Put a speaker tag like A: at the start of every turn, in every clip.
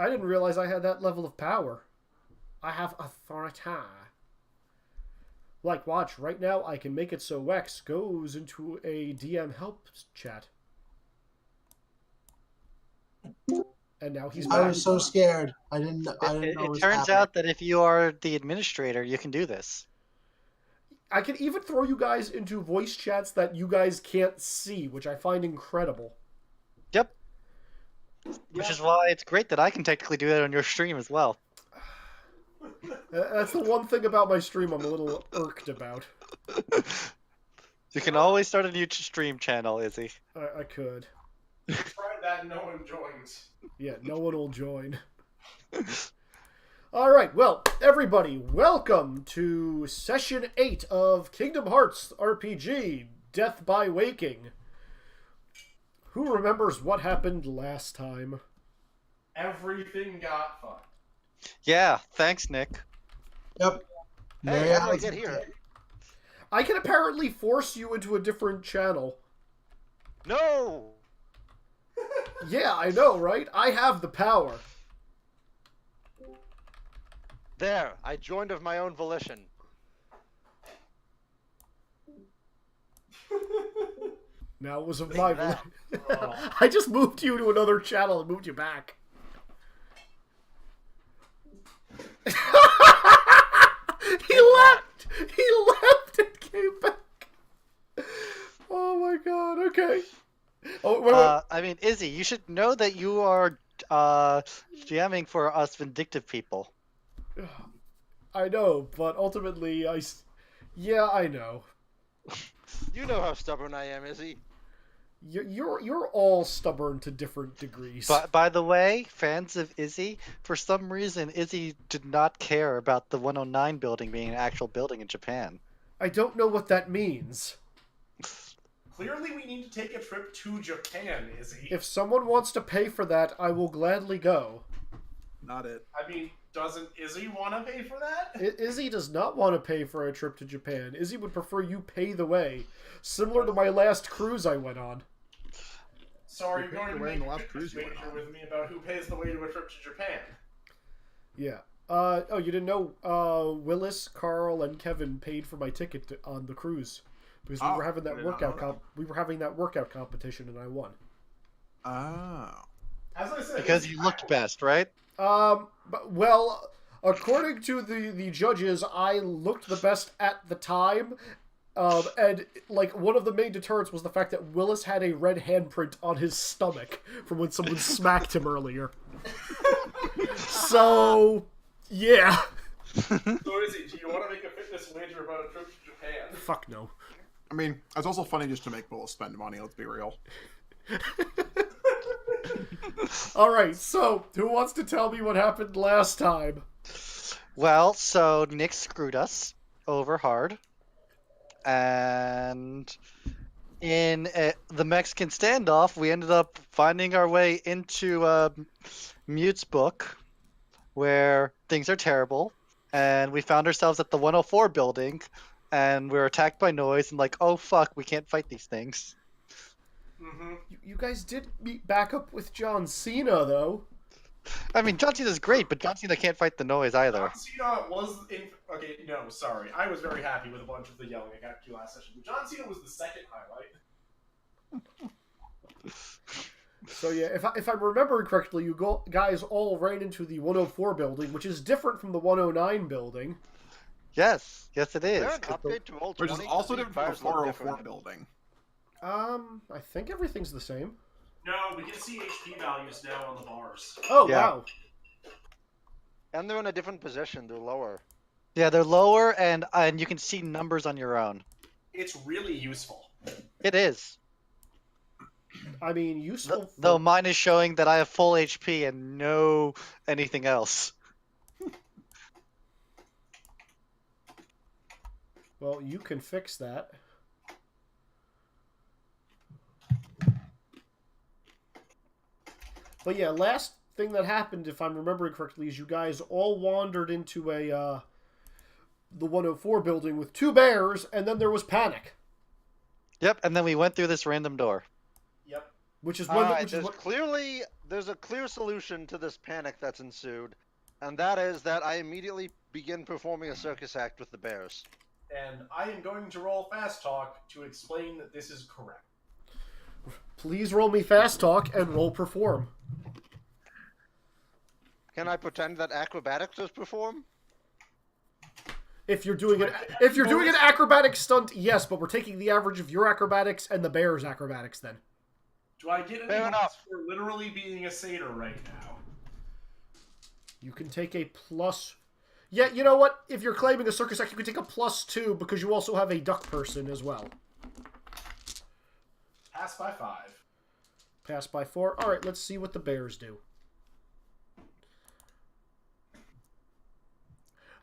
A: I didn't realize I had that level of power. I have authority. Like, watch, right now I can make it so Wex goes into a DM help chat. And now he's
B: I
A: back.
B: was so scared. I didn't know
C: It
B: it was
C: turns
B: happening.
C: out that if you are the administrator, you can do this.
A: I can even throw you guys into voice chats that you guys can't see, which I find incredible.
C: Yep. Which is why it's great that I can technically do that on your stream as well.
A: That's the one thing about my stream I'm a little irked about.
C: You can always start a new stream channel, Izzy.
A: I could.
D: Tried that and no one joins.
A: Yeah, no one will join. Alright, well, everybody, welcome to Session 8 of Kingdom Hearts RPG, Death by Waking. Who remembers what happened last time?
D: Everything got fucked.
C: Yeah, thanks, Nick.
B: Yep.
E: Hey,
B: Mary
E: how did I
B: Alice
E: get
B: is
E: here?
B: dead.
A: I can apparently force you into a different channel.
E: No!
A: Yeah, I know, right? I have the power.
E: There, I joined of my own volition.
A: Now it was of my
E: that.
A: I just moved you to another channel and moved you back. He left! He left and came back. Oh my god, okay. Oh, wait.
C: I mean, Izzy, you should know that you are GMing for us vindictive people.
A: I know, but ultimately, yeah, I know.
E: You know how stubborn I am, Izzy.
A: You're all stubborn to different degrees.
C: But by the way, fans of Izzy, for some reason, Izzy did not care about the 109 building being an actual building in Japan.
A: I don't know what that means.
D: Clearly, we need to take a trip to Japan, Izzy.
A: If someone wants to pay for that, I will gladly go.
F: Not it.
D: I mean, doesn't Izzy want to pay for that?
A: Izzy does not want to pay for a trip to Japan. Izzy would prefer you pay the way, similar to my last cruise I went on.
D: So are you
F: Who paid
D: going
F: the
D: to
F: way
D: make
F: in the
D: a
F: last
D: fitness
F: cruise you went
D: wager
F: on?
D: with me about who pays the way to a trip to Japan?
A: Yeah. Oh, you didn't know? Willis, Carl, and Kevin paid for my ticket on the cruise because we were having
F: I
A: that
F: did not
A: workout.
F: know that.
A: We were having that workout competition, and I won.
F: Oh.
D: As I said,
C: Because
D: Izzy,
C: you looked best, right?
A: Well, according to the judges, I looked the best at the time. And like one of the main deterrents was the fact that Willis had a red handprint on his stomach from when someone smacked him earlier. So, yeah.
D: So Izzy, do you want to make a fitness wager about a trip to Japan?
A: Fuck no.
F: I mean, it's also funny just to make Willis spend money, let's be real.
A: Alright, so, who wants to tell me what happened last time?
C: Well, so Nick screwed us over hard. And in the Mexican standoff, we ended up finding our way into Mute's book, where things are terrible. And we found ourselves at the 104 building, and we were attacked by noise, and like, oh fuck, we can't fight these things.
D: Mm-hmm.
A: You guys did meet back up with John Cena, though.
C: I mean, John Cena's great, but John Cena can't fight the noise either.
D: John Cena was in. Okay, no, sorry. I was very happy with a bunch of the yelling I got to do last session. John Cena was the second highlight.
A: So yeah, if I'm remembering correctly, you guys all ran into the 104 building, which is different from the 109 building.
C: Yes, it
E: Is there
C: is.
E: an update to all 20?
F: Which is also
E: These
F: different from the
E: fires look
F: 404
E: different.
F: building.
A: I think everything's the same.
D: No, we can see HP values now on the bars.
A: Oh
C: Yeah.
A: wow.
E: And they're in a different position. They're lower.
C: Yeah, they're lower, and you can see numbers on your own.
D: It's really useful.
C: It is.
A: I mean, useful.
C: Though mine is showing that I have full HP and no anything else.
A: Well, you can fix that. But yeah, last thing that happened, if I'm remembering correctly, is you guys all wandered into the 104 building with two bears, and then there was panic,
C: Yep, and then we went through this random door.
D: Yep.
A: which is
E: All
A: when
E: right,
A: which is
E: there's
A: what,
E: clearly there's a clear solution to this panic that's ensued, and that is that I immediately begin performing a circus act with the bears.
D: And I am going to roll fast talk to explain that this is correct.
A: Please roll me fast talk and roll perform.
E: Can I pretend that acrobatics is perform?
A: If you're doing an acrobatic stunt, yes, but we're taking the average of your acrobatics and the bear's acrobatics then.
D: Do I get any
E: Fair
D: points
E: enough.
D: for literally being a satyr right now?
A: You can take a plus. Yeah, you know what? If you're claiming a circus act, you can take a +2 because you also have a duck person as well.
D: Pass by 5.
A: Pass by 4. All right, let's see what the bears do.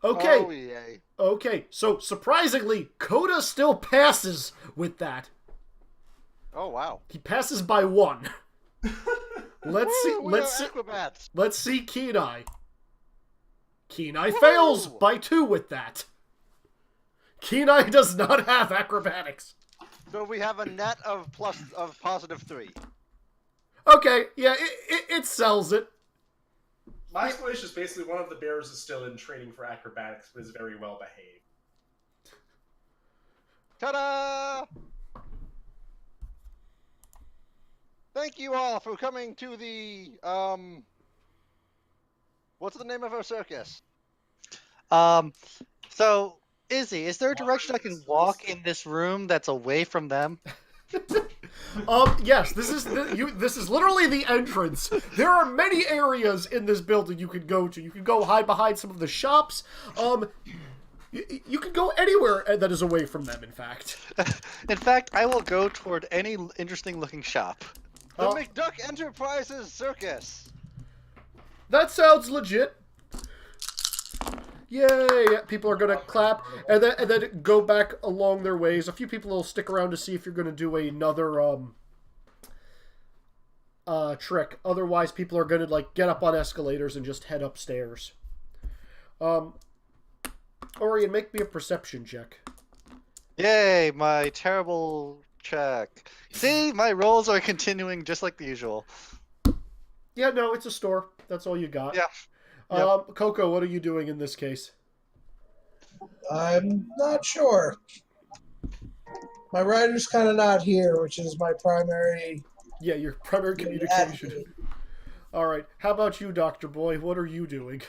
A: Okay.
E: Oh, yay.
A: Okay, so surprisingly, Coda still passes with that.
E: Oh, wow.
A: He passes by 1. Let's see.
E: Woo, we
A: Let's
E: are
A: see.
E: acrobats.
A: Let's see Kenai. Kenai fails by 2 with that. Kenai does not have acrobatics.
E: So we have a net of +3.
A: Okay, yeah, it sells it.
D: My explanation is basically one of the bears is still in training for acrobatics, but is very well behaved.
E: Ta-da! Thank you all for coming to the, what's the name of our circus?
C: So, Izzy, is there a direction I can walk in this room that's away from them?
A: Yes, this is literally the entrance. There are many areas in this building you could go to. You can go hide behind some of the shops. You can go anywhere that is away from them, in fact.
C: In fact, I will go toward any interesting-looking shop.
E: The McDuck Enterprises Circus!
A: That sounds legit. Yay! People are gonna clap and then go back along their ways. A few people will stick around to see if you're gonna do another trick. Otherwise, people are gonna like get up on escalators and just head upstairs. Orion, make me a perception check.
C: Yay, my terrible check. See, my rolls are continuing just like the usual.
A: Yeah, no, it's a store. That's all you got.
C: Yeah.
A: Coco, what are you doing in this case?
B: I'm not sure. My writer's kind of not here, which is my primary.
A: Yeah, your primary communication. All right. How about you, Dr. Boy? What are you doing?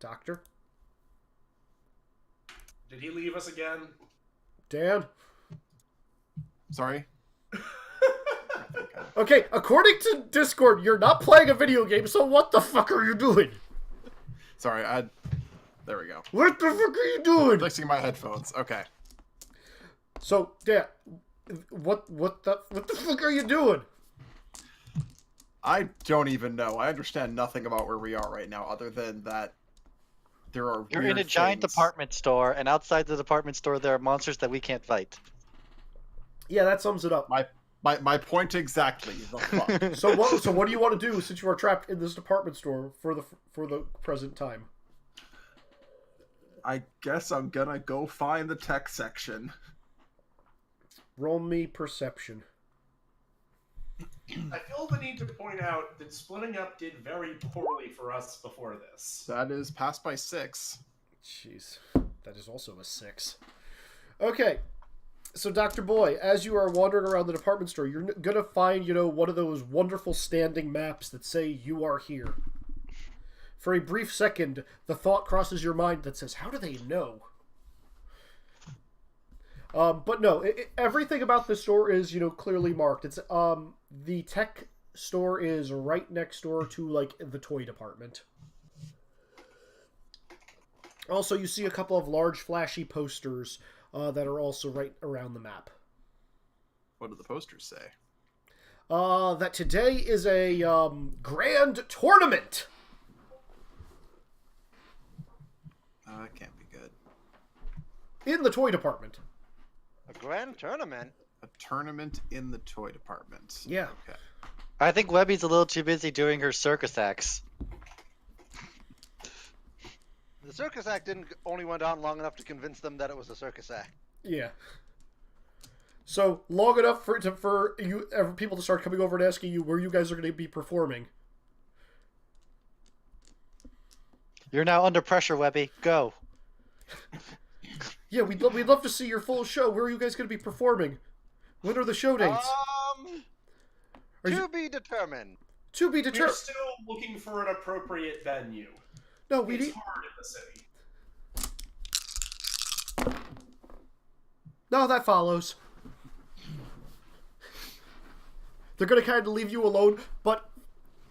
A: Doctor?
D: Did he leave us again?
A: Dan?
F: Sorry.
A: Okay, according to Discord, you're not playing a video game, so what the fuck are you doing?
F: Sorry, there we go.
A: What the fuck are you doing?
F: Fixing my headphones. Okay.
A: So, Dan, what the fuck are you doing?
F: I don't even know. I understand nothing about where we are right now, other than that there are
C: You're in
F: weird
C: a giant
F: things.
C: department store, and outside the department store there are monsters that we can't fight.
A: Yeah, that sums it up.
F: My point exactly. The fuck.
A: So what do you want to do since you are trapped in this department store for the present time?
F: I guess I'm gonna go find the tech section.
A: Roll me perception.
D: I feel the need to point out that splitting up did very poorly for us before this.
F: That is passed by 6.
A: Jeez, that is also a 6. Okay, so Dr. Boy, as you are wandering around the department store, you're gonna find, one of those wonderful standing maps that say you are here. For a brief second, the thought crosses your mind that says, how do they know? But no, everything about the store is, clearly marked. It's, the tech store is right next door to, like, the toy department. Also, you see a couple of large, flashy posters that are also right around the map.
F: What do the posters say?
A: That today is a grand tournament.
F: That can't be good.
A: In the toy department.
E: A grand tournament?
F: A tournament in the toy department.
A: Yeah.
F: Okay.
C: I think Webby's a little too busy doing her circus acts.
E: The circus act only went on long enough to convince them that it was a circus act.
A: Yeah. So long enough for people to start coming over and asking you where you guys are going to be performing.
C: You're now under pressure, Webby. Go.
A: Yeah, we'd love to see your full show. Where are you guys going to be performing? When are the show dates? Are
E: To
A: you-
E: be determined.
A: To be
D: We're
A: determined.
D: still looking for an appropriate venue.
A: No, we
D: It's
A: need.
D: hard in the city.
A: No, that follows. They're going to kind of leave you alone, but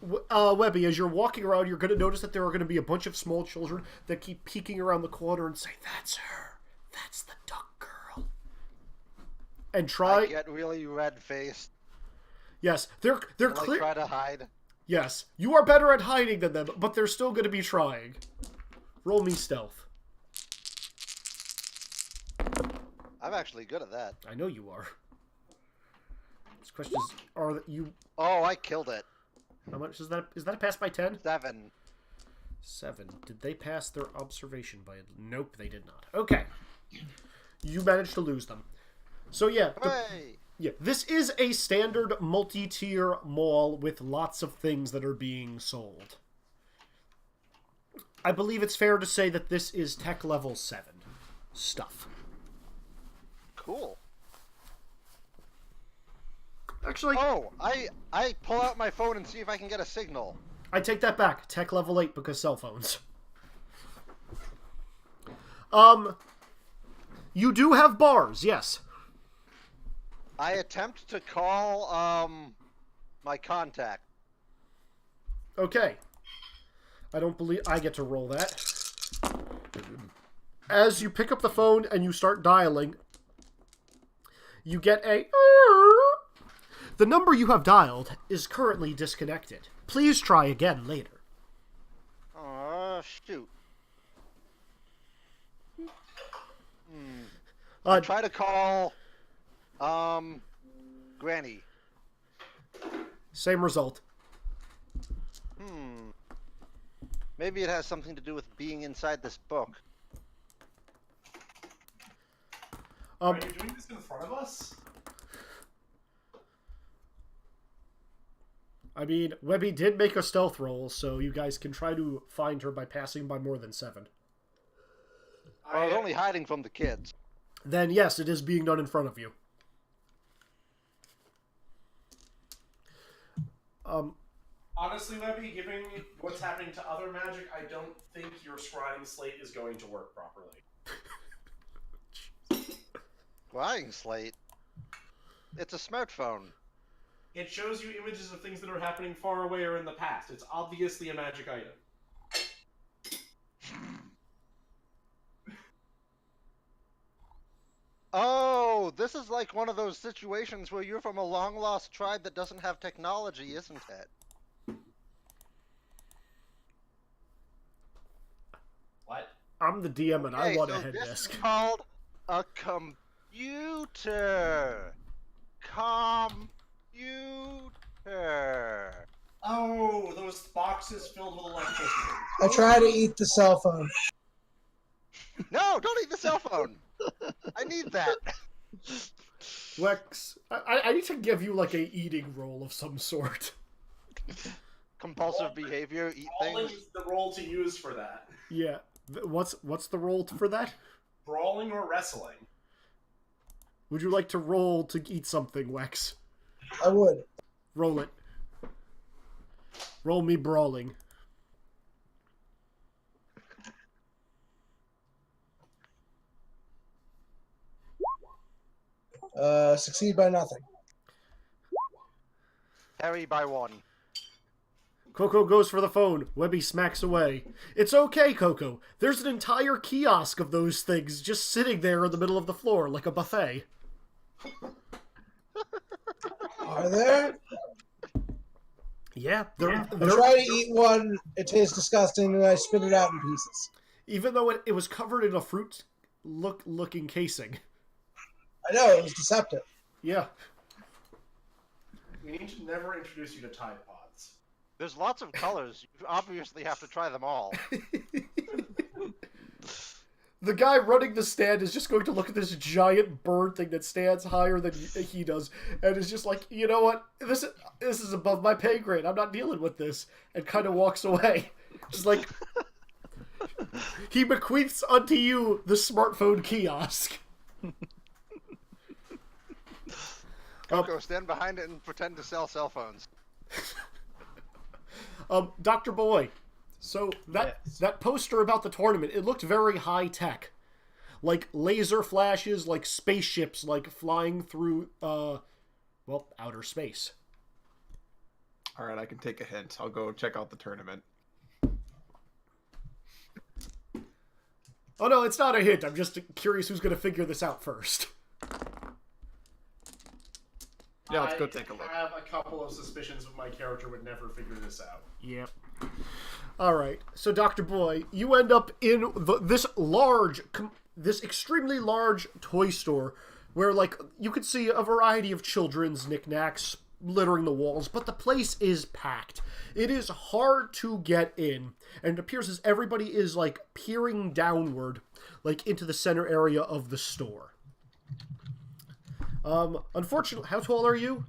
A: Webby, as you're walking around, you're going to notice that there are going to be a bunch of small children that keep peeking around the corner and say, "That's her. That's the duck girl." And
E: I
A: try.
E: get really red-faced.
A: Yes, they're
E: And
A: clear.
E: try to hide.
A: Yes, you are better at hiding than them, but they're still going to be trying. Roll me stealth.
E: I'm actually good at that.
A: I know you are. This question is: are you?
E: Oh, I killed it.
A: How much is that? Is that a pass by 10?
E: 7.
A: 7. Did they pass their observation by? Nope, they did not. Okay, you managed to lose them. So yeah,
E: Hooray!
A: this is a standard multi-tier mall with lots of things that are being sold. I believe it's fair to say that this is tech level 7 stuff.
E: Cool.
A: Actually,
E: Oh, I pull out my phone and see if I can get a signal.
A: I take that back. Tech level 8 because cell phones. You do have bars, yes.
E: I attempt to call my contact.
A: Okay. I don't believe I get to roll that. As you pick up the phone and you start dialing, you get a... The number you have dialed is currently disconnected. Please try again later.
E: Oh, shoot. Try to call Granny.
A: Same result.
E: Maybe it has something to do with being inside this book.
D: Are you doing this in front of us?
A: I mean, Webby did make a stealth roll, so you guys can try to find her by passing by more than 7.
E: I was only hiding from the kids.
A: Then yes, it is being done in front of you.
D: Honestly, Webby, given what's happening to other magic, I don't think your scrying slate is going to work properly.
E: Flying slate. It's a smartphone.
D: It shows you images of things that are happening far away or in the past. It's obviously a magic item.
E: Oh, this is like one of those situations where you're from a long-lost tribe that doesn't have technology, isn't it?
D: What?
A: I'm the DM and I
E: Okay,
A: want a
E: so
A: head
E: this
A: desk.
E: is called a computer. Computer.
D: Oh, those boxes filled with electricity.
B: I try to eat the cell phone.
E: No, don't eat the cell phone. I need that.
A: Lex, I need to give you like a eating roll of some sort.
E: Compulsive behavior, eat
D: Brawling
E: things.
D: is the role to use for that.
A: Yeah. What's the roll for that?
D: Brawling or wrestling?
A: Would you like to roll to eat something, Lex?
B: I would.
A: Roll it. Roll me brawling.
B: Succeed by nothing.
E: Harry by 1.
A: Coco goes for the phone. Webby smacks away. It's okay, Coco. There's an entire kiosk of those things just sitting there in the middle of the floor like a buffet.
B: Are there?
A: Yeah,
B: I try to eat one. It tastes disgusting, and I spit it out in pieces.
A: even though it was covered in a fruit looking casing.
B: I know, it was deceptive.
A: Yeah.
D: We need to never introduce you to Tide Pods.
E: There's lots of colors. You obviously have to try them all.
A: The guy running the stand is just going to look at this giant bird thing that stands higher than he does, and is just like, you know what? This is above my pay grade. I'm not dealing with this, and kind of walks away. Just like, he bequeaths unto you the smartphone kiosk.
E: Coco, stand behind it and pretend to sell cell phones.
A: Dr. Boy, so that poster about the tournament, it looked very high tech. Like laser flashes, like spaceships, like flying through, outer space.
F: Alright, I can take a hint. I'll go check out the tournament.
A: Oh no, it's not a hint. I'm just curious who's going to figure this out first.
F: Yeah, let's go take a look.
D: I have a couple of suspicions that my character would never figure this out.
A: Yep. Alright, so Dr. Boy, you end up in this extremely large toy store where, like, you could see a variety of children's knickknacks littering the walls, but the place is packed. It is hard to get in, and it appears as everybody is, like, peering downward, like, into the center area of the store. Unfortunately, how tall are you?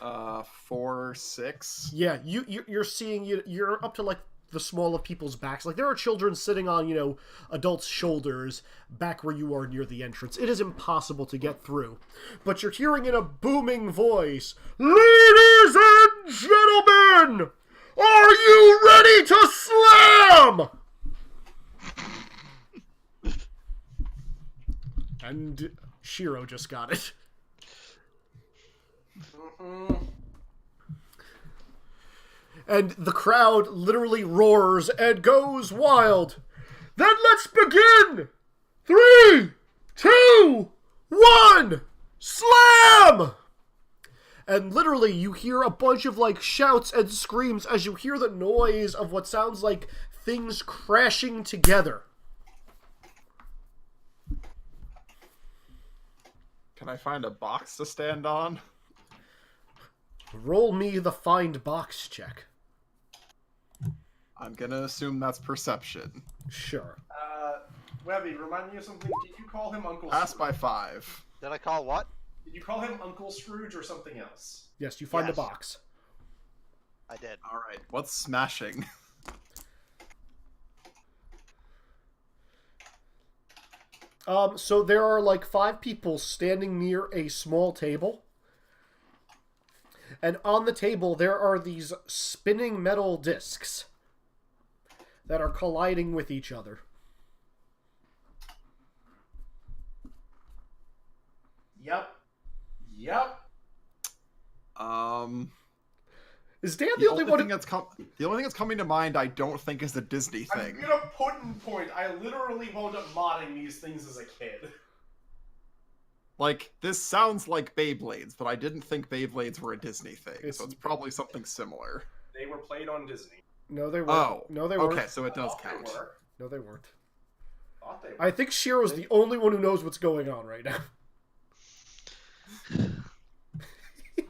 F: 4'6".
A: Yeah, you're seeing, you're up to, like, the small of people's backs. Like, there are children sitting on, adults' shoulders back where you are near the entrance. It is impossible to get through. But you're hearing in a booming voice, "Ladies and gentlemen, are you ready to slam?" And Shiro just got it. And the crowd literally roars and goes wild. Then let's begin! 3, 2, 1, slam! And literally you hear a bunch of, like, shouts and screams as you hear the noise of what sounds like things crashing together.
F: Can I find a box to stand on?
A: Roll me the find box check.
F: I'm gonna assume that's perception.
A: Sure.
D: Webby, remind me of something. Did you call him Uncle
F: Pass
D: Scrooge?
F: by 5.
E: Did I call what?
D: Did you call him Uncle Scrooge or something else?
A: Yes, you find
E: Yes.
A: a box.
E: I did.
F: Alright, what's smashing?
A: So there are like 5 people standing near a small table. And on the table there are these spinning metal discs that are colliding with each other.
D: Yep.
A: Is Dan the only one who...
F: The only thing that's coming to mind I don't think is the Disney thing.
D: I'm gonna put in point. I literally wound up modding these things as a kid.
F: Like, this sounds like Beyblades, but I didn't think Beyblades were a Disney thing, so it's probably something similar.
D: They were played on Disney.
A: No, they weren't.
F: Oh,
A: no, they weren't.
F: okay, so it does
D: Thought
F: count.
D: They were.
A: No, they weren't.
D: Thought they were.
A: I think Shiro's the only one who knows what's going on right now.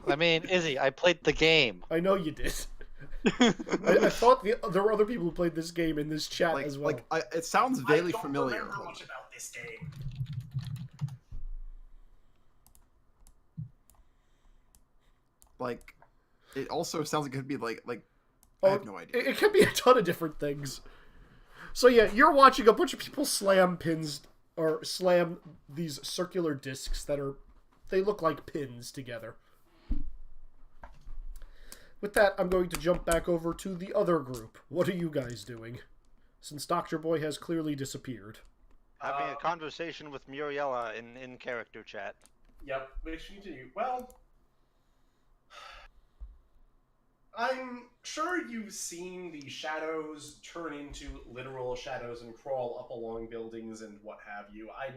C: I mean, Izzy, I played the game.
A: I know you did. I thought there were other people who played this game in this chat as well.
F: It sounds vaguely
D: I don't
F: familiar.
D: remember much about this game.
F: Like, it also sounds like it could be like I
A: Oh,
F: have no idea.
A: It could be a ton of different things. So yeah, you're watching a bunch of people slam pins or slam these circular discs they look like pins together. With that, I'm going to jump back over to the other group. What are you guys doing? Since Dr. Boy has clearly disappeared.
E: Having a conversation with Muriella in character chat.
D: Yep, we should continue. Well, I'm sure you've seen the shadows turn into literal shadows and crawl up along buildings and what have you. I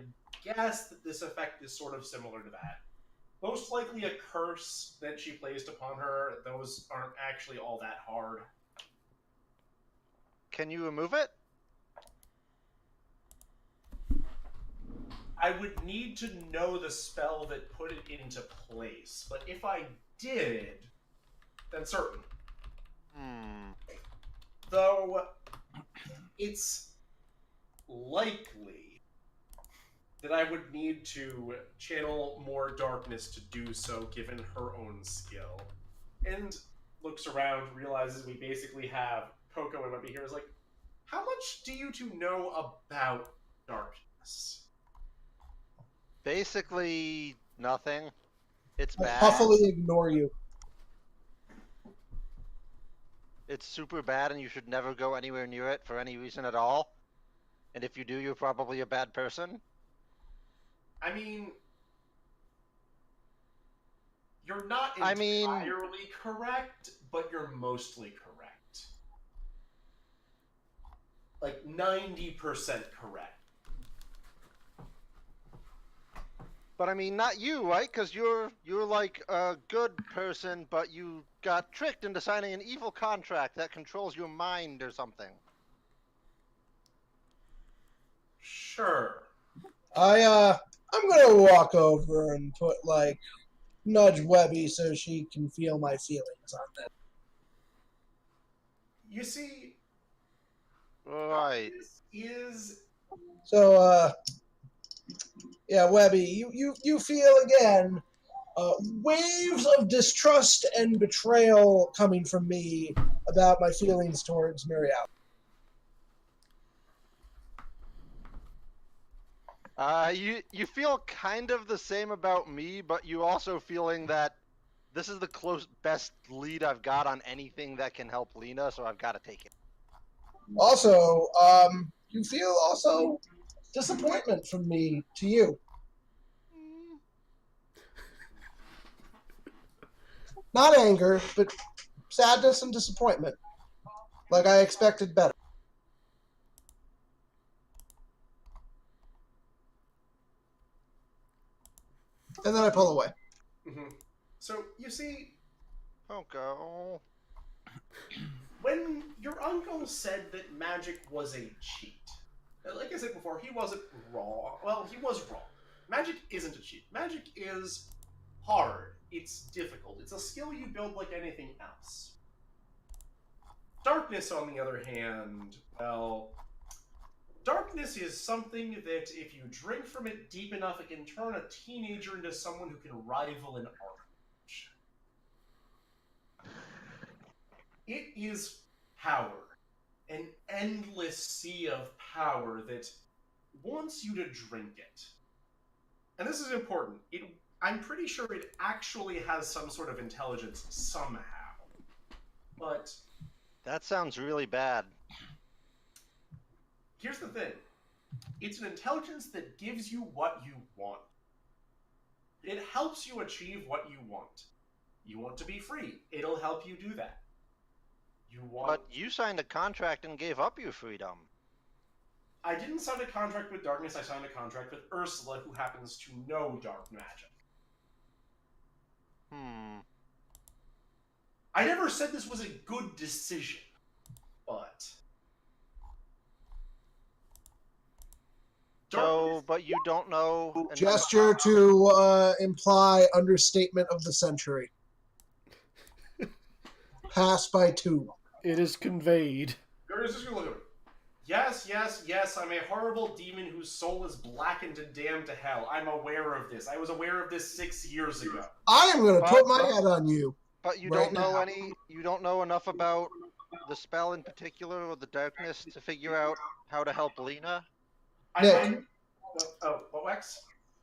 D: guess that this effect is sort of similar to that. Most likely a curse that she placed upon her. Those aren't actually all that hard.
E: Can you remove it?
D: I would need to know the spell that put it into place, but if I did, then certain. Though, it's likely that I would need to channel more darkness to do so, given her own skill. And looks around, realizes we basically have Poco and Webby here. Is like, how much do you two know about darkness?
E: Basically, nothing. It's
B: I
E: bad.
B: huffily ignore you.
E: It's super bad, and you should never go anywhere near it for any reason at all. And if you do, you're probably a bad person.
D: I mean, you're not
E: I mean-
D: entirely correct, but you're mostly correct. Like 90% correct.
E: But I mean, not you, right? Because you're like a good person, but you got tricked into signing an evil contract that controls your mind or something.
D: Sure.
B: I'm gonna walk over and put nudge Webby so she can feel my feelings on this.
D: You see,
E: Right.
D: this is
B: So yeah, Webby, you feel again waves of distrust and betrayal coming from me about my feelings towards Miriam.
E: You feel kind of the same about me, but you also feeling that this is the best lead I've got on anything that can help Lena, so I've got to take it.
B: Also, you feel also disappointment from me to you. Not anger, but sadness and disappointment. Like I expected better. And then I pull away.
D: So, you see,
E: Okay.
D: when your uncle said that magic was a cheat, like I said before, he wasn't wrong. Well, he was wrong. Magic isn't a cheat. Magic is hard. It's difficult. It's a skill you build like anything else. Darkness, on the other hand, well, darkness is something that if you drink from it deep enough, it can turn a teenager into someone who can rival an archmage. It is power. An endless sea of power that wants you to drink it. And this is important. I'm pretty sure it actually has some sort of intelligence somehow. But
E: That sounds really bad.
D: here's the thing. It's an intelligence that gives you what you want. It helps you achieve what you want. You want to be free. It'll help you do that. You want...
E: But you signed a contract and gave up your freedom.
D: I didn't sign a contract with Darkness, I signed a contract with Ursula, who happens to know dark magic. I never said this was a good decision, but...
E: So, but you don't know...
B: Gesture to imply understatement of the century. Pass by 2.
A: It is conveyed.
D: You're just gonna look at it. Yes, yes, yes, I'm a horrible demon whose soul is blackened and damned to hell. I'm aware of this. I was aware of this 6 years ago.
B: I am going to put my head on you.
E: But you
B: right
E: don't know
B: now.
E: you don't know enough about the spell in particular or the darkness to figure out how to help Lena?
B: Nick.
D: Wax?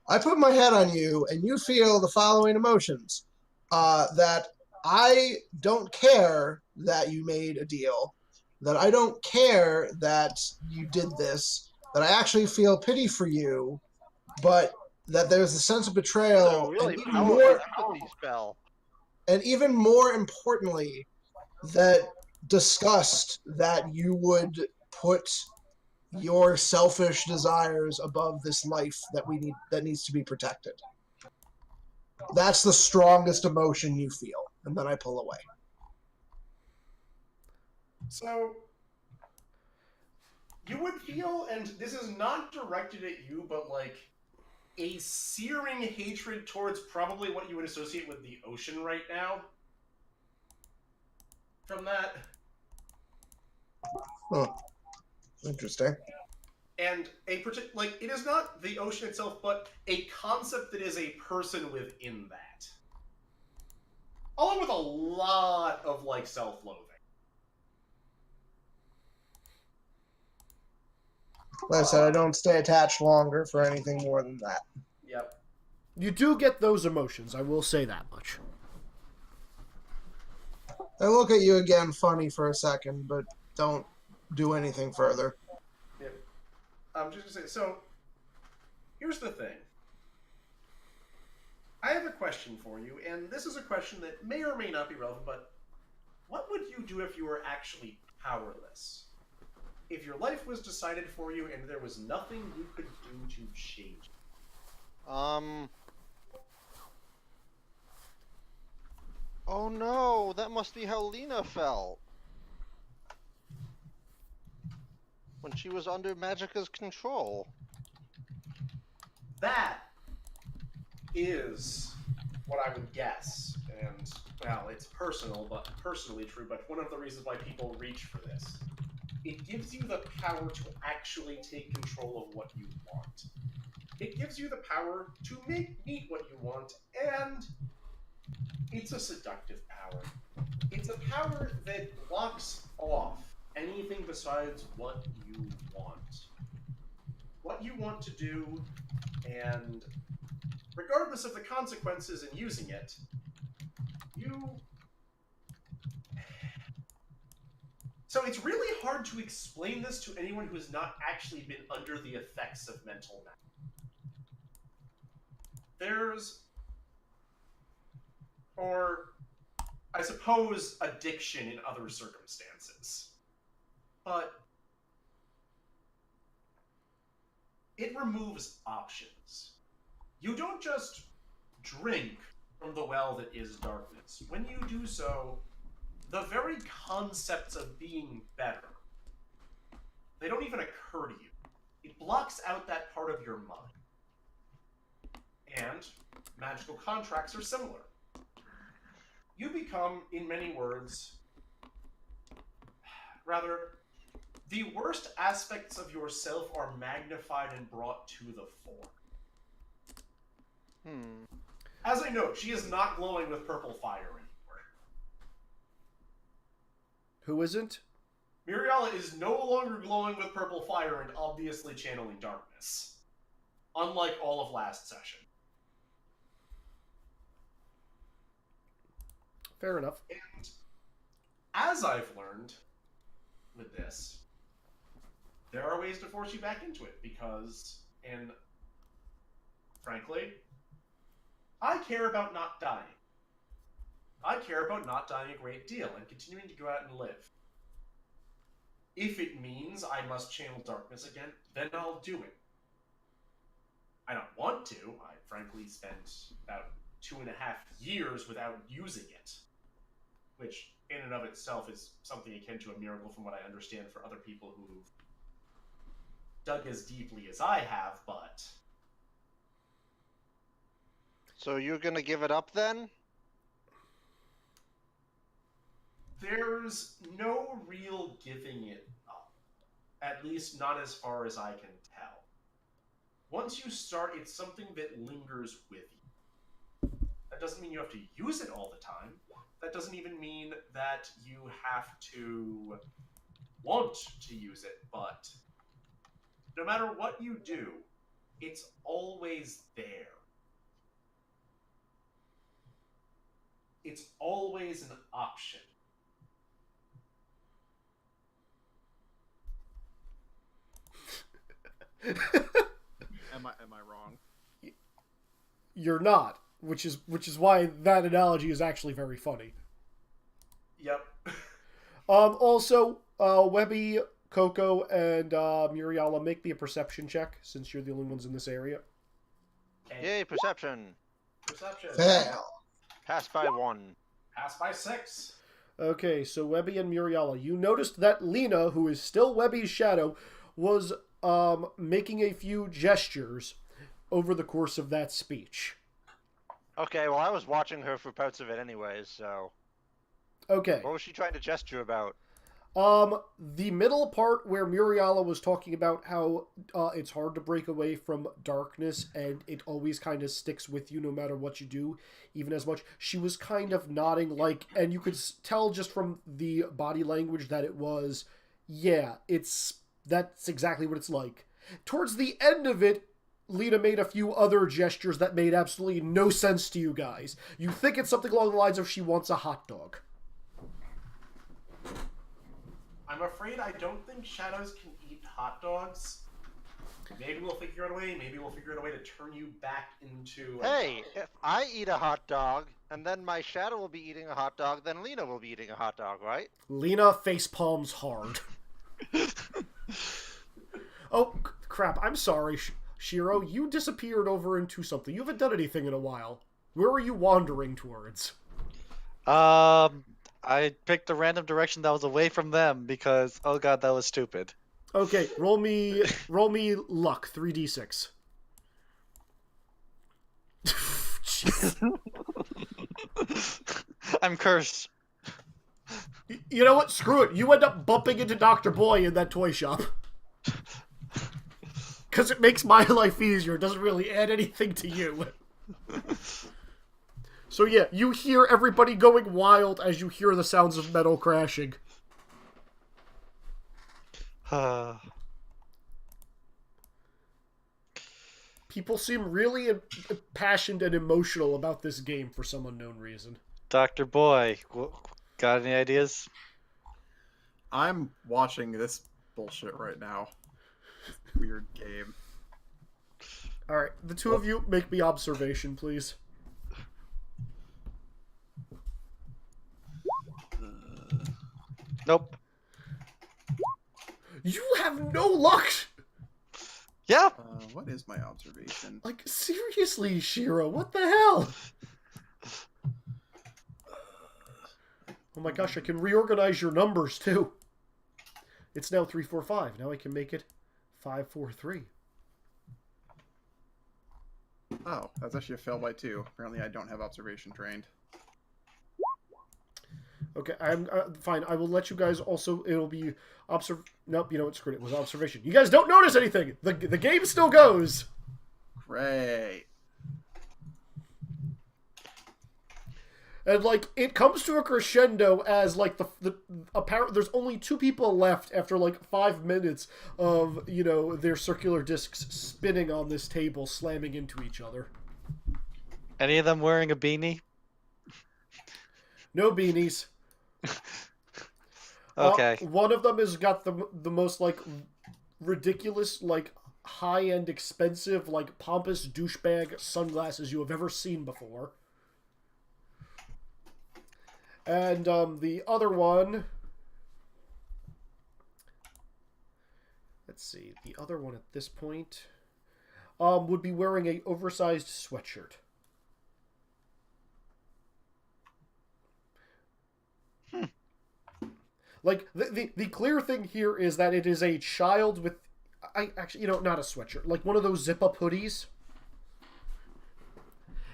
B: I put my head on you, and you feel the following emotions. That I don't care that you made a deal, that I don't care that you did this, that I actually feel pity for you, but that there's a sense of betrayal,
E: So really
B: and
E: powerful empathy spell.
B: even more importantly, that disgust that you would put your selfish desires above this life that needs to be protected. That's the strongest emotion you feel, and then I pull away.
D: So, you would feel, and this is not directed at you, but like a searing hatred towards probably what you would associate with the ocean right now. From that.
B: Huh. Interesting.
D: And like, it is not the ocean itself, but a concept that is a person within that. Along with a lot of, like, self-loathing.
B: Like I said, I don't stay attached longer for anything more than that.
D: Yep.
A: You do get those emotions, I will say that much.
B: I look at you again funny for a second, but don't do anything further.
D: Yep. I'm just gonna say, so, here's the thing. I have a question for you, and this is a question that may or may not be relevant, but what would you do if you were actually powerless? If your life was decided for you and there was nothing you could do to change it?
E: Oh no, that must be how Lena felt. When she was under Magica's control.
D: That is what I would guess, and, well, it's personally true, but one of the reasons why people reach for this. It gives you the power to actually take control of what you want. It gives you the power to meet what you want, and it's a seductive power. It's a power that blocks off anything besides what you want. What you want to do, and regardless of the consequences in using it, you... So it's really hard to explain this to anyone who has not actually been under the effects of mental malady. There's... Or, I suppose, addiction in other circumstances. But it removes options. You don't just drink from the well that is darkness. When you do so, the very concepts of being better, they don't even occur to you. It blocks out that part of your mind. And magical contracts are similar. You become, in many words, rather, the worst aspects of yourself are magnified and brought to the fore. As I note, she is not glowing with purple fire anymore.
A: Who isn't?
D: Miriala is no longer glowing with purple fire and obviously channeling darkness. Unlike all of last session.
A: Fair enough.
D: And as I've learned with this, there are ways to force you back into it because, and frankly, I care about not dying. I care about not dying a great deal and continuing to go out and live. If it means I must channel darkness again, then I'll do it. I don't want to. I frankly spent about 2.5 years without using it. Which, in and of itself, is something akin to a miracle from what I understand for other people who've dug as deeply as I have, but...
E: So you're gonna give it up then?
D: There's no real giving it up. At least not as far as I can tell. Once you start, it's something that lingers with you. That doesn't mean you have to use it all the time. That doesn't even mean that you have to want to use it, but no matter what you do, it's always there. It's always an option.
F: Am I wrong?
A: You're not, which is why that analogy is actually very funny.
D: Yep.
A: Also, Webby, Coco, and Muriala, make me a perception check since you're the only ones in this area.
D: And
E: Yay, perception.
D: perception.
B: Fail.
E: Pass by 1.
D: Pass by 6.
A: Okay, so Webby and Muriala, you noticed that Lena, who is still Webby's shadow, was making a few gestures over the course of that speech.
E: Okay, well I was watching her for parts of it anyways, so...
A: Okay.
E: What was she trying to gesture about?
A: The middle part where Muriala was talking about how it's hard to break away from darkness and it always kind of sticks with you no matter what you do, even as much. She was kind of nodding like, and you could tell just from the body language that it was, yeah, that's exactly what it's like. Towards the end of it, Lena made a few other gestures that made absolutely no sense to you guys. You think it's something along the lines of she wants a hot dog.
D: I'm afraid I don't think shadows can eat hot dogs. Maybe we'll figure out a way. Maybe we'll figure out a way to turn you back into.
E: Hey, if I eat a hot dog, and then my shadow will be eating a hot dog, then Lena will be eating a hot dog, right?
A: Lena face palms hard. Oh, crap. I'm sorry, Shiro. You disappeared over into something. You haven't done anything in a while. Where are you wandering towards?
C: I picked a random direction that was away from them because, oh god, that was stupid.
A: Okay, roll me luck, 3d6. Jeez.
C: I'm cursed.
A: You know what? Screw it. You end up bumping into Dr. Boy in that toy shop. Because it makes my life easier. It doesn't really add anything to you. So yeah, you hear everybody going wild as you hear the sounds of metal crashing. People seem really impassioned and emotional about this game for some unknown reason.
C: Dr. Boy, got any ideas?
F: I'm watching this bullshit right now. Weird game.
A: Alright, the two of you make me observation, please.
C: Nope.
A: You have no luck!
C: Yeah.
F: What is my observation?
A: Like, seriously, Shiro, what the hell? Oh my gosh, I can reorganize your numbers, too. It's now 345. Now I can make it 543.
F: Oh, that's actually a fail by 2. Apparently I don't have observation trained.
A: Okay, I'm fine. I will let you guys also. It'll be Nope, you know what? Screw it. It was observation. You guys don't notice anything. The game still goes.
F: Great.
A: And like it comes to a crescendo as like the apparent. There's only 2 people left after like 5 minutes of their circular discs spinning on this table, slamming into each other.
C: Any of them wearing a beanie?
A: No beanies.
C: Okay.
A: One of them has got the most like ridiculous, like high-end, expensive, like pompous douchebag sunglasses you have ever seen before. And the other one, let's see, the other one at this point would be wearing a oversized sweatshirt. Like, the clear thing here is that it is a child with... not a sweatshirt. Like, one of those zip-up hoodies.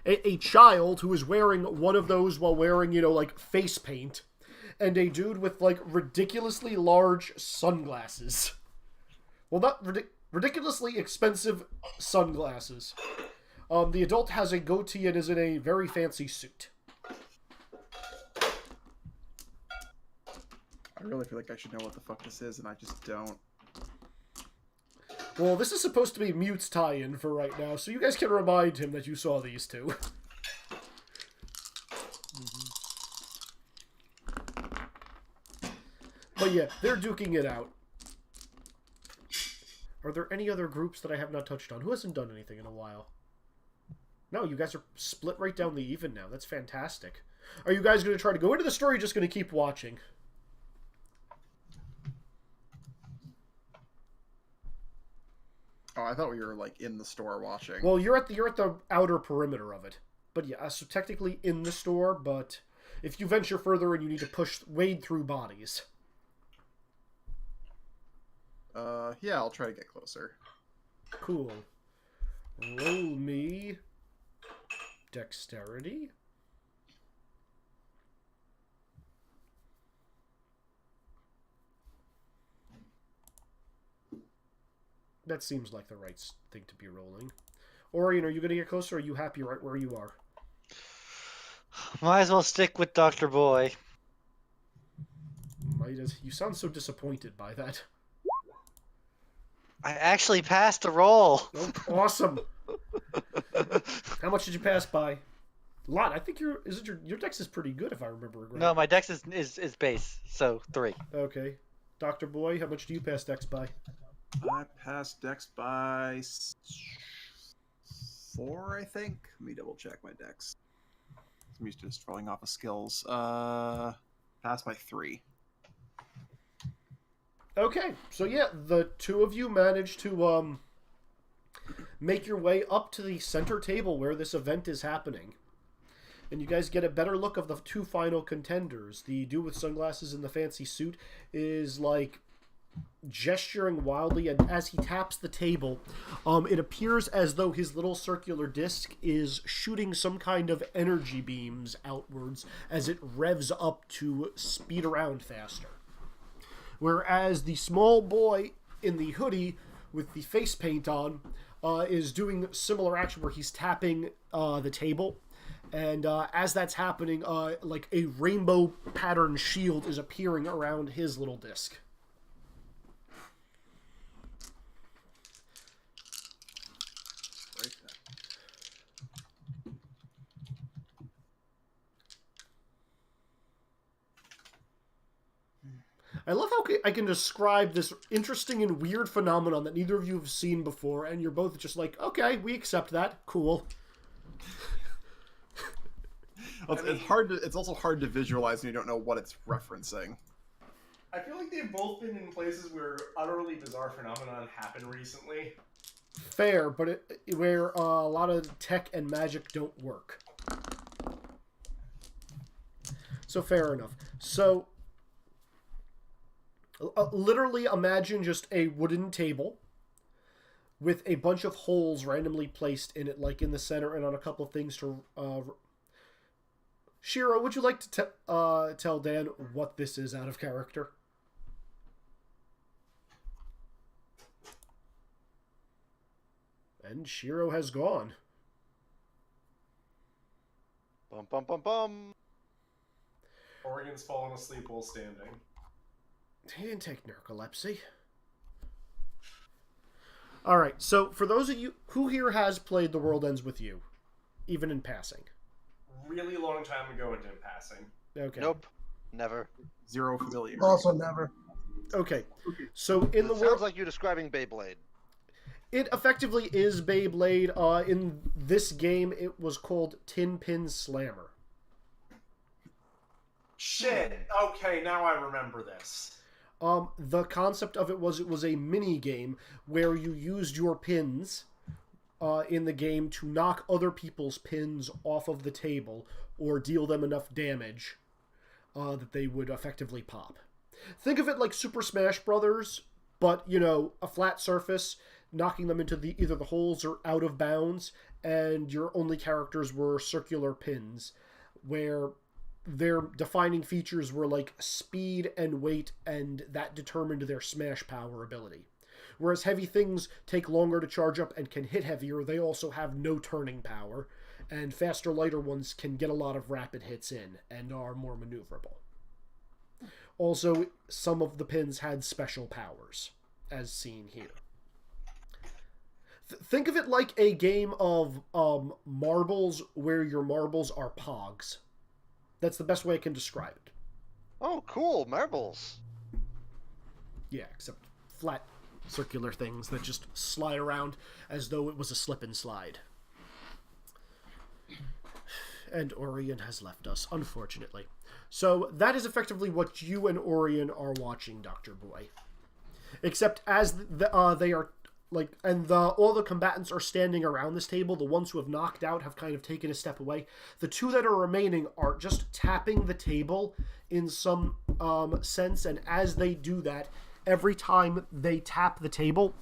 A: A child who is wearing one of those while wearing, like, face paint. And a dude with, like, ridiculously large sunglasses. Well, not ridiculously expensive sunglasses. The adult has a goatee and is in a very fancy suit.
F: I really feel like I should know what the fuck this is, and I just don't.
A: Well, this is supposed to be Mute's tie-in for right now, so you guys can remind him that you saw these two. But yeah, they're duking it out. Are there any other groups that I have not touched on? Who hasn't done anything in a while? No, you guys are split right down the even now. That's fantastic. Are you guys going to try to go into the story or just going to keep watching?
F: Oh, I thought we were like in the store watching.
A: Well, you're at the outer perimeter of it. But yeah, so technically in the store, but if you venture further and you need to wade through bodies.
F: Yeah, I'll try to get closer.
A: Cool. Roll me dexterity. That seems like the right thing to be rolling. Orion, are you going to get closer, or are you happy right where you are?
C: Might as well stick with Dr. Boy.
A: You sound so disappointed by that.
C: I actually passed a roll.
A: Oh, awesome. How much did you pass by? A lot. I think your dex is pretty good, if I remember right.
C: No, my dex is base, so 3.
A: Okay. Dr. Boy, how much do you pass dex by?
F: I passed Dex by 4, I think. Let me double check my Dex. I'm used to just rolling off of skills. Passed by 3.
A: Okay, so yeah, the two of you managed to make your way up to the center table where this event is happening. And you guys get a better look of the two final contenders. The dude with sunglasses in the fancy suit is like gesturing wildly, and as he taps the table, it appears as though his little circular disc is shooting some kind of energy beams outwards as it revs up to speed around faster. Whereas the small boy in the hoodie with the face paint on is doing similar action where he's tapping the table. And as that's happening, like a rainbow pattern shield is appearing around his little disc. I love how I can describe this interesting and weird phenomenon that neither of you have seen before, and you're both just like, okay, we accept that. Cool.
F: Well, it's also hard to visualize when you don't know what it's referencing.
D: I feel like they've both been in places where utterly bizarre phenomenon happened recently.
A: Fair, but where a lot of tech and magic don't work. So fair enough. So literally imagine just a wooden table with a bunch of holes randomly placed in it, like in the center and on a couple of things to... Shiro, would you like to tell Dan what this is out of character? And Shiro has gone.
E: Bum bum bum bum.
D: Oregon's fallen asleep while standing.
A: He didn't take narcolepsy. Alright, so for those of you... Who here has played The World Ends With You? Even in passing.
D: Really long time ago and in passing.
A: Okay.
E: Nope. Never.
F: Zero familiar.
B: Also never.
A: Okay. So in the
E: It
A: world...
E: sounds like you describing Beyblade.
A: It effectively is Beyblade. In this game, it was called Tin Pin Slammer.
D: Shit. Okay, now I remember this.
A: The concept of it was a mini game where you used your pins in the game to knock other people's pins off of the table or deal them enough damage that they would effectively pop. Think of it like Super Smash Brothers, but, you know, a flat surface, knocking them into either the holes or out of bounds, and your only characters were circular pins, where their defining features were like speed and weight, and that determined their smash power ability. Whereas heavy things take longer to charge up and can hit heavier, they also have no turning power, and faster, lighter ones can get a lot of rapid hits in and are more maneuverable. Also, some of the pins had special powers, as seen here. Think of it like a game of marbles where your marbles are pogs. That's the best way I can describe it.
E: Oh, cool. Marbles.
A: Yeah, except flat circular things that just slide around as though it was a slip and slide. And Orion has left us, unfortunately. So that is effectively what you and Orion are watching, Dr. Boy. Except as they are like, and all the combatants are standing around this table. The ones who have knocked out have kind of taken a step away. The two that are remaining are just tapping the table in some sense, and as they do that, every time they tap the table,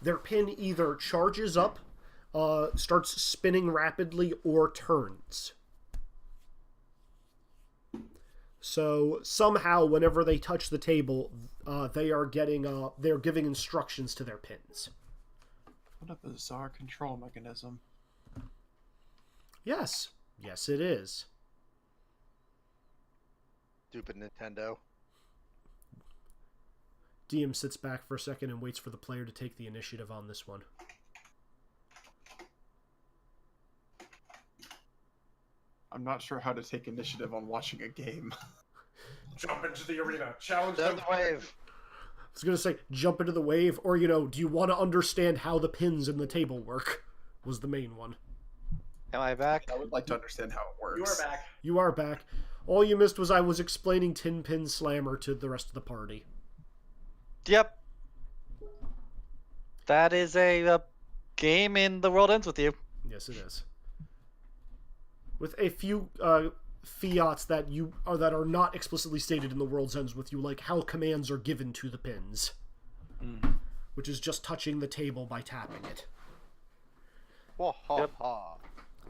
A: their pin either charges up, starts spinning rapidly, or turns. So somehow, whenever they touch the table, they're giving instructions to their pins.
F: What a bizarre control mechanism.
A: Yes, yes, it is.
E: Stupid Nintendo.
A: DM sits back for a second and waits for the player to take the initiative on this one.
F: I'm not sure how to take initiative on watching a game.
D: Jump into the arena. Challenge
E: Down
D: them.
E: the wave.
A: I was going to say, jump into the wave, or, do you want to understand how the pins in the table work? Was the main one.
C: Am I back?
F: I would like to understand how it works.
D: You are back.
A: You are back. All you missed was I was explaining Tin Pin Slammer to the rest of the party.
C: Yep. That is a game in The World Ends With You.
A: Yes, it is. With a few fiats that are not explicitly stated in The World's Ends With You, like how commands are given to the pins. Which is just touching the table by tapping it.
E: Yep.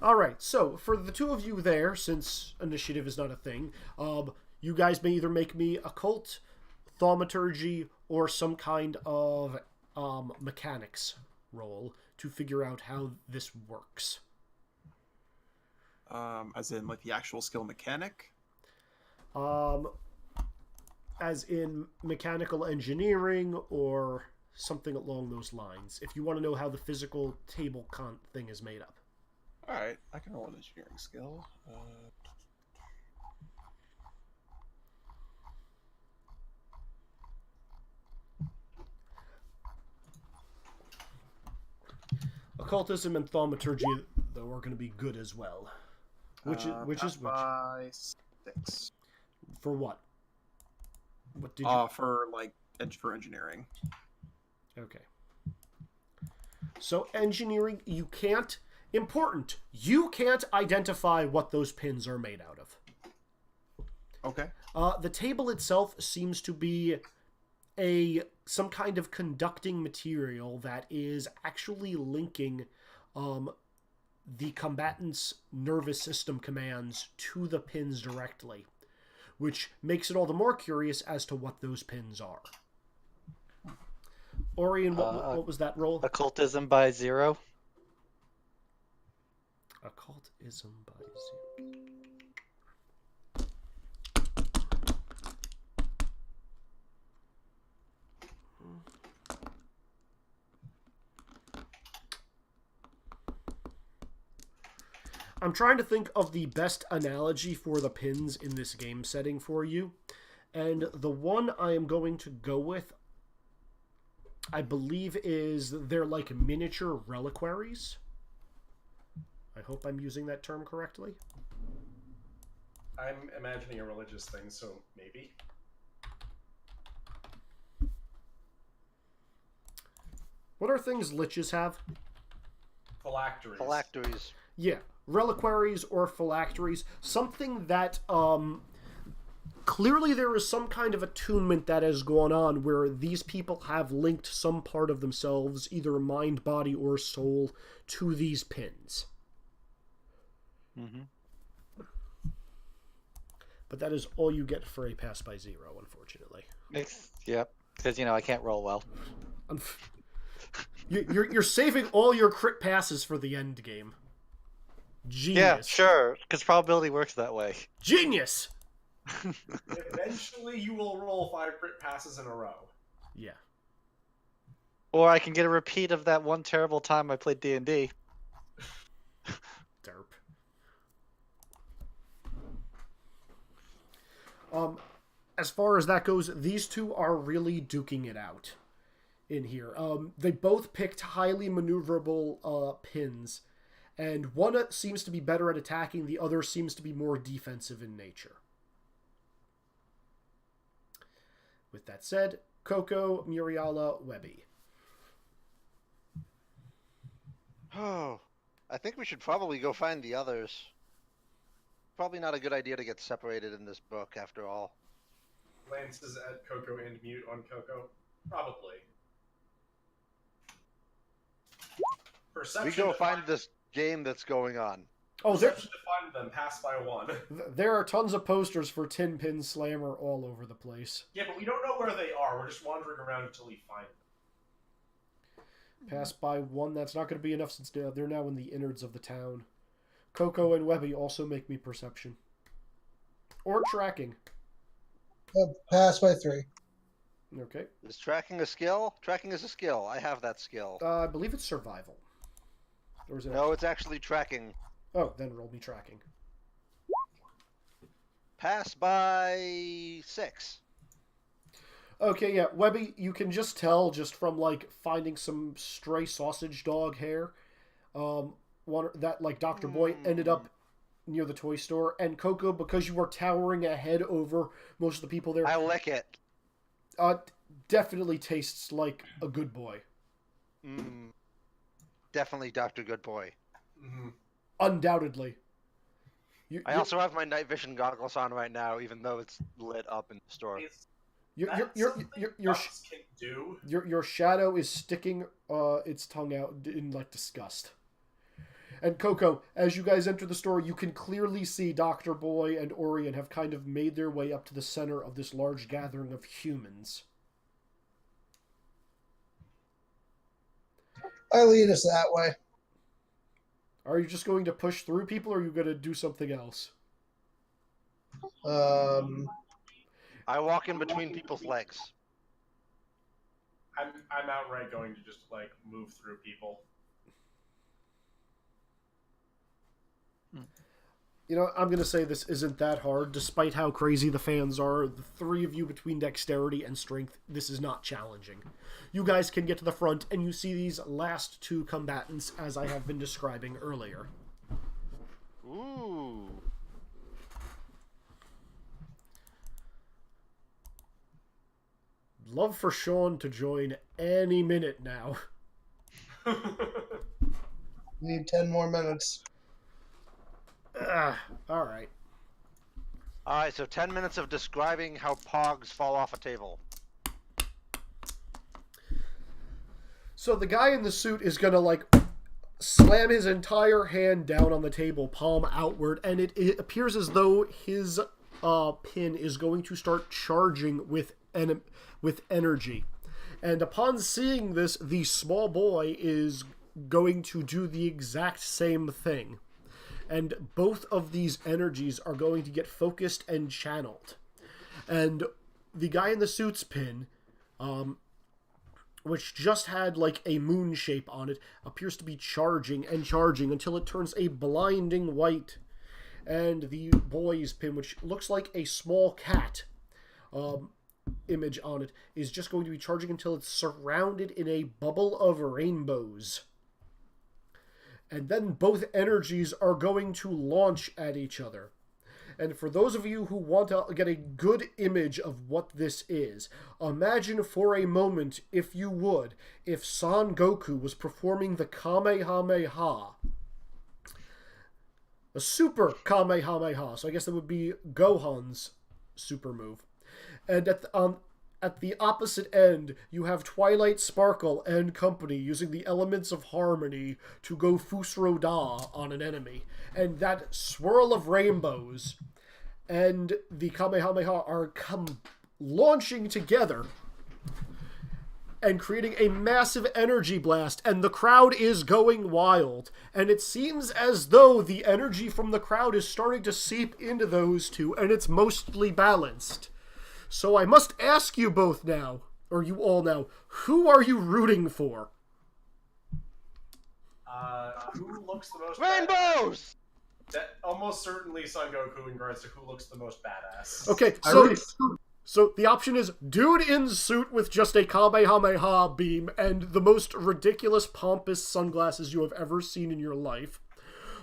A: Alright, so for the two of you there, since initiative is not a thing, you guys may either make me occult, thaumaturgy, or some kind of mechanics roll to figure out how this works.
F: As in, like, the actual skill mechanic?
A: As in mechanical engineering or something along those lines, if you want to know how the physical table thing is made up.
F: Alright, I can roll an engineering skill.
A: Occultism and thaumaturgy, though, are going to be good as well. Which is which?
F: By 6.
A: For what? What did you...
F: for engineering.
A: Okay. So engineering, you can't... Important! You can't identify what those pins are made out of.
F: Okay.
A: The table itself seems to be some kind of conducting material that is actually linking the combatant's nervous system commands to the pins directly, which makes it all the more curious as to what those pins are. Orion, what was that roll?
C: Occultism by 0.
A: Occultism by 0. I'm trying to think of the best analogy for the pins in this game setting for you. And the one I am going to go with, I believe, is they're like miniature reliquaries. I hope I'm using that term correctly.
D: I'm imagining a religious thing, so maybe.
A: What are things liches have?
D: Phylacteries.
E: Phylacteries.
A: Yeah, reliquaries or phylacteries. Something that, clearly there is some kind of attunement that has gone on where these people have linked some part of themselves, either mind, body, or soul, to these pins. But that is all you get for a pass by 0, unfortunately.
C: Yep, because, I can't roll well.
A: You're saving all your crit passes for the end game. Genius.
C: Yeah, sure, because probability works that way.
A: Genius!
D: Eventually you will roll 5 crit passes in a row.
A: Yeah.
C: Or I can get a repeat of that one terrible time I played D&D.
A: Derp. As far as that goes, these two are really duking it out in here. They both picked highly maneuverable pins, and one seems to be better at attacking, the other seems to be more defensive in nature. With that said, Coco, Muriala, Webby.
E: Oh, I think we should probably go find the others. Probably not a good idea to get separated in this book, after all.
D: Glances at Coco and mute on Coco. Probably.
E: We
D: Perception.
E: go find this game that's going on.
A: Oh, there,
D: Perception to find them, pass by 1.
A: there are tons of posters for Tin Pin Slammer all over the place.
D: Yeah, but we don't know where they are. We're just wandering around until we find them.
A: Pass by 1, that's not going to be enough since they're now in the innards of the town. Coco and Webby also make me perception. Or tracking.
B: Pass by 3.
A: Okay.
E: Is tracking a skill? Tracking is a skill. I have that skill.
A: I believe it's survival. Or is it
E: No, it's actually tracking.
A: Oh, then roll me tracking.
E: Pass by 6.
A: Okay, yeah, Webby, you can just tell just from like finding some stray sausage dog hair, one that like Dr. Boy ended up near the toy store, and Coco, because you are towering ahead over most of the people there,
E: I lick it.
A: definitely tastes like a good boy.
E: Definitely Dr. Good Boy.
D: Mm-hmm.
A: Undoubtedly.
E: I also have my night vision goggles on right now, even though it's lit up in the store.
A: Your shadow is sticking its tongue out in like disgust. And Coco, as you guys enter the store, you can clearly see Dr. Boy and Orion have kind of made their way up to the center of this large gathering of humans.
B: I lead us that way.
A: Are you just going to push through people, or are you going to do something else?
E: I walk in between people's legs.
D: I'm outright going to just like move through people.
A: You know, I'm going to say this isn't that hard, despite how crazy the fans are. The 3 of you between dexterity and strength, this is not challenging. You guys can get to the front, and you see these last 2 combatants, as I have been describing earlier.
E: Ooh.
A: Love for Sean to join any minute now.
B: Need 10 more minutes.
A: Alright.
E: Alright, so 10 minutes of describing how pogs fall off a table.
A: So the guy in the suit is gonna, like, slam his entire hand down on the table, palm outward, and it appears as though his pin is going to start charging with energy. And upon seeing this, the small boy is going to do the exact same thing. And both of these energies are going to get focused and channeled. And the guy in the suit's pin, which just had like a moon shape on it, appears to be charging and charging until it turns a blinding white. And the boy's pin, which looks like a small cat image on it, is just going to be charging until it's surrounded in a bubble of rainbows. And then both energies are going to launch at each other. And for those of you who want to get a good image of what this is, imagine for a moment, if you would, if Son Goku was performing the Kamehameha. A super Kamehameha, so I guess that would be Gohan's super move. And at the opposite end, you have Twilight Sparkle and company using the elements of harmony to go Fusro-Da on an enemy. And that swirl of rainbows and the Kamehameha are launching together and creating a massive energy blast, and the crowd is going wild. And it seems as though the energy from the crowd is starting to seep into those two, and it's mostly balanced. So I must ask you both now, or you all now, who are you rooting for?
D: Who looks the most
E: Rainbows!
D: badass? That almost certainly Son Goku in regards to who looks the most badass.
A: Okay, so the option is dude in suit with just a Kamehameha beam and the most ridiculous pompous sunglasses you have ever seen in your life,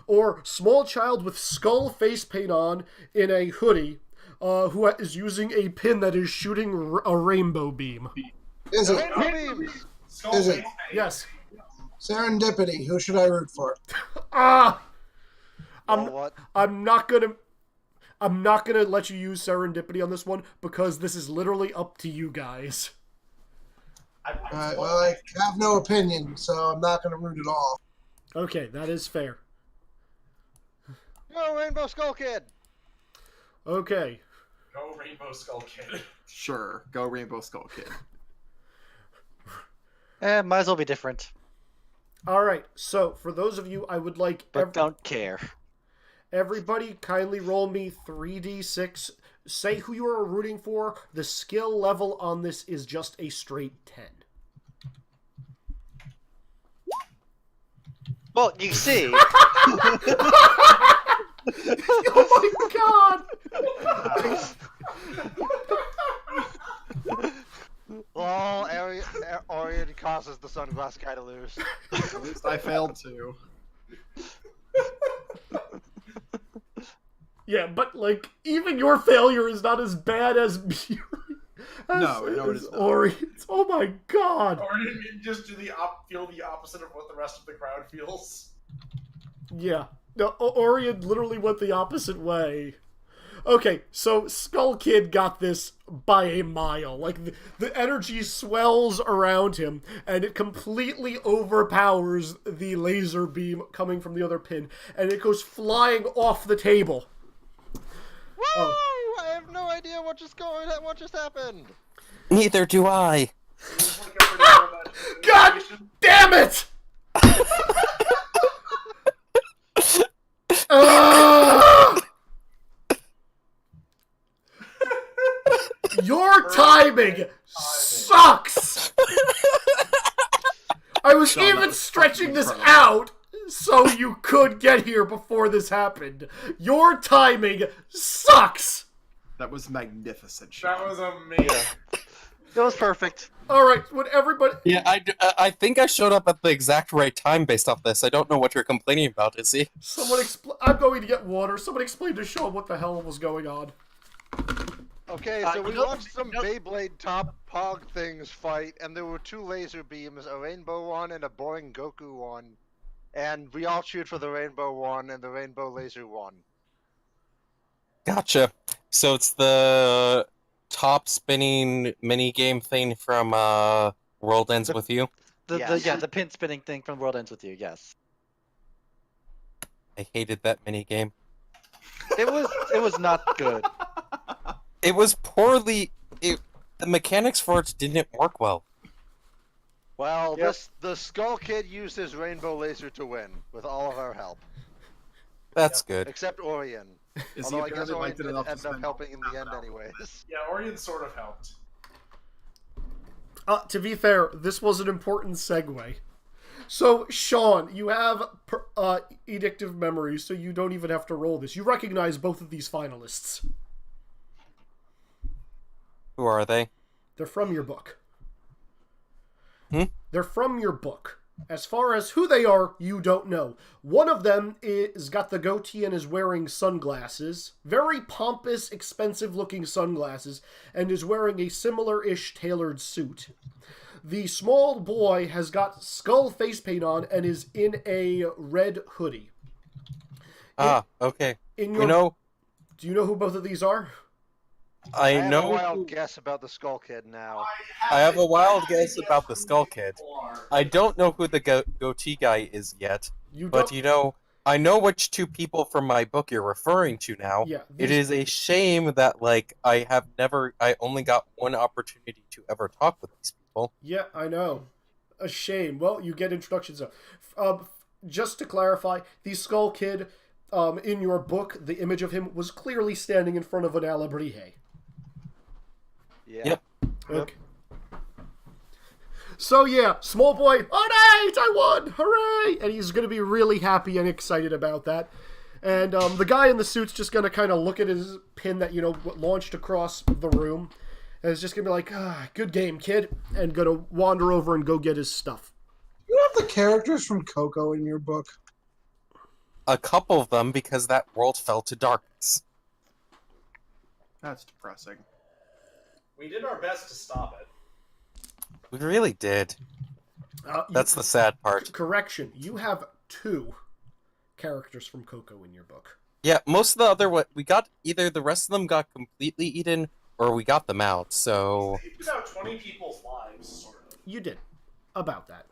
A: or small child with skull face paint on in a hoodie, who is using a pin that is shooting a rainbow beam.
B: Is it?
E: Rainbow beams!
D: Skull
B: Is it?
D: face paint.
A: Yes.
B: Serendipity. Who should I root for?
E: What?
A: I'm not gonna let you use serendipity on this one because this is literally up to you guys.
B: Well, I have no opinion, so I'm not going to root at all.
A: Okay, that is fair.
E: Go Rainbow Skull Kid!
A: Okay.
D: Go Rainbow Skull Kid.
F: Sure, go Rainbow Skull Kid.
C: Might as well be different.
A: All right. So for those of you, I would like
C: But don't care.
A: everybody kindly roll me 3d6. Say who you are rooting for. The skill level on this is just a straight 10.
C: Well, you see,
A: Oh my god!
E: All Orion causes the sunglass guy to lose.
F: At least I failed to.
A: Yeah, but like even your failure is not as bad as
F: No, it is not.
A: Orion's. Oh my god!
D: Or did you just do feel the opposite of what the rest of the crowd feels?
A: Yeah. No, Orion literally went the opposite way. Okay, so Skull Kid got this by a mile. Like, the energy swells around him, and it completely overpowers the laser beam coming from the other pin, and it goes flying off the table.
E: Woo!
A: Oh.
E: I have no idea what just happened.
G: Neither do I.
A: God damn it! Your timing sucks! I was
F: Sean, that
A: even
F: was
A: stretching this
F: incredible.
A: out so you could get here before this happened. Your timing sucks!
F: That was magnificent, Sean.
D: That was amazing.
C: it was perfect.
A: Alright, would everybody...
G: Yeah, I think I showed up at the exact right time based off this. I don't know what you're complaining about, Izzy.
A: Someone explain... I'm going to get water. Someone explain to Sean what the hell was going on.
E: Okay, so we watched some Beyblade top pog things fight, and there were 2 laser beams, a rainbow one and a boring Goku one. And we all cheered for the rainbow one and the rainbow laser one.
G: Gotcha. So it's the top spinning mini game thing from World Ends With You.
C: The pin spinning thing from World Ends With You, yes.
G: I hated that mini game.
C: It was not good.
G: It was poorly. The mechanics for it didn't work well.
E: Well,
C: Yep.
E: the Skull Kid used his rainbow laser to win, with all of our help.
G: That's good.
E: Except Orion.
F: Is he
E: Although I guess
F: apparently
E: Orion
F: liked it
E: did
F: enough to
E: end up
F: spend
E: helping in the
F: all
E: end
F: that
E: anyways.
D: Yeah, Orion sort of helped.
A: To be fair, this was an important segue. So, Sean, you have Edictive Memory, so you don't even have to roll this. You recognize both of these finalists.
G: Who are they?
A: They're from your book.
G: Hmm?
A: They're from your book. As far as who they are, you don't know. One of them is got the goatee and is wearing sunglasses. Very pompous, expensive-looking sunglasses, and is wearing a similar-ish tailored suit. The small boy has got skull face paint on and is in a red hoodie.
G: Ah, okay.
A: In your,
G: You know,
A: do you know who both of these are?
E: I have a
G: know.
E: wild guess about the Skull Kid now.
G: I have a wild guess about the Skull Kid.
D: People are.
G: I don't know who the goatee guy is yet,
A: You
G: but
A: don't.
G: I know which 2 people from my book you're referring to now.
A: Yeah,
G: It
A: these-
G: is a shame that I only got one opportunity to ever talk with these people.
A: Yeah, I know. A shame. Well, you get introductions though. Just to clarify, the Skull Kid, in your book, the image of him was clearly standing in front of an Alabrije.
E: Yeah.
G: Yep.
A: Okay. So yeah, small boy, alright, I won, hooray! And he's gonna be really happy and excited about that. And the guy in the suit's just gonna kind of look at his pin that, launched across the room. And is just gonna be like, good game, kid. And gonna wander over and go get his stuff.
B: You have the characters from Coco in your book.
G: A couple of them because that world fell to darkness.
F: That's depressing.
D: We did our best to stop it.
G: We really did. That's the sad part.
A: Correction, you have 2 characters from Coco in your book.
G: Yeah, most of the other we got either the rest of them got completely eaten or we got them out. So
D: You took out 20 people's lives, sort of.
A: You did. About that.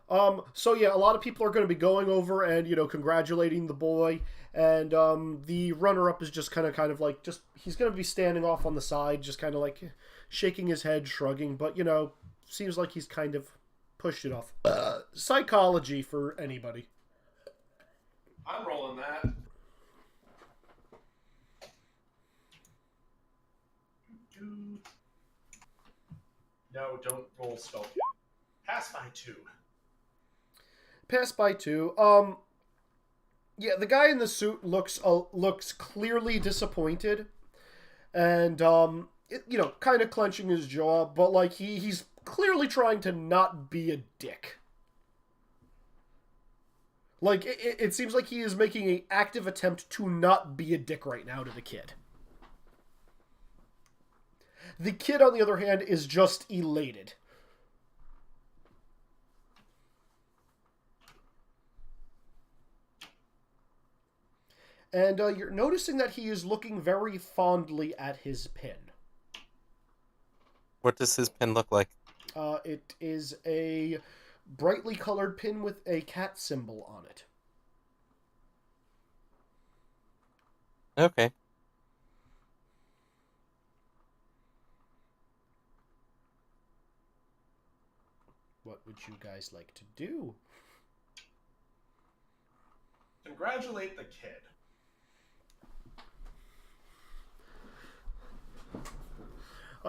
A: So yeah, a lot of people are going to be going over and, congratulating the boy. And, the runner-up is just kind of like, he's going to be standing off on the side, just kind of like shaking his head, shrugging. But, seems like he's kind of pushed it off. Psychology for anybody.
D: I'm rolling that. No, don't roll spell. Pass by 2.
A: Pass by 2. Yeah, the guy in the suit looks clearly disappointed, and kind of clenching his jaw, but like he's clearly trying to not be a dick. Like it seems like he is making an active attempt to not be a dick right now to the kid. The kid, on the other hand, is just elated. And you're noticing that he is looking very fondly at his pin.
G: What does his pin look like?
A: It is a brightly colored pin with a cat symbol on it.
G: Okay.
A: What would you guys like to do?
D: Congratulate the kid.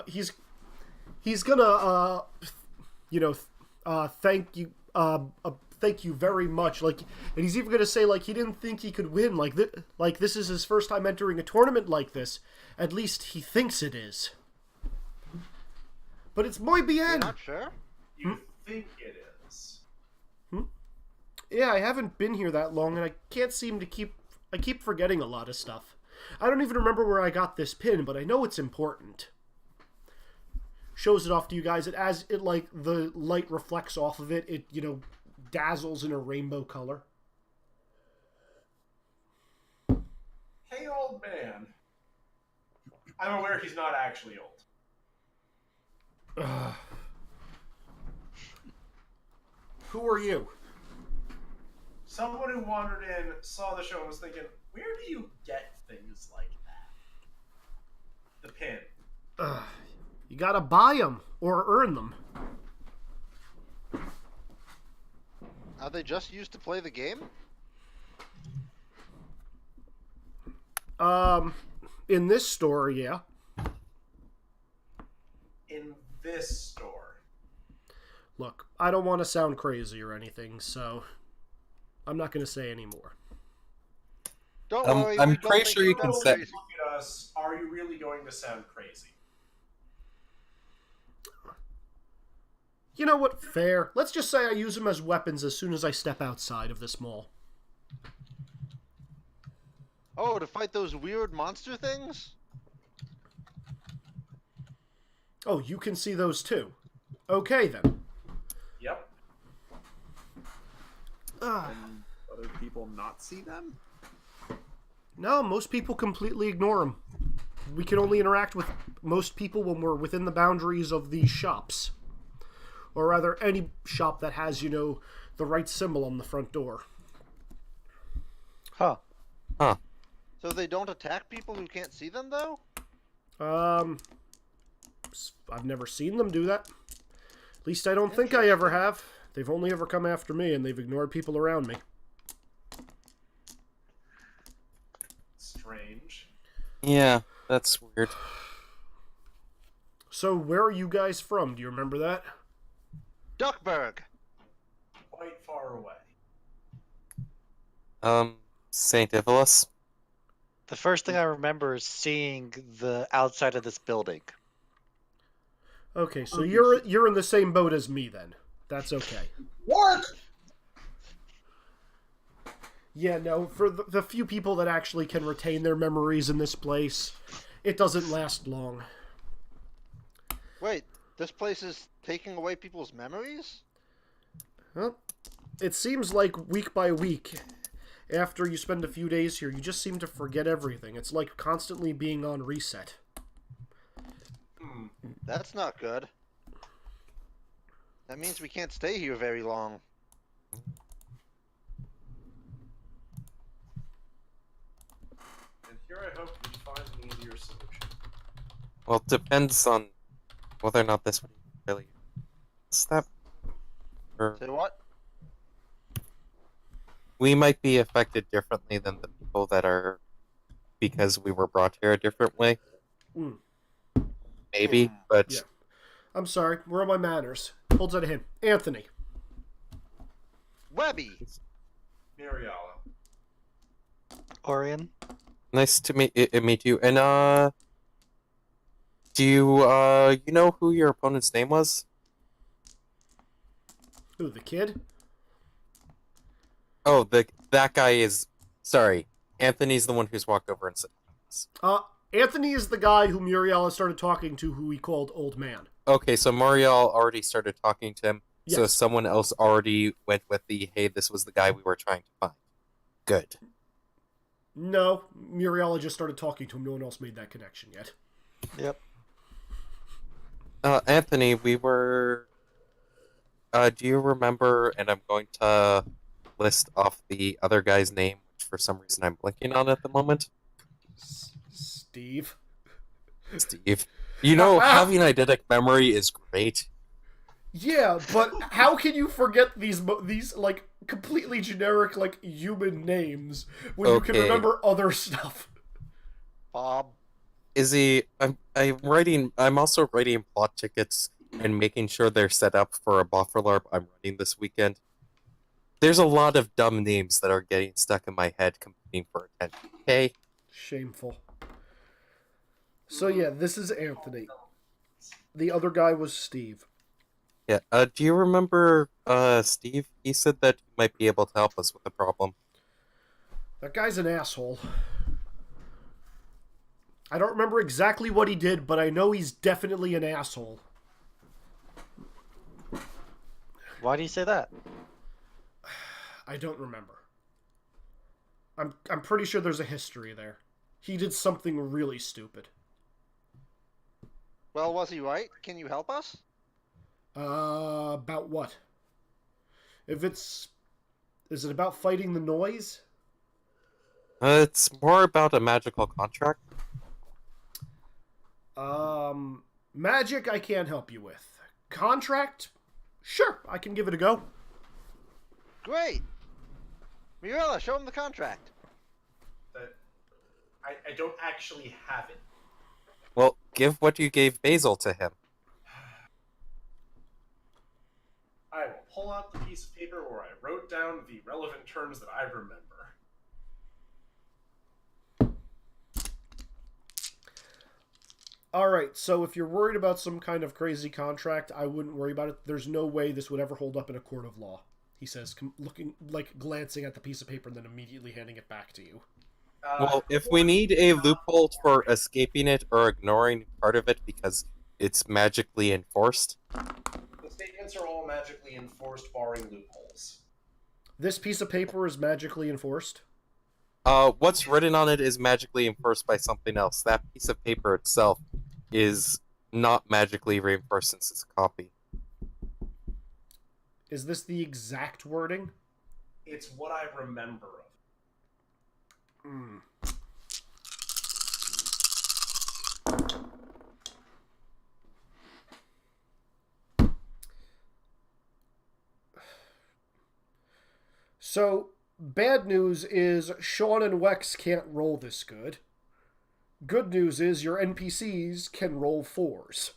A: He's gonna thank you thank you very much, like, and he's even gonna say like he didn't think he could win, like this is his first time entering a tournament like this. At least he thinks it is. But it's muy bien.
E: You're not sure?
D: You think it is.
A: Yeah, I haven't been here that long, and I can't seem to I keep forgetting a lot of stuff. I don't even remember where I got this pin, but I know it's important. Shows it off to you guys, and as it, like, the light reflects off of it, it, dazzles in a rainbow color.
D: Hey, old man. I'm aware he's not actually old.
A: Who are you?
D: Someone who wandered in, saw the show, and was thinking, where do you get things like that? The pin.
A: You gotta buy them, or earn them.
E: Are they just used to play the game?
A: In this store, yeah.
D: In this store.
A: Look, I don't want to sound crazy or anything, so I'm not gonna say any more.
E: Don't worry.
G: I'm
E: we don't
G: pretty
E: think
G: sure you
E: you're
G: can
E: crazy.
G: say.
D: Look at us. Are you really going to sound crazy?
A: You know what? Fair. Let's just say I use them as weapons as soon as I step outside of this mall.
E: Oh, to fight those weird monster things?
A: Oh, you can see those too. Okay, then.
D: Yep.
F: And other people not see them?
A: No, most people completely ignore them. We can only interact with most people when we're within the boundaries of these shops. Or rather, any shop that has, the right symbol on the front door.
C: Huh.
E: So they don't attack people who can't see them, though?
A: I've never seen them do that. At least I don't think I ever have. They've only ever come after me, and they've ignored people around me.
D: Strange.
G: Yeah, that's weird.
A: So, where are you guys from? Do you remember that?
E: Duckburg!
D: Quite far away.
G: St. Ivolus?
C: The first thing I remember is seeing the outside of this building.
A: Okay, so you're in the same boat as me then. That's okay.
B: Work!
A: Yeah, no, for the few people that actually can retain their memories in this place, it doesn't last long.
E: Wait, this place is taking away people's memories?
A: Well, it seems like week by week, after you spend a few days here, you just seem to forget everything. It's like constantly being on reset.
E: That's not good. That means we can't stay here very long.
D: Here I hope we find an easier solution.
G: Well, it depends on whether or not this would really step. Or
E: Say what?
G: we might be affected differently than the people that are because we were brought here a different way.
A: Mm.
G: Maybe, but
A: Yeah. I'm sorry. Where are my manners? Holds out a hint. Anthony.
E: Webby.
D: Miriala.
C: Orion.
G: nice to meet you. And do you you know who your opponent's name was?
A: Who, the kid?
G: Oh, that guy is sorry. Anthony's the one who's walked over and said this.
A: Anthony is the guy who Muriel started talking to, who he called Old Man.
G: Okay, so Muriel already started talking to him. So
A: Yes.
G: someone else already went with the, hey, this was the guy we were trying to find. Good.
A: No, Muriel just started talking to him. No one else made that connection yet.
C: Yep.
G: Anthony, we were... do you remember, and I'm going to list off the other guy's name, which for some reason I'm blinking on at the moment.
A: Steve.
G: Steve. You know, having eidetic memory is great.
A: Yeah, but how can you forget these like completely generic like human names when you can
G: Okay.
A: remember other stuff?
E: Bob.
G: Izzy, I'm also writing plot tickets and making sure they're set up for a buffer LARP I'm running this weekend. There's a lot of dumb names that are getting stuck in my head competing for attention. Okay?
A: Shameful. So yeah, this is Anthony. The other guy was Steve.
G: Yeah. Do you remember Steve? He said that you might be able to help us with the problem.
A: That guy's an asshole. I don't remember exactly what he did, but I know he's definitely an asshole.
C: Why do you say that?
A: I don't remember. I'm pretty sure there's a history there. He did something really stupid.
E: Well, was he right? Can you help us?
A: About what? Is it about fighting the noise?
G: It's more about a magical contract.
A: Magic I can't help you with. Contract? Sure, I can give it a go.
E: Great. Mirella, show him the contract.
D: I don't actually have it.
G: Well, give what you gave Basil to him.
D: I will pull out the piece of paper where I wrote down the relevant terms that I remember.
A: Alright, so if you're worried about some kind of crazy contract, I wouldn't worry about it. There's no way this would ever hold up in a court of law, he says, glancing at the piece of paper and then immediately handing it back to you.
G: Well, if we need a loophole for escaping it or ignoring part of it because it's magically enforced.
D: The statements are all magically enforced, barring loopholes.
A: This piece of paper is magically enforced?
G: What's written on it is magically enforced by something else. That piece of paper itself is not magically reinforced since it's a copy.
A: Is this the exact wording?
D: It's what I remember of.
A: Hmm. So, bad news is Sean and Wex can't roll this good. Good news is your NPCs can roll 4s.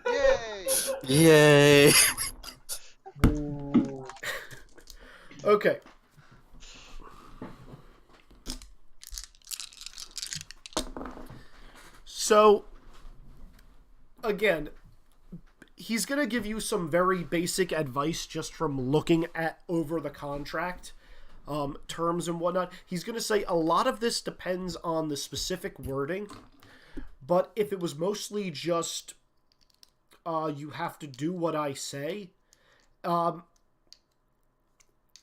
E: Yay!
G: Yay!
A: Okay. So, again, he's going to give you some very basic advice just from looking over the contract, terms and whatnot. He's going to say a lot of this depends on the specific wording, but if it was mostly just you have to do what I say,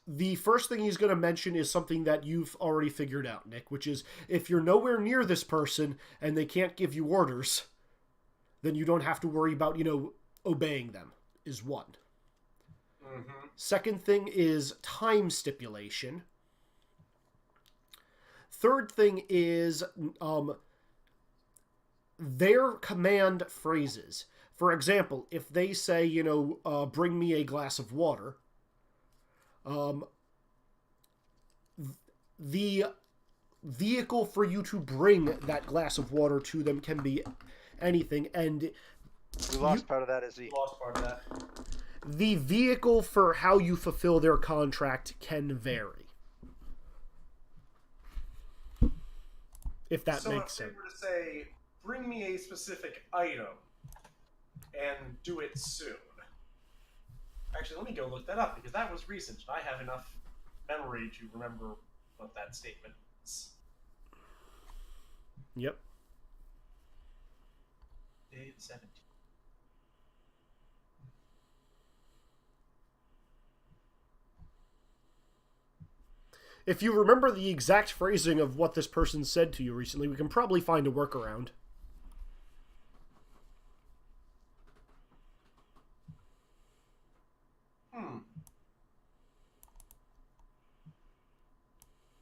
A: the first thing he's going to mention is something that you've already figured out, Nick, which is if you're nowhere near this person and they can't give you orders, then you don't have to worry about, obeying them, is one. Second thing is time stipulation. third thing is their command phrases. For example, if they say, bring me a glass of water, the vehicle for you to bring that glass of water to them can be anything, and
E: We lost part of that, Izzy.
D: Lost part of that.
A: the vehicle for how you fulfill their contract can vary. If that
D: So
A: makes
D: if they
A: sense.
D: were to say, bring me a specific item and do it soon. Actually, let me go look that up because that was recent and I have enough memory to remember what that statement is.
A: Yep.
D: Day 17.
A: If you remember the exact phrasing of what this person said to you recently, we can probably find a workaround.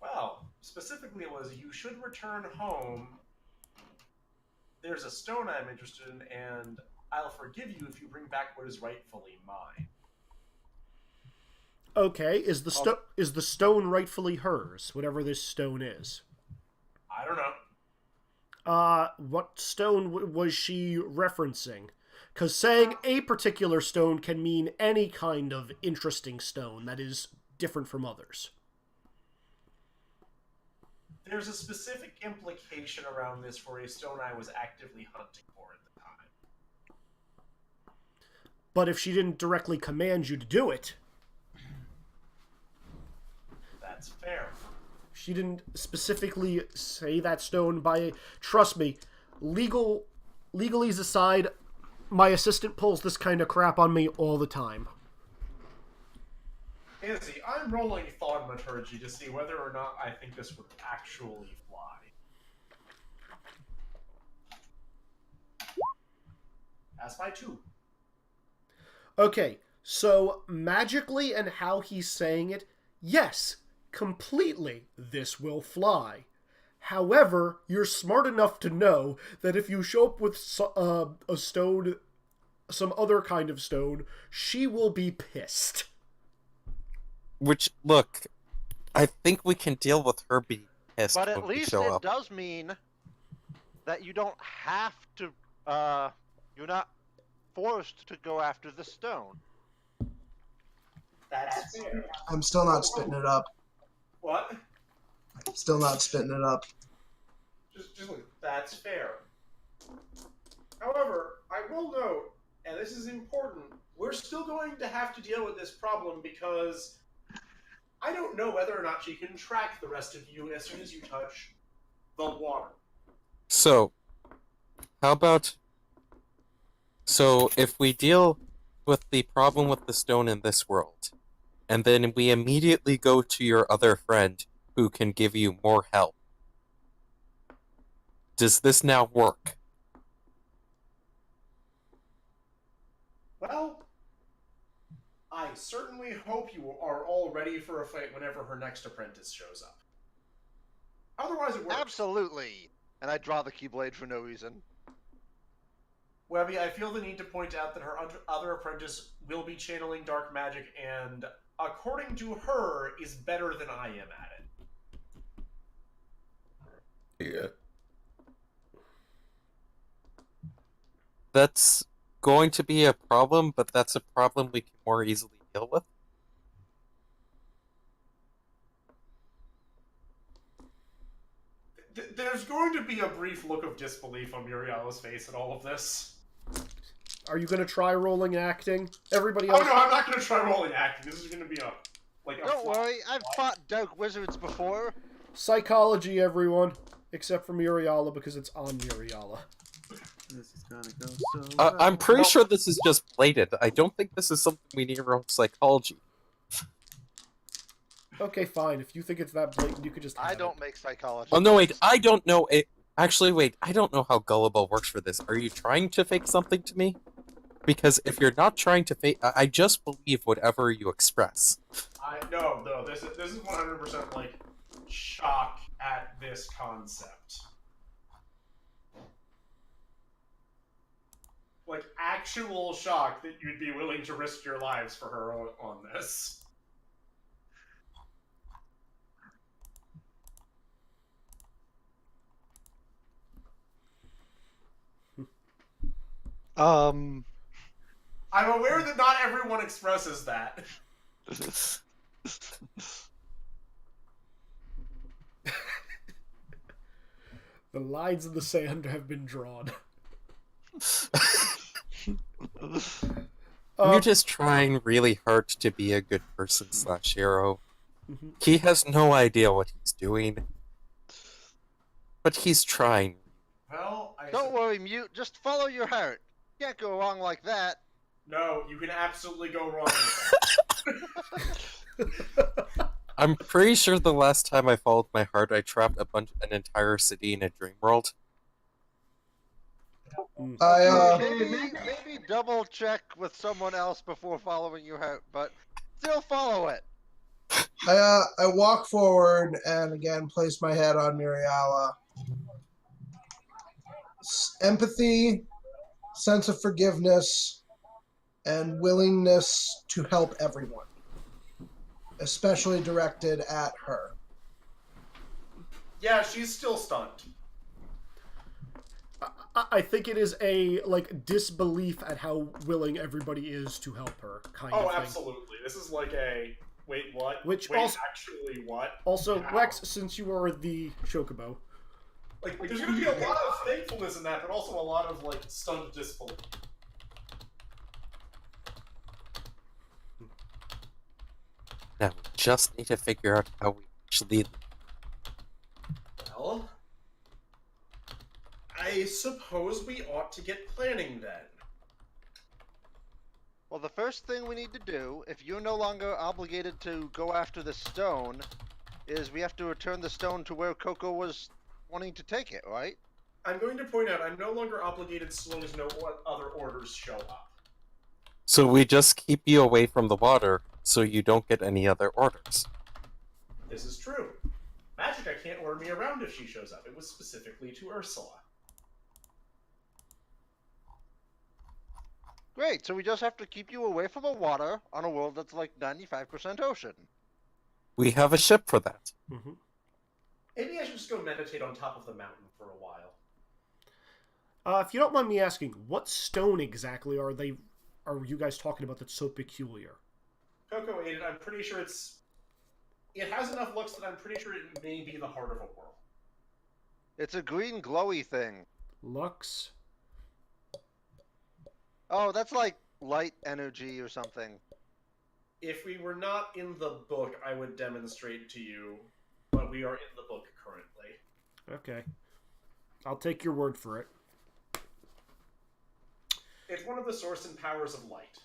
D: Well, specifically it was, you should return home. There's a stone I'm interested in, and I'll forgive you if you bring back what is rightfully mine.
A: Okay, is the stone rightfully hers, whatever this stone is?
D: I don't know.
A: What stone was she referencing? Because saying a particular stone can mean any kind of interesting stone that is different from others.
D: There's a specific implication around this for a stone I was actively hunting for at the time.
A: But if she didn't directly command you to do it,
D: That's fair.
A: she didn't specifically say that stone by... Trust me, legalese aside, my assistant pulls this kind of crap on me all the time.
D: Izzy, I'm rolling thaumaturgy to see whether or not I think this would actually fly. Pass by 2.
A: Okay, so magically and how he's saying it, yes, completely, this will fly. However, you're smart enough to know that if you show up with a stone, some other kind of stone, she will be pissed.
G: Which, look, I think we can deal with her being pissed
E: But
G: when
E: at
G: we
E: least
G: show
E: it
G: up.
E: does mean that you don't have to, you're not forced to go after the stone.
D: That's fair.
B: I'm still not spitting it up.
D: What?
B: Still not spitting it up.
D: Just look. That's fair. However, I will note, and this is important, we're still going to have to deal with this problem because I don't know whether or not she can track the rest of you as soon as you touch the water.
G: So, how about... So, if we deal with the problem with the stone in this world, and then we immediately go to your other friend who can give you more help, does this now work?
D: Well, I certainly hope you are all ready for a fight whenever her next apprentice shows up. Otherwise, it works.
E: Absolutely. And I draw the Keyblade for no reason.
D: Webby, I feel the need to point out that her other apprentice will be channeling dark magic, and according to her, is better than I am at it.
G: Yeah. That's going to be a problem, but that's a problem we can more easily deal with.
D: There's going to be a brief look of disbelief on Muriela's face at all of this.
A: Are you going to try rolling acting? Everybody
D: Oh
A: else...
D: no, I'm not going to try rolling acting. This is going to be a
E: Don't worry, I've fought dark wizards before.
A: Psychology, everyone. Except for Muriela, because it's on Muriela.
F: This is gonna go so
G: I'm pretty sure this is just blatant. I don't think this is something we need to roll psychology.
A: Okay, fine. If you think it's that blatant, you could just have
E: I
A: it.
E: don't make psychology.
G: Oh, no, wait, I don't know it. Actually, wait, I don't know how gullible works for this. Are you trying to fake something to me? Because if you're not trying to fake, I just believe whatever you express.
D: No, this is 100% like shock at this concept. Like, actual shock that you'd be willing to risk your lives for her on this. I'm aware that not everyone expresses that.
A: The lines in the sand have been drawn.
G: You're just trying really hard to be a good person / hero. He has no idea what he's doing, but he's trying.
D: Well,
E: Don't worry, Mute. Just follow your heart. Can't go wrong like that.
D: No, you can absolutely go wrong with that.
G: I'm pretty sure the last time I followed my heart, I trapped an entire city in a dream world.
E: Maybe double check with someone else before following your heart, but still follow it.
B: I walk forward and again place my head on Muriala. Empathy, sense of forgiveness, and willingness to help everyone, especially directed at her.
D: Yeah, she's still stunned.
A: I think it is a disbelief at how willing everybody is to help her kind of thing.
D: Oh, absolutely. This is like a wait, what?
A: Which
D: wait,
A: also,
D: actually, what?
A: Also,
D: How?
A: Wex, since you are the Chocobo,
D: like there's going to be a lot of thankfulness in that, but also a lot of stunned disbelief.
G: Now we just need to figure out how we actually.
D: Well, I suppose we ought to get planning then.
E: Well, the first thing we need to do, if you're no longer obligated to go after the stone, is we have to return the stone to where Coco was wanting to take it, right?
D: I'm going to point out I'm no longer obligated so long as no other orders show up.
G: So we just keep you away from the water, so you don't get any other orders.
D: This is true. Magic can't order me around if she shows up. It was specifically to Ursula.
E: Great, so we just have to keep you away from the water on a world that's like 95% ocean.
G: We have a ship for that.
D: Maybe I should just go meditate on top of the mountain for a while.
A: If you don't mind me asking, what stone exactly are you guys talking about that's so peculiar?
D: Coco ate it. I'm pretty sure it has enough looks that I'm pretty sure it may be the heart of a world.
E: It's a green glowy thing.
A: Lux?
E: Oh, that's like light energy or something.
D: If we were not in the book, I would demonstrate to you, but we are in the book currently.
A: Okay. I'll take your word for it.
D: It's one of the source and powers of light.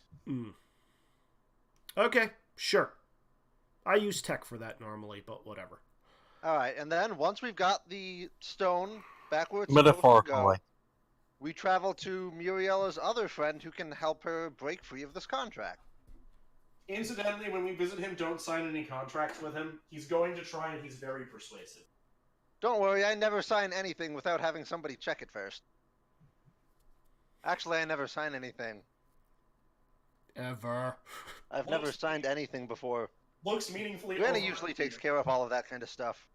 A: Okay, sure. I use tech for that normally, but whatever.
E: Alright, and then once we've got the stone back where it's supposed to
G: Metaphorically.
E: go, we travel to Muriela's other friend who can help her break free of this contract.
D: Incidentally, when we visit him, don't sign any contracts with him. He's going to try, and he's very persuasive.
E: Don't worry, I never sign anything without having somebody check it first. Actually, I never sign anything.
A: Ever.
E: I've never signed anything before.
D: Looks meaningfully...
E: Granny usually takes care of all of that kind of stuff.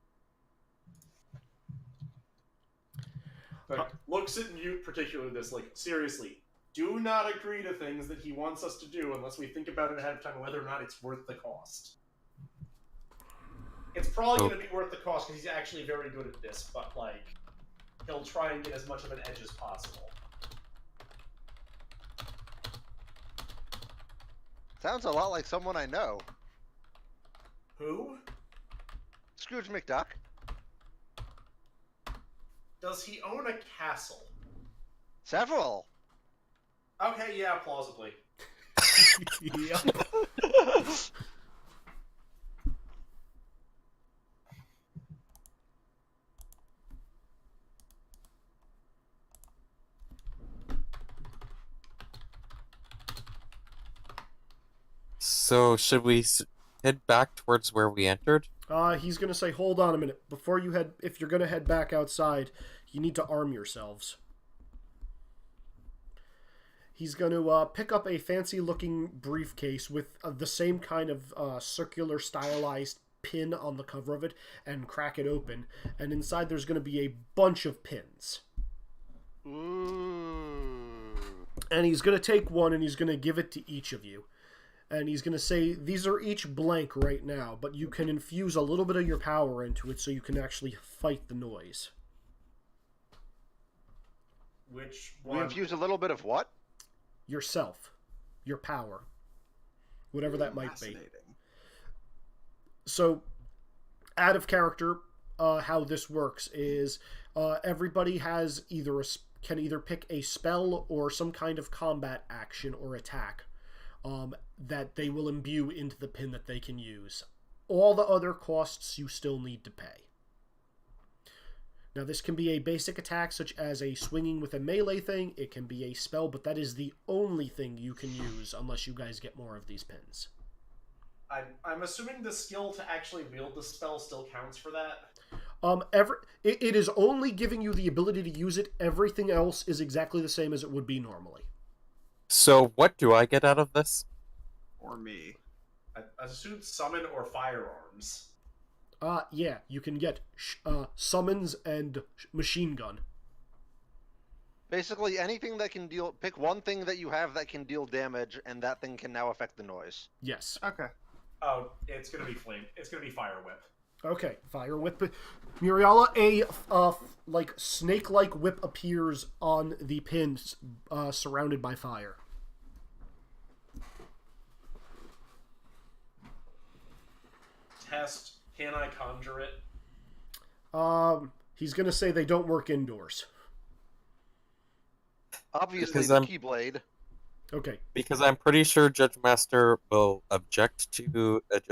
D: Looks at Mute particularly this, seriously, do not agree to things that he wants us to do unless we think about it ahead of time whether or not it's worth the cost. It's probably going to be worth the cost because he's actually very good at this, but, he'll try and get as much of an edge as possible.
E: Sounds a lot like someone I know.
D: Who?
E: Scrooge McDuck.
D: Does he own a castle?
E: Several.
D: Okay, yeah, plausibly.
A: Yep.
G: So should we head back towards where we entered?
A: He's gonna say, hold on a minute. Before you head, if you're gonna head back outside, you need to arm yourselves. He's gonna pick up a fancy-looking briefcase with the same kind of circular stylized pin on the cover of it and crack it open. And inside there's gonna be a bunch of pins.
E: Ooh.
A: And he's gonna take one and he's gonna give it to each of you. And he's going to say, these are each blank right now, but you can infuse a little bit of your power into it so you can actually fight the noise.
D: Which
E: We
D: one?
E: infuse a little bit of what?
A: Yourself. Your power. Whatever that might be.
F: Fascinating.
A: So, out of character, how this works is everybody has can either pick a spell or some kind of combat action or attack. That they will imbue into the pin that they can use. All the other costs you still need to pay. Now this can be a basic attack such as a swinging with a melee thing, it can be a spell, but that is the only thing you can use unless you guys get more of these pins.
D: I'm assuming the skill to actually wield the spell still counts for that?
A: It is only giving you the ability to use it, everything else is exactly the same as it would be normally.
G: So what do I get out of this?
F: Or me.
D: I assume summon or firearms.
A: Yeah, you can get summons and machine gun.
E: Basically, anything that can deal. Pick one thing that you have that can deal damage, and that thing can now affect the noise.
A: Yes.
F: Okay.
D: Oh, it's gonna be flame. It's gonna be fire whip.
A: Okay, fire whip. Muriala, a like snake-like whip appears on the pins, surrounded by fire.
D: Test. Can I conjure it?
A: He's gonna say they don't work indoors.
E: Obviously,
G: Because
E: the
G: I'm-
E: Keyblade.
A: Okay.
G: Because I'm pretty sure Judge Master will object to the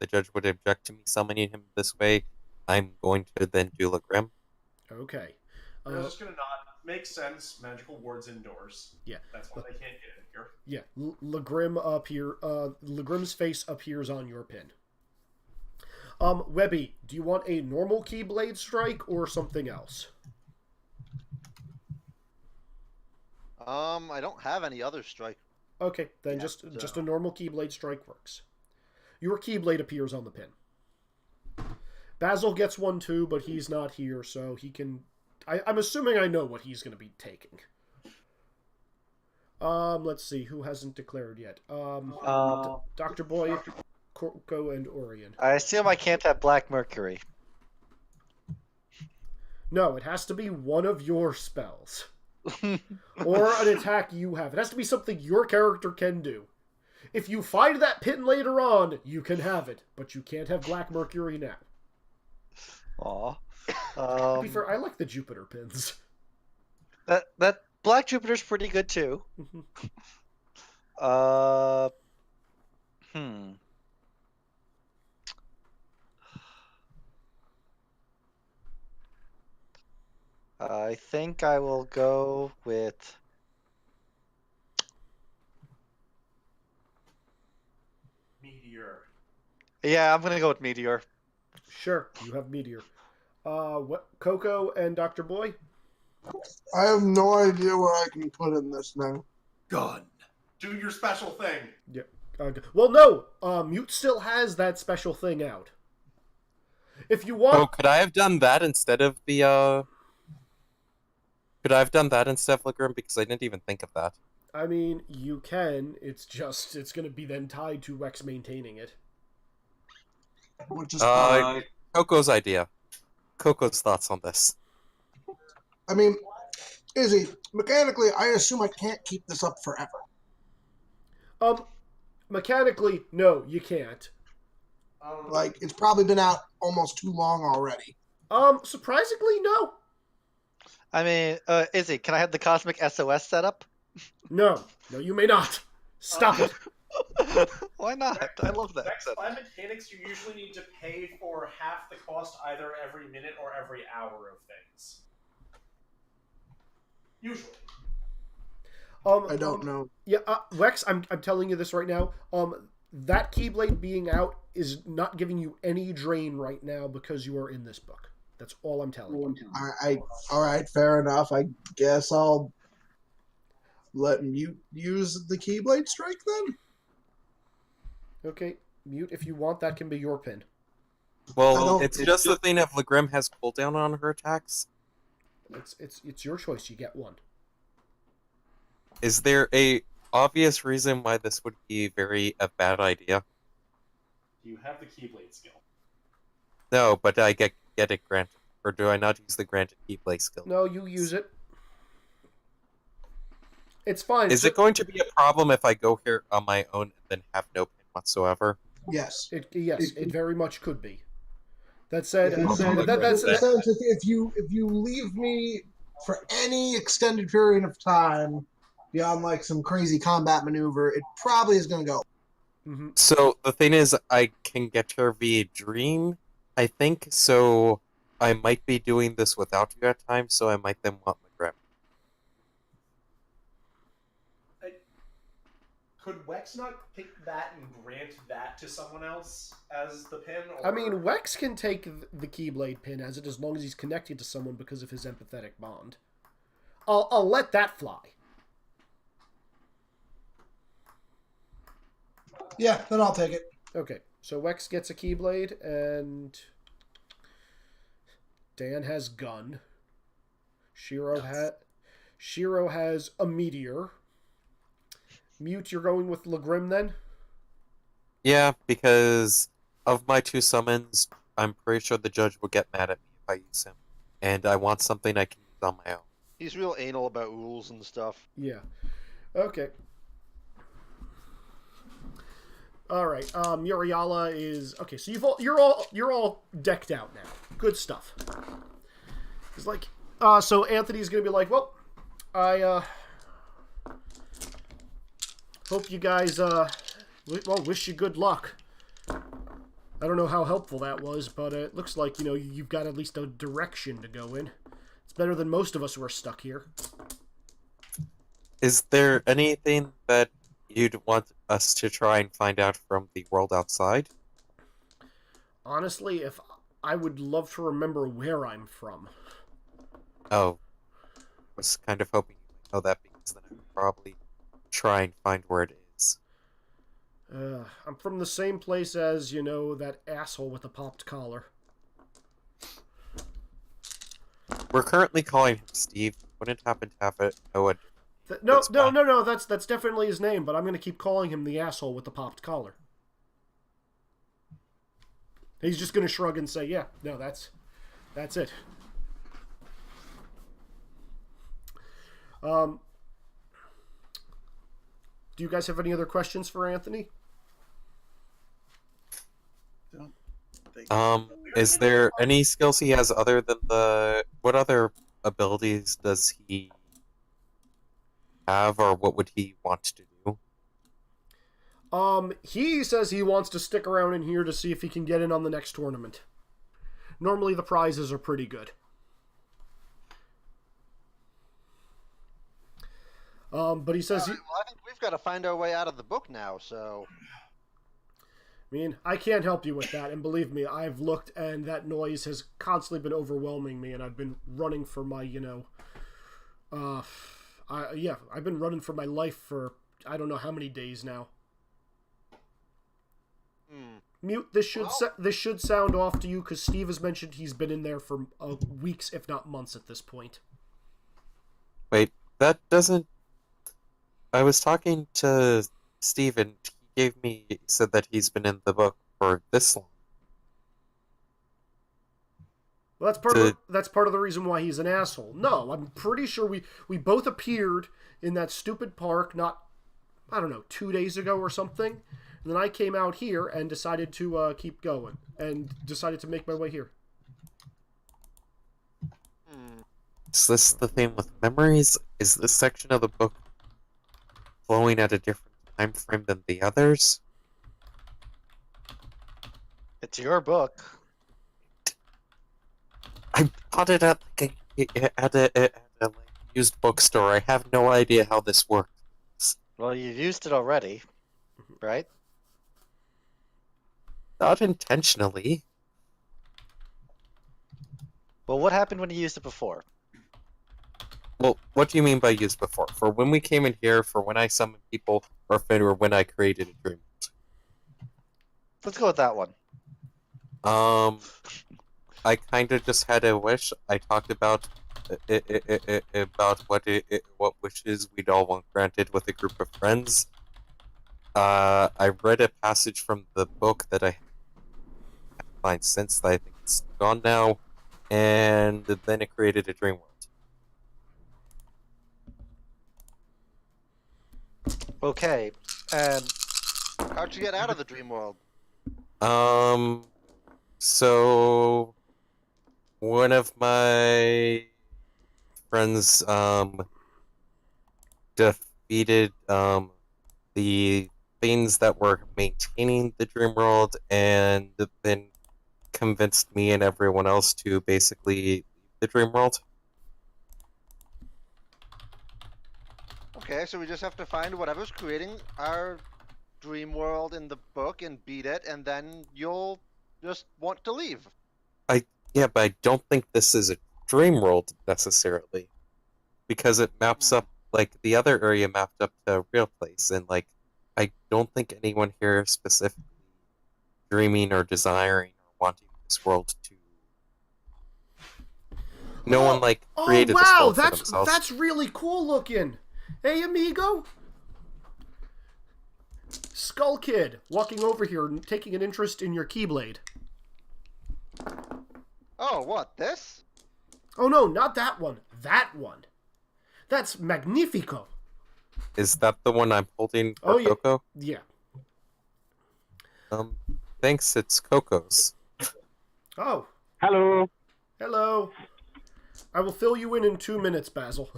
G: judge would object to me summoning him this way. I'm going to then do Legrim.
A: Okay.
D: I was just gonna nod. Makes sense. Magical wards indoors.
A: Yeah.
D: That's why they can't get in here.
A: Yeah. Legrim's face appears on your pin. Webby, do you want a normal Keyblade strike or something else?
E: I don't have any other strike.
A: Okay, then
E: Yeah,
A: just
E: so-
A: a normal Keyblade strike works. Your Keyblade appears on the pin. Basil gets one too, but he's not here, so he can... I'm assuming I know what he's going to be taking. Let's see, who hasn't declared yet? Dr. Boy, Coco, and Orion.
C: I assume I can't have Black Mercury.
A: No, it has to be one of your spells. Or an attack you have. It has to be something your character can do. If you find that pin later on, you can have it, but you can't have Black Mercury now.
C: Aw.
A: To be fair, I like the Jupiter pins.
C: That Black Jupiter's pretty good too. Hmm. I think I will go with.
D: Meteor.
C: Yeah, I'm gonna go with Meteor.
A: Sure, you have Meteor. What? Coco and Dr. Boy?
B: I have no idea what I can put in this now.
F: Gun.
D: Do your special thing.
A: Yeah. Well, no. Mute still has that special thing out. If you want...
G: Oh, could I have done that instead of the, Could I have done that instead of Legrim? Because I didn't even think of that.
A: I mean, you can. It's going to be then tied to Wex maintaining it.
B: Which is
G: Coco's idea. Coco's thoughts on this.
B: I mean, Izzy, mechanically, I assume I can't keep this up forever.
A: Mechanically, no, you can't.
B: Like, it's probably been out almost too long already.
A: Surprisingly, no.
C: I mean, Izzy, can I have the Cosmic SOS setup?
A: No, you may not. Stop it.
C: Why not? I love that.
D: Next
C: setup.
D: by mechanics, you usually need to pay for half the cost either every minute or every hour of things. Usually.
B: I don't know.
A: Yeah, Wex, I'm telling you this right now. that Keyblade being out is not giving you any drain right now because you are in this book. That's all I'm telling you.
B: All right, fair enough. I guess I'll let Mute use the Keyblade Strike then.
A: Okay, Mute, if you want, that can be your pin.
G: Well, it's just the thing if Legrim has cooldown on her attacks.
A: It's your choice. You get one.
G: Is there a obvious reason why this would be a bad idea?
D: You have the Keyblade skill.
G: No, but I get it granted. Or do I not use the granted Keyblade skill?
A: No, you use it. It's fine.
G: Is it going to be a problem if I go here on my own and then have no pin whatsoever?
B: Yes.
A: It very much could be. That said,
B: if you leave me for any extended period of time beyond like some crazy combat maneuver, it probably is going to go.
A: Mm-hmm.
G: So the thing is, I can get her via dream, I think. So I might be doing this without you at times. So I might then want Legrim.
D: Could Wex not pick that and grant that to someone else as the pin? Or...
A: I mean, Wex can take the Keyblade pin as long as he's connected to someone because of his empathetic bond. I'll let that fly.
B: Yeah, then I'll take it.
A: Okay, so Wex gets a Keyblade, and Dan has gun. Shiro has a meteor. Mute, you're going with Legrim then?
G: Yeah, because of my two summons, I'm pretty sure the judge will get mad at me if I use him. And I want something I can use on my own.
E: He's real anal about rules and stuff.
A: Yeah. Okay. All right. Muriala is okay. So you're all decked out now. Good stuff. It's like, so Anthony's gonna be like, well, I hope you guys wish you good luck. I don't know how helpful that was, but it looks like you've got at least a direction to go in. It's better than most of us who are stuck here.
G: Is there anything that you'd want us to try and find out from the world outside?
A: Honestly, if I would love to remember where I'm from.
G: Oh, I was kind of hoping you might know that because then I would probably try and find where it is.
A: I'm from the same place as, that asshole with the popped collar.
G: We're currently calling him Steve. Wouldn't happen to have it.
A: No. That's definitely his name, but I'm going to keep calling him the asshole with the popped collar. He's just going to shrug and say, "Yeah, no, that's it." Do you guys have any other questions for Anthony?
G: Is there any skills he has other than what other abilities does he have, or what would he want to do?
A: He says he wants to stick around in here to see if he can get in on the next tournament. Normally the prizes are pretty good. But he says...
E: I think we've got to find our way out of the book now, so...
A: I mean, I can't help you with that, and believe me, I've looked, and that noise has constantly been overwhelming me, and I've been running for my, I've been running for my life for I don't know how many days now. Mute, this should sound off to you, because Steve has mentioned he's been in there for weeks, if not months at this point.
G: Wait, that doesn't... I was talking to Steve, and he said that he's been in the book for this long.
A: Well, that's part of the reason why he's an asshole. No, I'm pretty sure we both appeared in that stupid park not, 2 days ago or something. And then I came out here and decided to keep going and decided to make my way here.
G: Is this the thing with memories? Is this section of the book flowing at a different time frame than the others?
C: It's your book.
G: I bought it at a used bookstore. I have no idea how this works.
C: Well, you've used it already, right?
G: Not intentionally.
C: Well, what happened when you used it before?
G: Well, what do you mean by used before? For when we came in here, for when I summoned people, or for when I created a dream
C: Let's go with that one.
G: world? I kind of just had a wish. I talked about about what wishes we'd all want granted with a group of friends. I read a passage from the book that I have find since that I think it's gone now, and then it created a dream world.
C: Okay, and
E: How'd you get out of the dream world?
G: So one of my friends defeated the things that were maintaining the dream world, and then convinced me and everyone else to basically leave the dream world.
E: Okay, so we just have to find whatever's creating our dream world in the book and beat it, and then you'll just want to leave.
G: Yeah, but I don't think this is a dream world necessarily, because it maps up like the other area mapped up to a real place, and like I don't think anyone here is specifically dreaming or desiring or wanting this world to. No one like created this world for themselves.
A: That's really cool looking. Hey, amigo. Skull Kid walking over here and taking an interest in your Keyblade.
E: Oh, what, this?
A: Oh no, not that one. That one. That's Magnifico.
G: Is that the one I'm holding for
A: yeah.
G: Coco?
A: Yeah.
G: Thanks, it's Coco's.
A: Oh.
H: Hello.
A: Hello. I will fill you in 2 minutes, Basil.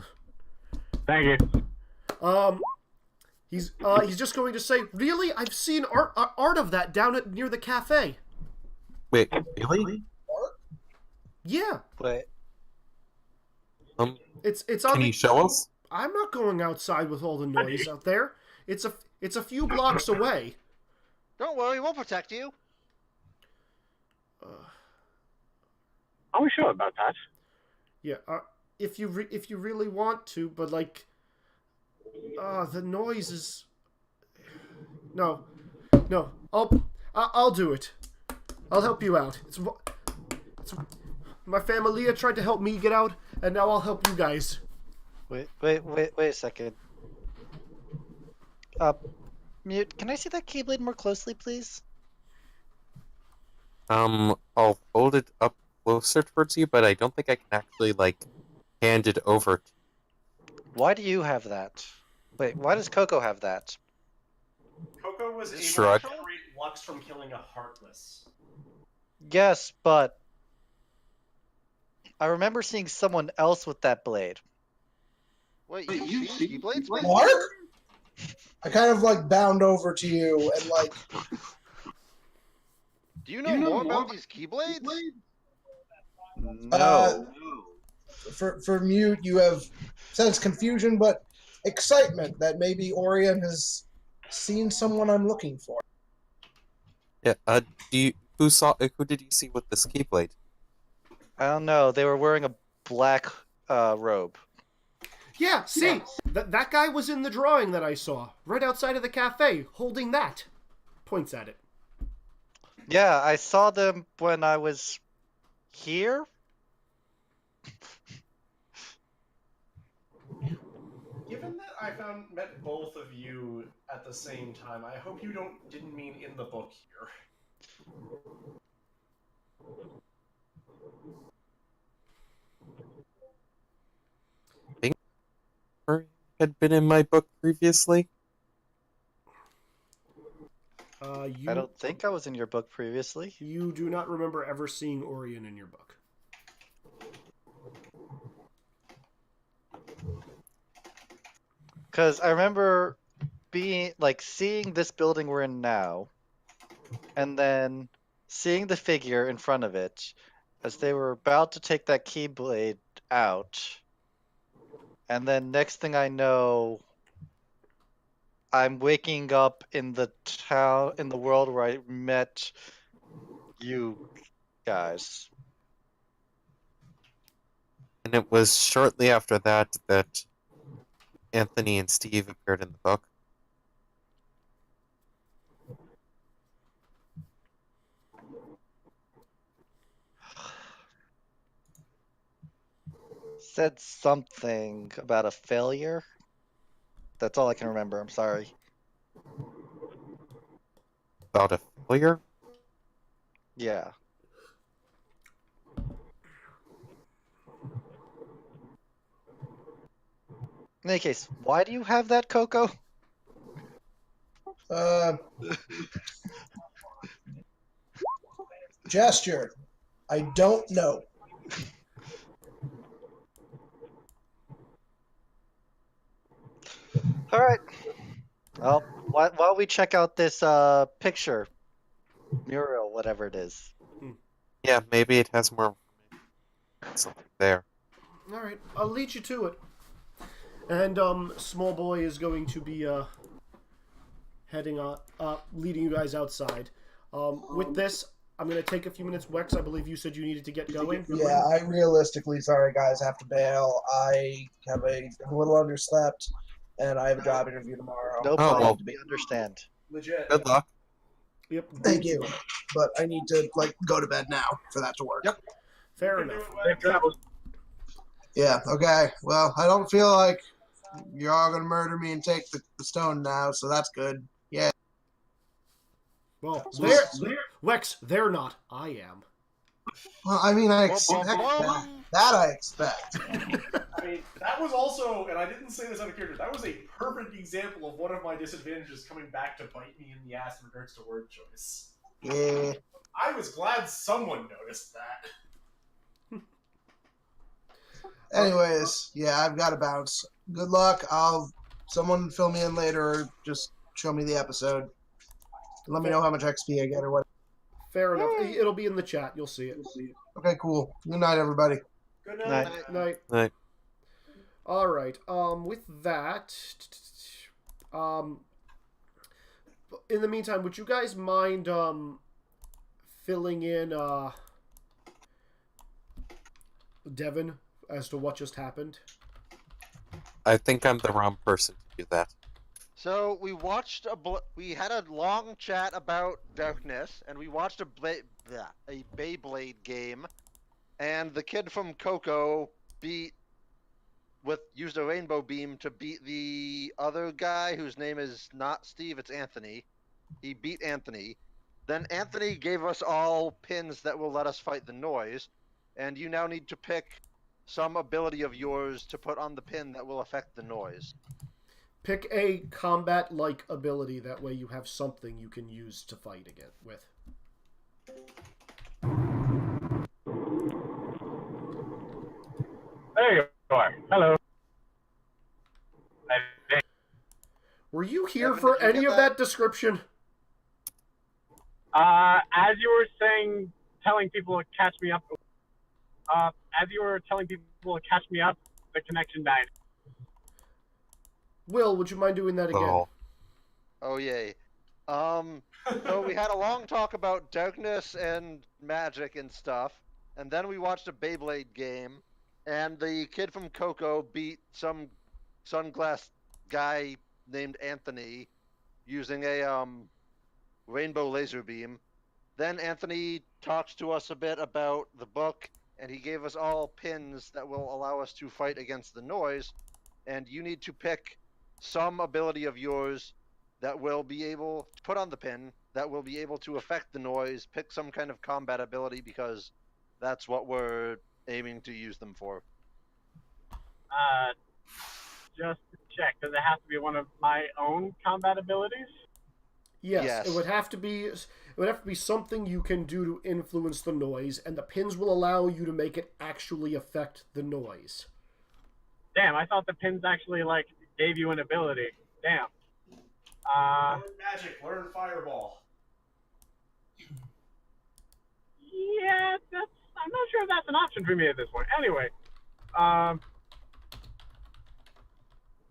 H: Thank you.
A: He's just going to say, really? I've seen art of that down near the cafe.
G: Wait, really?
A: Yeah.
C: wait.
A: It's on
G: Can you show us?
A: I'm not going outside with all the noise out there. It's a few blocks away.
E: Don't worry, we'll protect you.
H: Are we sure about that?
A: Yeah. If you really want to, but like, the noise is. No. I'll do it. I'll help you out. It's my family tried to help me get out, and now I'll help you guys.
C: Wait a second. Mute, can I see that Keyblade more closely, please?
G: I'll hold it up closer towards you, but I don't think I can actually like hand it over to you.
C: Why do you have that? Wait, why does Coco have that?
D: Coco was able
G: Shrug.
D: to create Lux from killing a Heartless.
C: Yes, but I remember seeing someone else with that blade.
E: Wait, you see Keyblades?
B: Mark? I kind of like bound over to you and like.
E: Do you know more about these Keyblades?
C: No.
B: For Mute, you have sense confusion, but excitement that maybe Orion has seen someone I'm looking for.
G: Yeah. Who did you see with this Keyblade?
C: I don't know. They were wearing a black robe.
A: Yeah, see, that guy was in the drawing that I saw, right outside of the cafe, holding that. Points at it.
C: Yeah, I saw them when I was here.
D: Given that I met both of you at the same time, I hope you didn't mean in the book here.
G: Had been in my book previously.
C: I don't think I was in your book previously.
A: You do not remember ever seeing Orion in your book.
C: Because I remember seeing this building we're in now, and then seeing the figure in front of it as they were about to take that Keyblade out. And then next thing I know, I'm waking up in the world where I met You guys.
G: And it was shortly after that that Anthony and Steve appeared in the book.
C: Said something about a failure. That's all I can remember. I'm sorry.
G: About a failure?
C: Yeah. In any case, why do you have that, Coco?
B: Gesture. I don't know.
C: All right. Well, while we check out this picture, mural, whatever it is.
G: Yeah, maybe it has more something there.
A: All right, I'll lead you to it. And small boy is going to be heading leading you guys outside. With this, I'm going to take a few minutes. Wex, I believe you said you needed to get going.
B: Yeah, I realistically, sorry guys, have to bail. I'm a little underslept, and I have a job interview tomorrow.
C: No problem.
G: well.
C: We understand.
D: Legit.
G: Good luck.
A: Yep.
B: Thank you, but I need to go to bed now for that to work.
C: Yep.
A: Fair enough.
H: Safe travels.
B: Yeah. Okay. Well, I don't feel like you're all gonna murder me and take the stone now, so that's good. Yeah.
A: Well,
H: So
A: Wex, they're not. I am.
B: Well, I mean, I expect that. That I expect.
D: I mean, that was also, and I didn't say this out of character, that was a perfect example of one of my disadvantages coming back to bite me in the ass in regards to word choice.
B: Yeah.
D: I was glad someone noticed that.
B: Anyways, yeah, I've got to bounce. Good luck. Someone fill me in later, or just show me the episode. Let me know how much XP I get or what.
A: Fair enough. It'll be in the chat. You'll see it.
B: Okay, cool. Good night, everybody.
D: Good
C: Night.
D: night.
A: Night. All right. With that, in the meantime, would you guys mind filling in Devin as to what just happened?
G: I think I'm the wrong person to do that.
E: So we watched we had a long chat about darkness, and we watched a Beyblade game, and the kid from Coco used a rainbow beam to beat the other guy whose name is not Steve, it's Anthony. He beat Anthony. Then Anthony gave us all pins that will let us fight the noise, and you now need to pick some ability of yours to put on the pin that will affect the noise.
A: Pick a combat-like ability. That way you have something you can use to fight again with.
H: There you are. Hello.
A: Were you here
E: Devin,
A: for
E: did you
A: any
E: get
A: of that description?
H: As you were telling people to catch me up, the connection died.
A: Will, would you mind doing that again?
E: Oh yay. So we had a long talk about darkness and magic and stuff, and then we watched a Beyblade game, and the kid from Coco beat some sunglass guy named Anthony using a rainbow laser beam. Then Anthony talks to us a bit about the book, and he gave us all pins that will allow us to fight against the noise, and you need to pick some ability of yours that will be able to put on the pin, that will be able to affect the noise. Pick some kind of combat ability, because that's what we're aiming to use them for.
H: Just to check, does it have to be one of my own combat abilities?
A: Yes, it would have to be. It would have to be something you can do to influence the noise, and the pins will allow you to make it actually affect the noise.
H: Damn, I thought the pins actually gave you an ability. Damn.
D: Learn magic, learn fireball.
H: Yeah, I'm not sure if that's an option for me at this point. Anyway, well,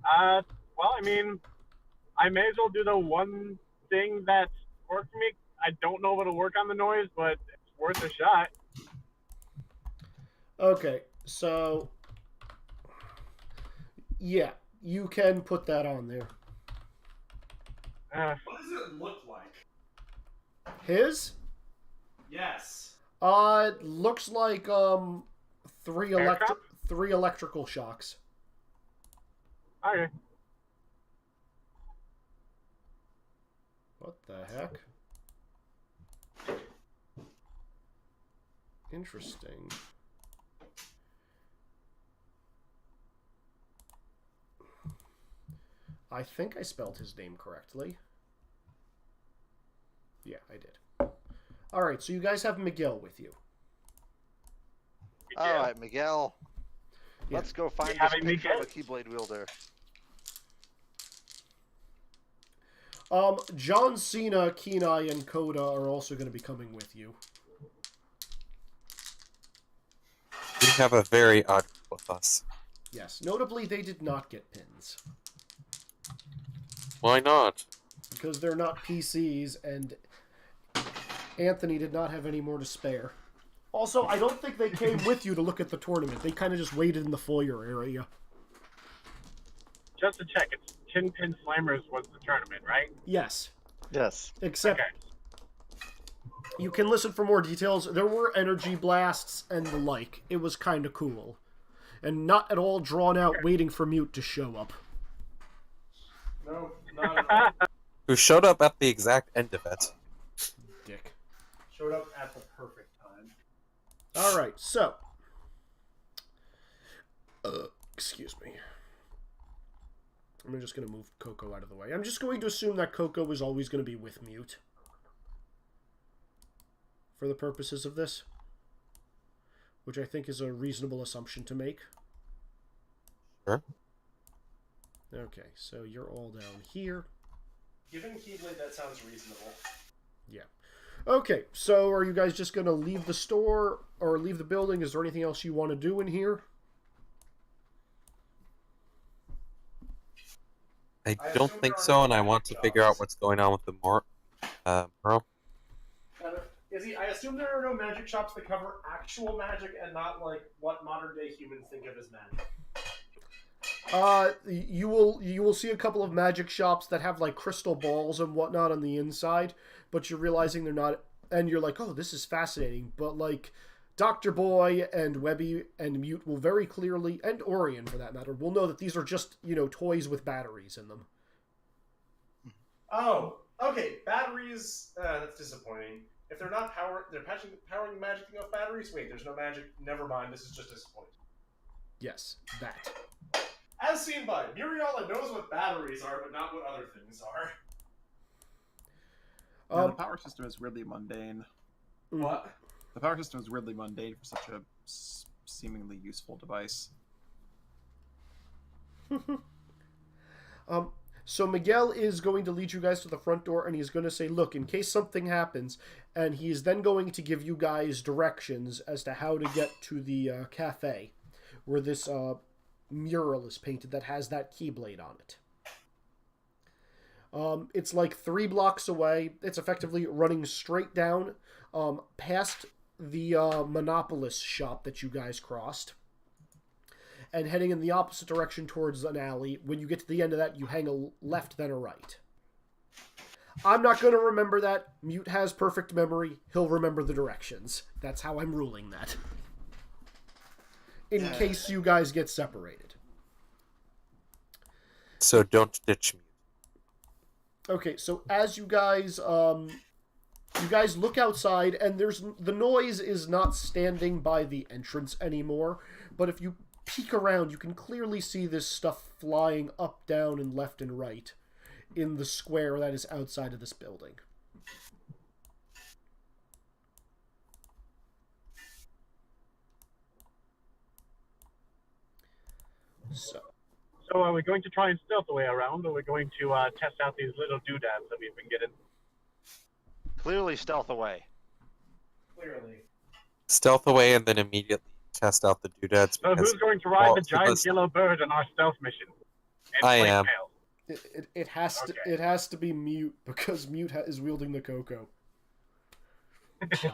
H: I mean, I may as well do the one thing that's worked for me. I don't know if it'll work on the noise, but worth a shot.
A: Okay, so yeah, you can put that on there.
D: What does it look like?
A: His?
D: Yes.
A: It looks like three
H: Aircraft?
A: electrical shocks.
H: Okay.
A: What the heck? Interesting. I think I spelled his name correctly. Yeah, I did. Alright, so you guys have Miguel with you.
E: All right, Miguel.
A: Yeah.
E: Let's go find
H: Yeah,
E: this picture of a Keyblade wielder.
A: John Cena, Kenai, and Coda are also going to be coming with you.
G: We have a very odd group with us.
A: Yes, notably they did not get pins.
G: Why not?
A: Because they're not PCs, and Anthony did not have any more to spare. Also, I don't think they came with you to look at the tournament. They kind of just waited in the foyer area.
H: Just to check, it's 10 Pin Slammers was the tournament, right?
A: Yes.
C: Yes.
A: Except
H: Okay.
A: you can listen for more details. There were energy blasts and the like. It was kind of cool. And not at all drawn out waiting for Mute to show up.
D: No, not at all.
G: Who showed up at the exact end of it.
A: Dick.
D: Showed up at the perfect time.
A: Alright, so. Excuse me. I'm just going to move Coco out of the way. I'm just going to assume that Coco is always going to be with Mute. For the purposes of this. Which I think is a reasonable assumption to make.
G: Sure.
A: Okay, so you're all down here.
D: Given Keyblade, that sounds reasonable.
A: Yeah. Okay, so are you guys just going to leave the store or leave the building? Is there anything else you want to do in here?
G: I
D: I
G: don't
D: assume
G: think
D: there are
G: so,
D: no
G: and I want
D: magic
G: to figure out
D: shops.
G: what's going on with the Merle.
D: Izzy, I assume there are no magic shops that cover actual magic and not like what modern day humans think of as magic.
A: You will see a couple of magic shops that have like crystal balls and whatnot on the inside, but you're realizing they're not, and you're like, oh, this is fascinating. But like, Dr. Boy and Webby and Mute will very clearly, and Orion for that matter, will know that these are just, toys with batteries in them.
D: Oh, okay. Batteries. That's disappointing. If they're not they're powering magic thing off batteries. Wait, there's no magic. Never mind. This is just disappointing.
A: Yes, that.
D: As seen by Muriala knows what batteries are, but not what other things are.
F: Yeah, the power system is really mundane.
D: What?
F: The power system is really mundane for such a seemingly useful device.
A: So Miguel is going to lead you guys to the front door, and he's going to say, look, in case something happens, and he is then going to give you guys directions as to how to get to the cafe, where this mural is painted that has that Keyblade on it. It's like 3 blocks away. It's effectively running straight down past the Monopolist shop that you guys crossed, and heading in the opposite direction towards an alley. When you get to the end of that, you hang a left, then a right. I'm not going to remember that. Mute has perfect memory. He'll remember the directions. That's how I'm ruling that. In case you guys get separated.
G: So don't ditch me.
A: Okay, so as you guys look outside, and the noise is not standing by the entrance anymore, but if you peek around, you can clearly see this stuff flying up, down, and left and right in the square that is outside of this building.
H: So are we going to try and stealth the way around, or are we going to test out these little doodads that we've been getting?
E: Clearly stealth away.
D: Clearly.
G: Stealth away and then immediately test out the doodads.
H: So
G: because
H: who's going to ride the
G: Walt
H: giant
G: was-
H: yellow bird on our stealth mission? And
G: I
H: play
G: am.
H: tails?
A: It has to be Mute, because Mute is wielding the Coco.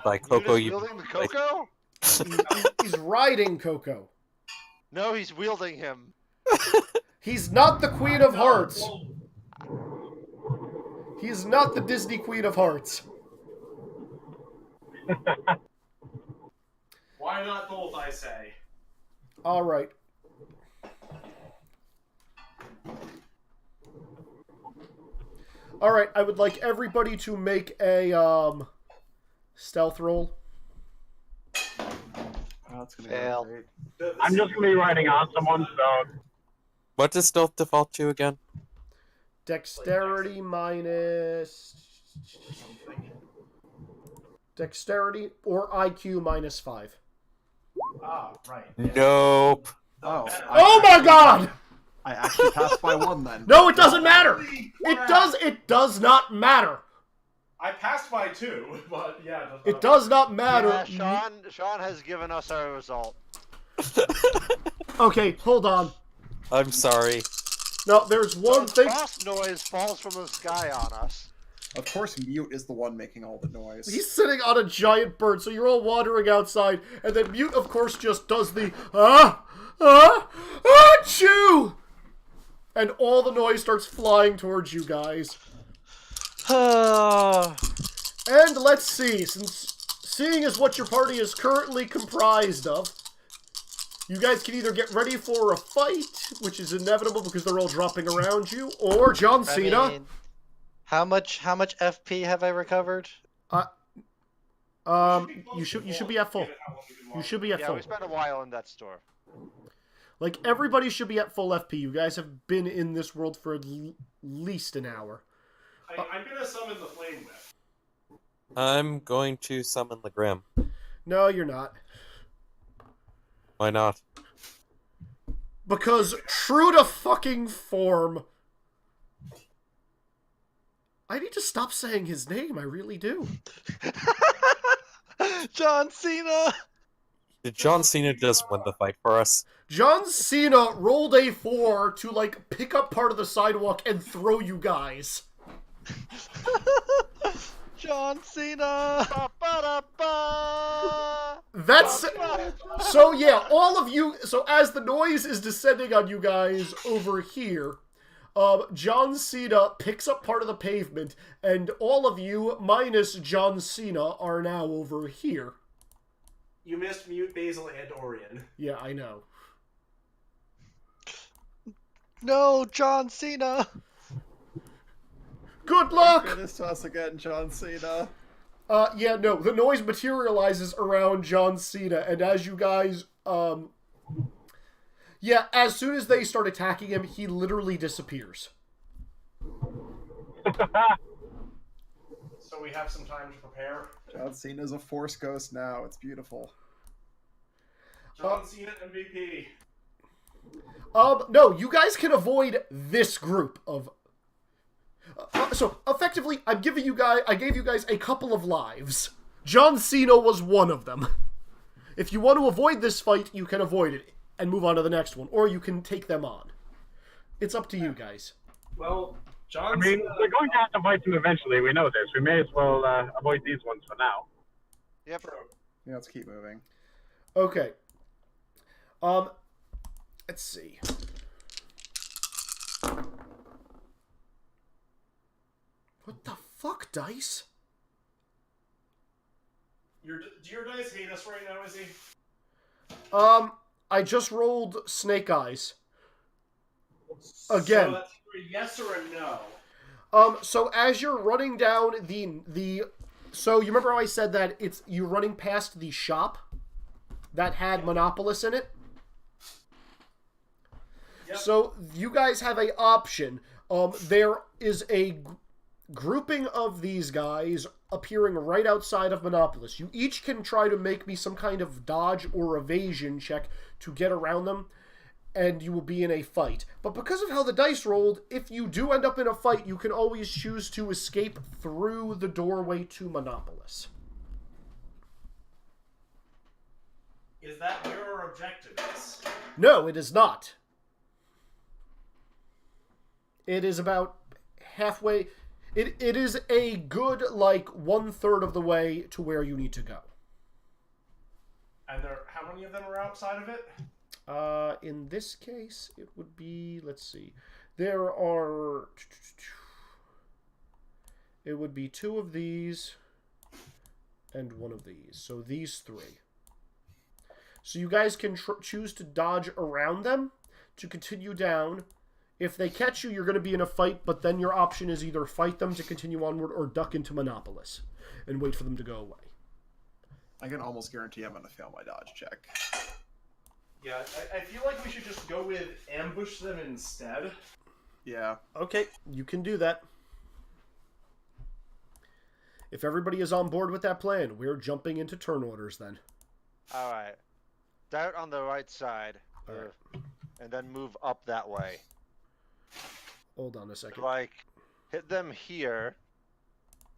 G: By Coco,
E: Mutus
G: you
E: wielding the Coco?
A: He's riding Coco.
E: No, he's wielding him.
A: He's not the Queen of Hearts. He's not the Disney Queen of Hearts.
D: Why not both, I say?
A: All right. All right, I would like everybody to make a stealth roll.
F: Oh, that's gonna
C: Fail.
F: be great.
H: I'm just gonna be riding on someone, so
G: what does stealth default to again?
A: Dexterity minus... Dexterity or IQ minus 5.
D: Ah, right.
G: Nope.
F: Oh,
A: Oh my god!
F: I actually passed by 1 then.
A: No, it doesn't matter! It does not matter!
D: I passed by 2, but yeah.
A: It does not matter.
E: Yeah, Sean has given us our result.
A: Okay, hold on.
G: I'm sorry.
A: No, there's one thing.
E: Frost noise falls from the sky on us.
F: Of course, Mute is the one making all the noise.
A: He's sitting on a giant bird, so you're all wandering outside, and then Mute, of course, just does the achoo! And all the noise starts flying towards you guys. And let's see, since seeing as what your party is currently comprised of, you guys can either get ready for a fight, which is inevitable because they're all dropping around you, or John Cena.
C: I mean, how much FP have I recovered?
A: You should be at full. You should be at
E: Yeah,
A: full.
E: we spent a while in that store.
A: Like, everybody should be at full FP. You guys have been in this world for at least an hour.
D: I'm gonna summon the Flame Whip.
G: I'm going to summon the Grim.
A: No, you're not.
G: Why not?
A: Because true to fucking form... I need to stop saying his name, I really do.
C: John Cena!
G: Did John Cena just win the fight for us?
A: John Cena rolled a 4 to, like, pick up part of the sidewalk and throw you guys.
C: John Cena!
E: Ba-ba-da-ba!
A: That's... So, yeah, all of you... So, as the noise is descending on you guys over here, John Cena picks up part of the pavement, and all of you, minus John Cena, are now over here.
D: You missed Mute, Basil, and Orion.
A: Yeah, I know.
C: No, John Cena!
A: Good luck!
F: Finish to us again, John Cena.
A: Yeah, no, the noise materializes around John Cena, and as you guys, yeah, as soon as they start attacking him, he literally disappears.
D: So we have some time to prepare.
F: John Cena's a Force ghost now. It's beautiful.
D: John Cena MVP.
A: No, you guys can avoid this group of... so, effectively, I gave you guys a couple of lives. John Cena was one of them. If you want to avoid this fight, you can avoid it and move on to the next one, or you can take them on. It's up to you guys.
D: Well, John
H: I mean,
D: Cena...
H: we're going to have to fight them eventually. We know this. We may as well avoid these ones for now.
E: Yep.
F: Yeah, let's keep moving.
A: Okay. Let's see. What the fuck, Dice?
D: Do your dice hate us right now, Izzy?
A: I just rolled Snake Eyes. Again.
D: So that's either a yes or a no.
A: So as you're running down the so you remember how I said that you're running past the shop that had Monopolis in it?
D: Yep.
A: So you guys have a option. There is a grouping of these guys appearing right outside of Monopolis. You each can try to make me some kind of dodge or evasion check to get around them, and you will be in a fight. But because of how the dice rolled, if you do end up in a fight, you can always choose to escape through the doorway to Monopolis.
D: Is that where our objective is?
A: No, it is not. It is about halfway. It is a good, like, 1/3 of the way to where you need to go.
D: And how many of them are outside of it?
A: In this case, it would be, let's see, there are, it would be 2 of these and 1 of these. So these 3. So you guys can choose to dodge around them to continue down. If they catch you, you're going to be in a fight, but then your option is either fight them to continue onward or duck into Monopolis and wait for them to go away.
F: I can almost guarantee I'm going to fail my dodge check.
D: Yeah, I feel like we should just go with ambush them instead.
F: Yeah.
A: Okay, you can do that. If everybody is on board with that plan, we're jumping into turn orders then.
E: All right. Start on the right side,
A: All right.
E: and then move up that way.
A: Hold on a second.
E: Like, hit them here,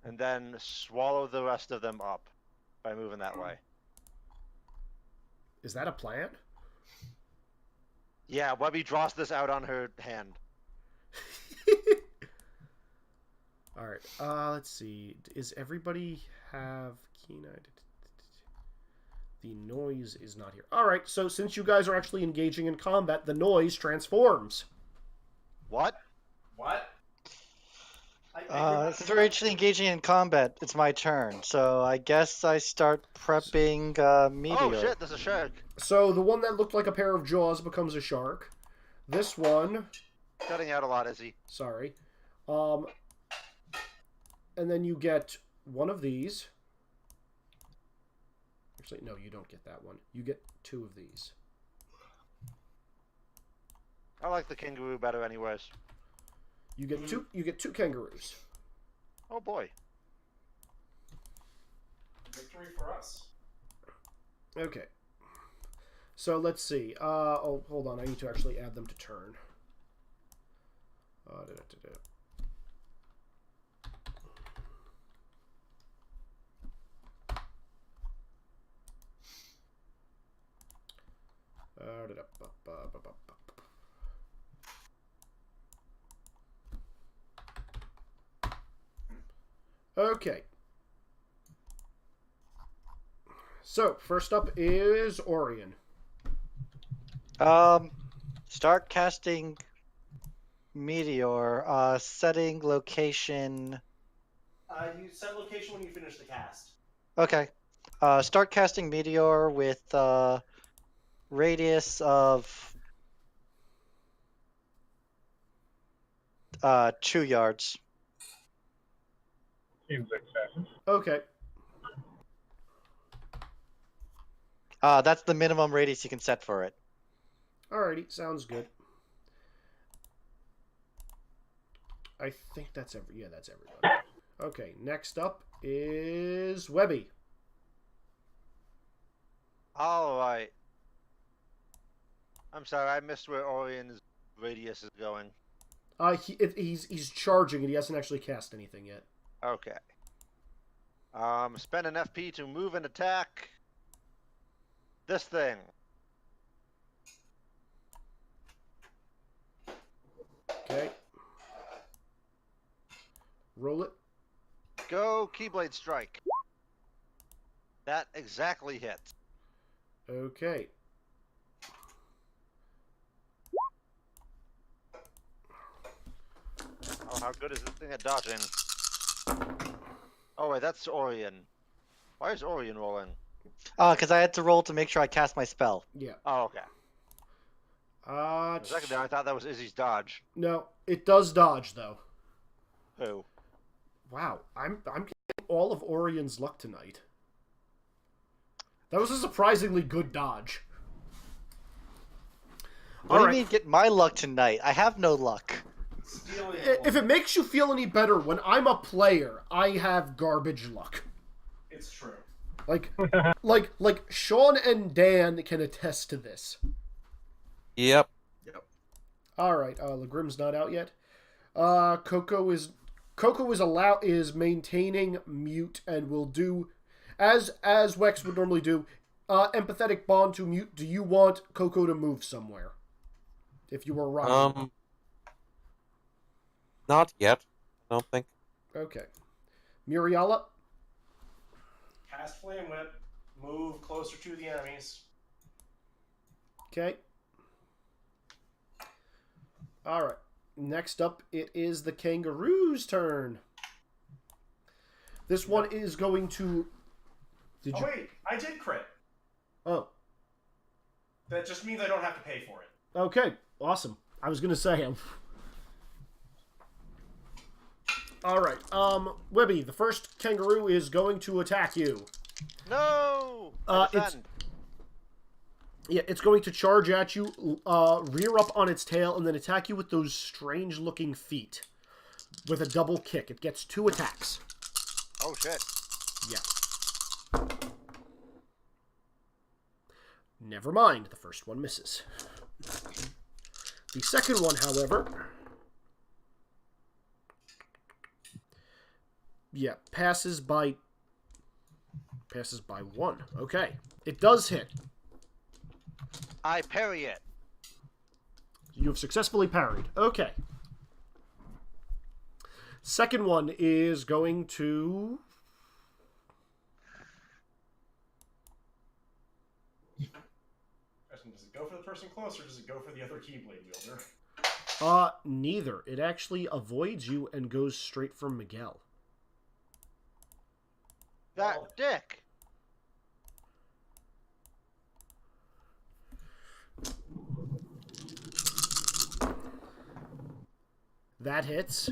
E: and then swallow the rest of them up by moving that way.
A: Is that a plan?
E: Yeah, Webby draws this out on her hand.
A: All right. Let's see. Is everybody have keen-eyed? The noise is not here. All right. So since you guys are actually engaging in combat, the noise transforms.
E: What?
D: What?
C: Since we're actually engaging in combat, it's my turn. So I guess I start prepping Meteor.
E: Oh shit, there's a shark.
A: So the one that looked like a pair of jaws becomes a shark. This one,
E: Cutting out a lot, Izzy.
A: sorry. And then you get one of these. Actually, no, you don't get that one. You get 2 of these.
E: I like the kangaroo better anyways.
A: You get two. You get 2 kangaroos.
E: Oh boy.
D: Victory for us.
A: Okay. So let's see. Oh, hold on. I need to actually add them to turn. Okay. So, first up is Orion.
C: Start casting Meteor, setting location.
D: You set location when you finish the cast.
C: Okay. Start casting Meteor with radius of 2 yards.
H: Seems excessive.
A: Okay.
C: That's the minimum radius you can set for it.
A: Alrighty, sounds good. I think that's yeah, that's everybody. Okay, next up is Webby.
E: Alright. I'm sorry, I missed where Orion's radius is going.
A: He's charging and he hasn't actually cast anything yet.
E: Okay. Spend an FP to move and attack this thing.
A: Okay. Roll it.
E: Go Keyblade Strike. That exactly hits.
A: Okay.
E: Oh, how good is this thing at dodging? Oh wait, that's Orion. Why is Orion rolling?
C: Because I had to roll to make sure I cast my spell.
A: Yeah.
E: Oh, okay.
A: Uh,
E: For a second there, I thought that was Izzy's dodge.
A: no, it does dodge though.
E: Who?
A: Wow, I'm getting all of Orion's luck tonight. That was a surprisingly good dodge.
C: What do
A: Alright.
C: you mean get my luck tonight? I have no luck.
D: Stealing
A: If it makes you feel any better, when I'm a player, I have garbage luck.
D: It's true.
A: Like Sean and Dan can attest to this.
G: Yep.
A: All right, Legrim's not out yet. Coco is maintaining mute and will do as Wex would normally do. Empathetic bond to mute. Do you want Coco to move somewhere? If you were right.
G: Not yet. I don't think.
A: Okay. Muriala?
D: Cast Flame Whip. Move closer to the enemies.
A: Okay. Alright. Next up, it is the kangaroo's turn. This one is going to...
D: Oh, wait. I did crit.
A: Oh.
D: That just means I don't have to pay for it.
A: Okay. Awesome. I was going to say him. Alright. Webby, the first kangaroo is going to attack you.
E: No!
A: It's going to charge at you, rear up on its tail, and then attack you with those strange-looking feet. With a double kick. It gets 2 attacks.
E: Oh, shit.
A: Yeah. Never mind. The first one misses. The second one, however... Yeah, passes by 1. Okay. It does hit.
E: I parry it.
A: You have successfully parried. Okay. Second one is going to...
D: Does it go for the person close, or does it go for the other Keyblade wielder?
A: Neither. It actually avoids you and goes straight for Miguel.
E: That dick.
A: That hits.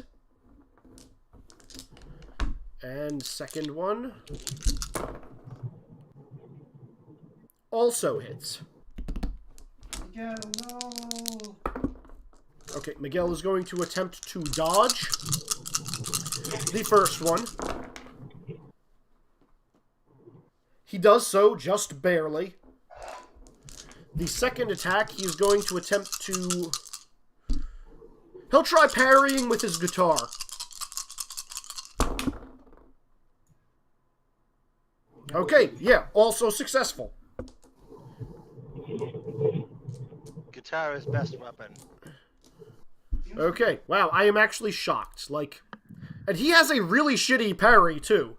A: And second one also hits.
D: Miguel, no.
A: Okay, Miguel is going to attempt to dodge the first one. He does so just barely. The second attack, he is going to attempt to... He'll try parrying with his guitar. Okay, yeah, also successful.
E: Guitar is best weapon.
A: Okay, wow, I am actually shocked. Like, and he has a really shitty parry, too.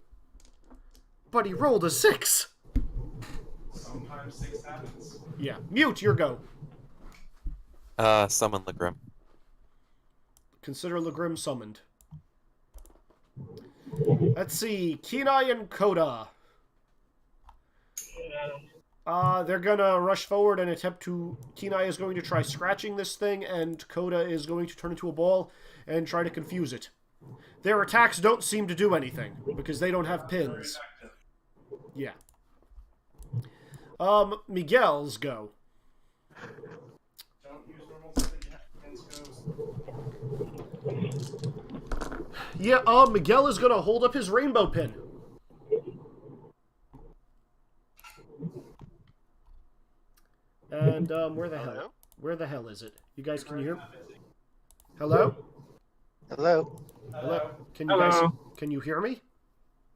A: But he rolled a 6.
D: Sometimes 6 happens.
A: Yeah, Mute, your go.
G: Summon Legrim.
A: Consider Legrim summoned. Let's see, Kenai and Coda. They're gonna rush forward and attempt to... Kenai is going to try scratching this thing, and Coda is going to turn into a ball and try to confuse it. Their attacks don't seem to do anything, because they don't have pins. Yeah. Miguel's go.
D: Don't use normal pins goes.
A: Yeah, Miguel is gonna hold up his rainbow pin. And, where the hell is it? You guys, can you hear me? Hello?
C: Hello?
A: Hello? Can you hear me?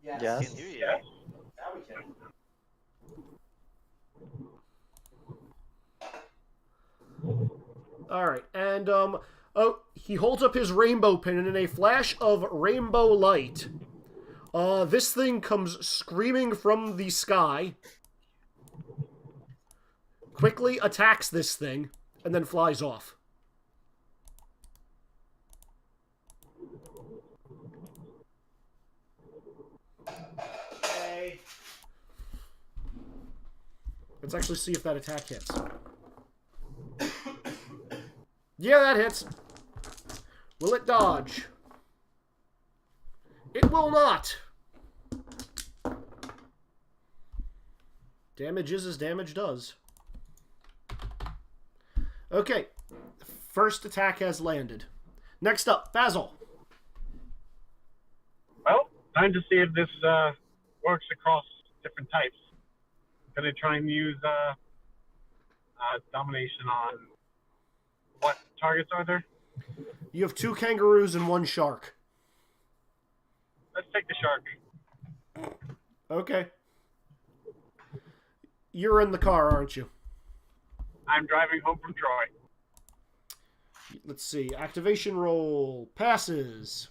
D: Yes.
C: Yes.
E: Can hear you.
D: Now we can.
A: Alright, and, he holds up his rainbow pin, and in a flash of rainbow light, this thing comes screaming from the sky, quickly attacks this thing, and then flies off.
D: Okay.
A: Let's actually see if that attack hits. Yeah, that hits. Will it dodge? It will not. Damage is as damage does. Okay. First attack has landed. Next up, Basil.
H: Well, time to see if this works across different types. Gonna try and use domination on what targets are there?
A: You have 2 kangaroos and 1 shark.
H: Let's take the shark.
A: Okay. You're in the car, aren't you?
H: I'm driving home from Troy.
A: Let's see. Activation roll. Passes.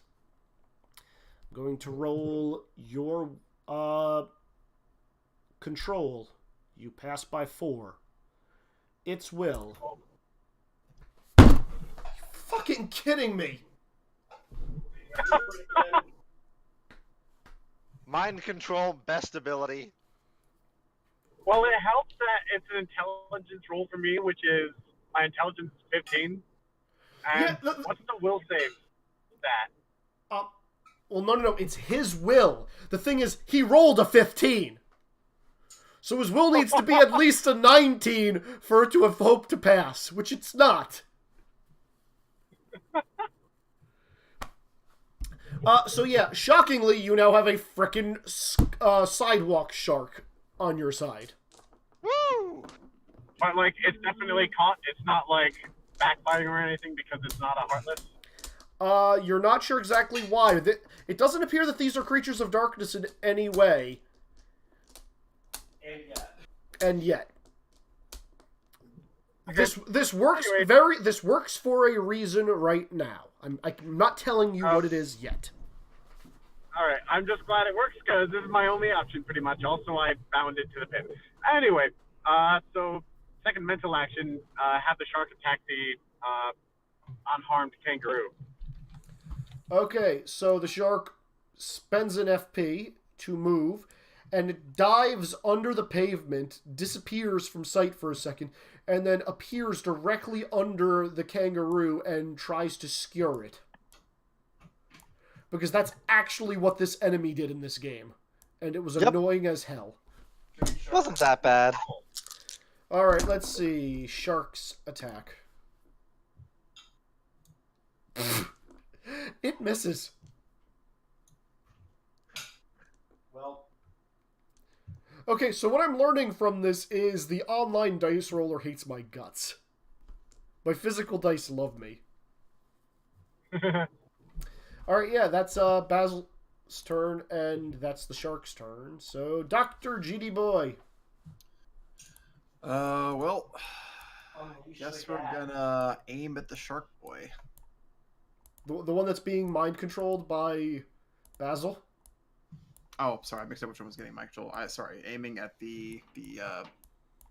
A: Going to roll your control. You pass by 4. It's will. You fucking kidding me?
E: Mind control, best ability.
H: Well, it helps that it's an intelligence roll for me, which is my intelligence is 15. And
A: Yeah,
H: what's the will save stat?
A: Well, no. It's his will. The thing is, he rolled a 15. So his will needs to be at least a 19 for it to have hope to pass, which it's not. So yeah, shockingly, you now have a frickin' sidewalk shark on your side.
E: Woo!
H: But, like, it's definitely caught. It's not, like, backbiting or anything because it's not a Heartless.
A: You're not sure exactly why. It doesn't appear that these are creatures of darkness in any way. And yet.
H: Okay.
A: This works
H: Anyway.
A: This works for a reason right now. I'm not telling you what it is yet.
H: All right, I'm just glad it works because this is my only option, pretty much. Also, I bound it to the pit. Anyway, so second mental action, have the shark attack the unharmed kangaroo.
A: Okay, so the shark spends an FP to move, and it dives under the pavement, disappears from sight for a second, and then appears directly under the kangaroo and tries to skewer it. Because that's actually what this enemy did in this game. And it was annoying as hell.
C: Wasn't that bad.
A: Alright, let's see. Shark's attack. It misses.
D: Well,
A: Okay, so what I'm learning from this is the online dice roller hates my guts. My physical dice love me. Alright, yeah, that's Basil's turn, and that's the shark's turn. So, Dr. GD Boy.
F: Well, guess we're gonna aim at the shark boy.
A: The one that's being mind-controlled by Basil?
F: Oh, sorry, I mixed up which one was getting my control. Sorry, aiming at the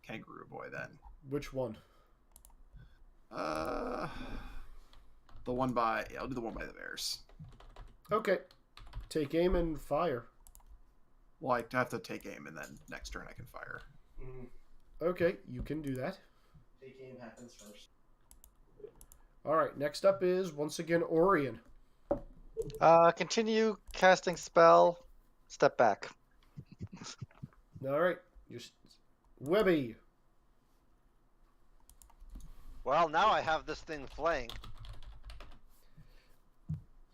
F: kangaroo boy then.
A: Which one?
F: The one by... Yeah, I'll do the one by the bears.
A: Okay. Take aim and fire.
F: Well, I have to take aim, and then next turn I can fire.
A: Okay, you can do that.
D: take aim happens first.
A: Alright, next up is, once again, Orion.
C: Continue casting spell. Step back.
A: Alright, Webby.
E: Well, now I have this thing flanked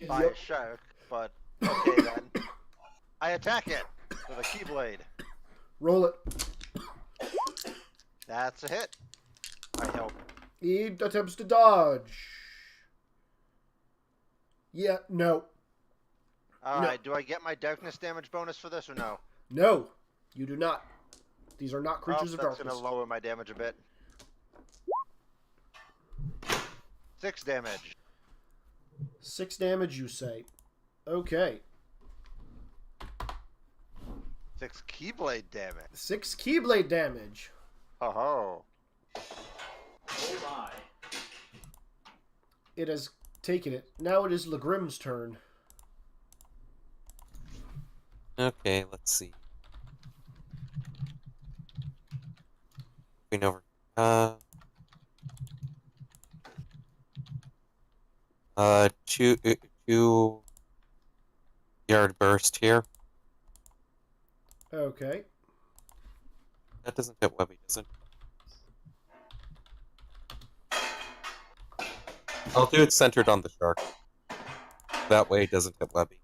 E: by a shark, but okay then. I attack it with a keyblade.
A: Roll it.
E: That's a hit. I hope.
A: He attempts to dodge. Yeah, no.
E: Alright, do I get my darkness damage bonus for this or no?
A: No, you do not. These are not creatures of
E: that's
A: darkness.
E: gonna lower my damage a bit. 6 damage.
A: 6 damage, you say. Okay.
E: 6 keyblade damage.
A: 6 Keyblade damage.
E: Oh ho.
D: Oh my.
A: It has taken it. Now it is Legrim's turn.
G: Okay, let's see. Going over. Two yard burst here.
A: Okay.
G: That doesn't hit Webby, does it? I'll do it centered on the shark. That way it doesn't hit Webby.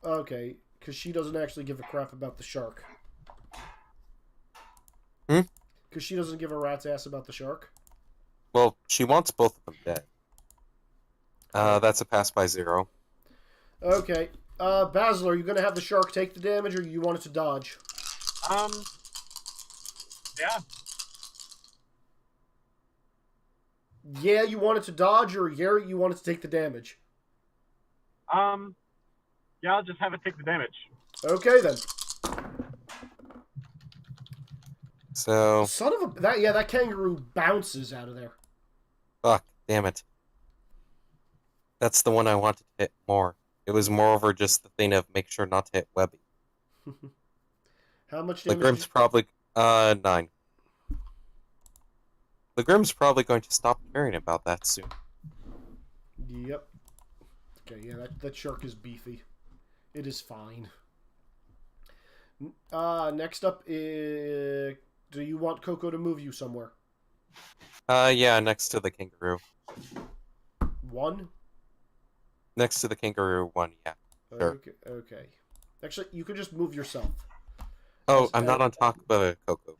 A: Okay, because she doesn't actually give a crap about the shark.
G: Hmm?
A: Because she doesn't give a rat's ass about the shark.
G: Well, she wants both of them dead. That's a pass by 0.
A: Okay. Basil, are you going to have the shark take the damage, or you want it to dodge?
H: Yeah.
A: Yeah, you want it to dodge, or yeah, you want it to take the damage?
H: Yeah, I'll just have it take the damage.
A: Okay then.
G: So,
A: Son of a that kangaroo bounces out of there.
G: fuck, damn it. That's the one I wanted to hit more. It was moreover just the thing of make sure not to hit Webby.
A: How much
G: The
A: damage?
G: Grim's probably 9. The Grim's probably going to stop caring about that soon.
A: Yep. Okay, yeah, that shark is beefy. It is fine. Next up is... Do you want Coco to move you somewhere?
G: Yeah, next to the kangaroo.
A: 1?
G: Next to the kangaroo 1, yeah. Sure.
A: Okay. Actually, you could just move yourself.
G: Oh, I'm not on top of Coco.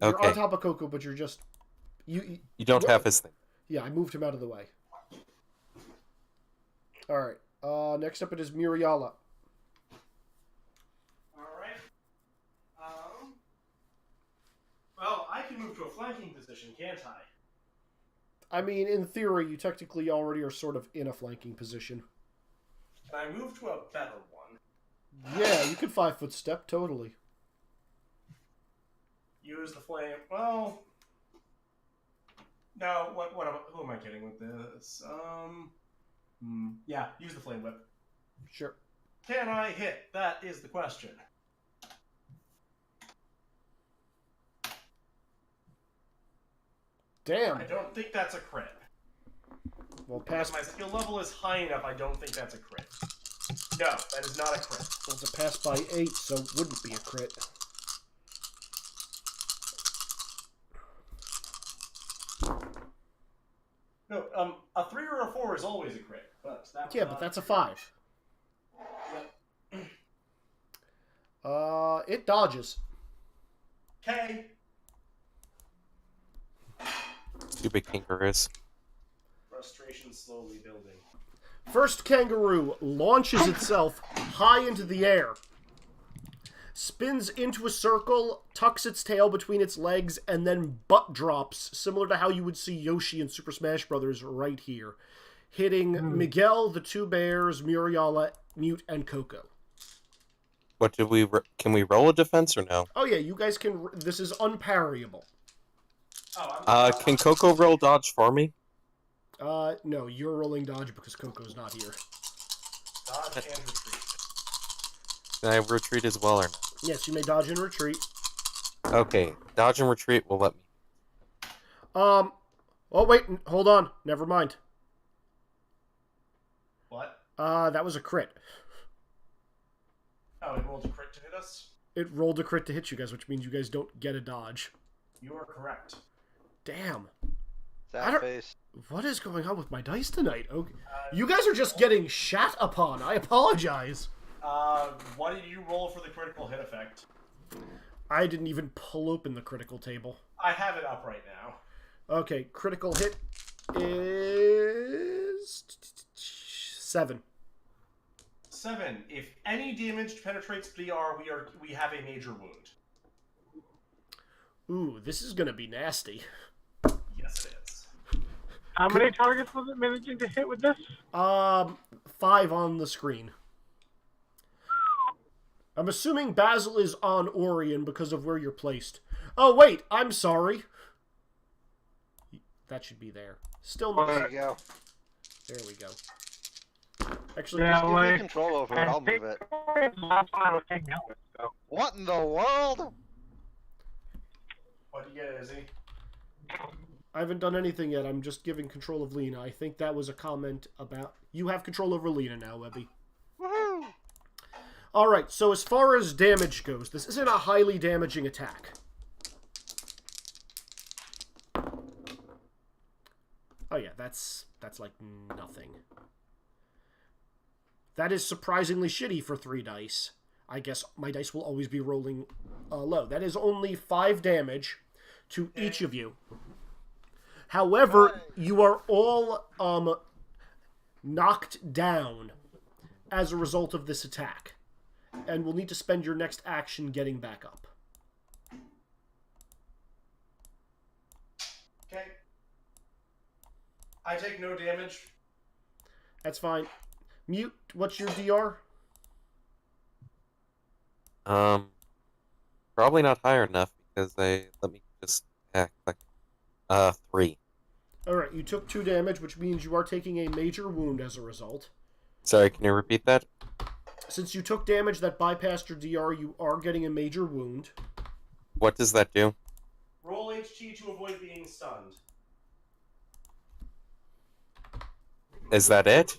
A: You're
G: Okay.
A: on top of Coco, but you're just... You
G: don't have his thing.
A: Yeah, I moved him out of the way. Alright. Next up it is Muriala.
D: Alright. Well, I can move to a flanking position, can't I?
A: I mean, in theory, you technically already are sort of in a flanking position.
D: Can I move to a better one?
A: Yeah, you can 5-foot step, totally.
D: Use the flame. Well, no. Who am I kidding with this? Yeah, use the flame whip.
A: Sure.
D: Can I hit? That is the question.
A: Damn.
D: I don't think that's a crit.
A: Well,
D: Because
A: pass.
D: my skill level is high enough, I don't think that's a crit. No, that is not a crit.
A: Well, it's a pass by 8, so it wouldn't be a crit.
D: No, a 3 or a 4 is always a crit. But that
A: Yeah, but that's a 5.
D: Yep.
A: It dodges.
D: Okay.
G: Stupid kangaroos.
D: Frustration slowly building.
A: First kangaroo launches itself high into the air, spins into a circle, tucks its tail between its legs, and then butt drops, similar to how you would see Yoshi in Super Smash Bros. Right here, hitting Miguel, the 2 bears, Muriala, Mute, and Coco.
G: What did we... Can we roll a defense or no?
A: Oh yeah, you guys can... This is unparryable.
D: Oh,
G: Can Coco roll dodge for me?
A: No, you're rolling dodge because Coco's not here.
D: dodge and retreat.
G: Can I retreat as well or not?
A: Yes, you may dodge and retreat.
G: Okay, dodge and retreat will let me.
A: Oh wait, hold on. Never mind.
D: What?
A: That was a crit.
D: Oh, it rolled a crit to hit us?
A: It rolled a crit to hit you guys, which means you guys don't get a dodge.
D: You are correct.
A: Damn.
E: Sad face.
A: What is going on with my dice tonight? Okay. You guys are just getting shat upon. I apologize.
D: What did you roll for the critical hit effect?
A: I didn't even pull open the critical table.
D: I have it up right now.
A: Okay, critical hit is 7.
D: 7. If any damage penetrates BR, we have a major wound.
A: Ooh, this is gonna be nasty.
D: Yes, it is.
H: How many targets was it managing to hit with this?
A: 5 on the screen. I'm assuming Basil is on Orion because of where you're placed. Oh, wait, I'm sorry. That should be there. Still not.
E: There you go.
A: There we go. Actually,
H: Yeah,
E: Give me
H: like,
E: control over it. I'll move it.
H: Last one I was taking out with, so.
E: What in the world?
D: What do you get, Izzy?
A: I haven't done anything yet. I'm just giving control of Lena. I think that was a comment about... You have control over Lena now, Webby.
E: Woohoo!
A: Alright, so as far as damage goes, this isn't a highly damaging attack. Oh yeah, that's like nothing. That is surprisingly shitty for 3 dice. I guess my dice will always be rolling low. That is only 5 damage to each of you. However, you are all knocked down as a result of this attack, and will need to spend your next action getting back up.
D: Okay. I take no damage.
A: That's fine. Mute, what's your DR?
G: Probably not high enough because let me just click. 3.
A: Alright, you took 2 damage, which means you are taking a major wound as a result.
G: Sorry, can you repeat that?
A: Since you took damage that bypassed your DR, you are getting a major wound.
G: What does that do?
D: Roll HT to avoid being stunned.
G: Is that it?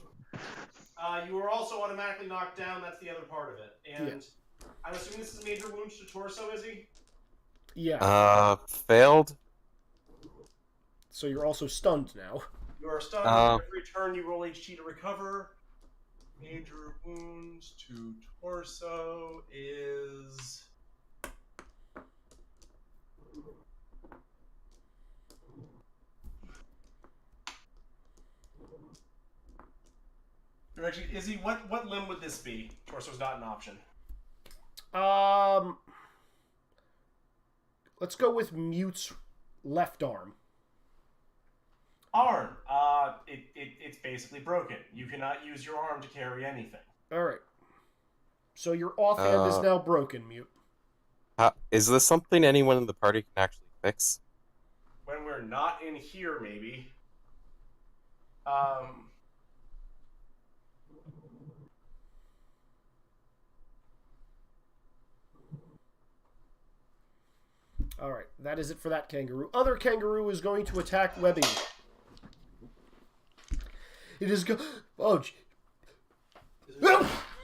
D: You are also automatically knocked down. That's the other part of it. And I'm assuming this is major wounds to torso, is he?
A: Yeah.
G: Failed.
A: So you're also stunned now.
D: You are stunned. Every turn you roll HT to recover. Major wounds to torso is... Actually, Izzy, what limb would this be? Torso's not an option.
A: Let's go with Mute's left arm.
D: Arm. It's basically broken. You cannot use your arm to carry anything.
A: Alright. So your offhand is now broken, Mute.
G: Is this something anyone in the party can actually fix?
D: When we're not in here, maybe.
A: Alright, that is it for that kangaroo. Other kangaroo is going to attack Webby. It is oh,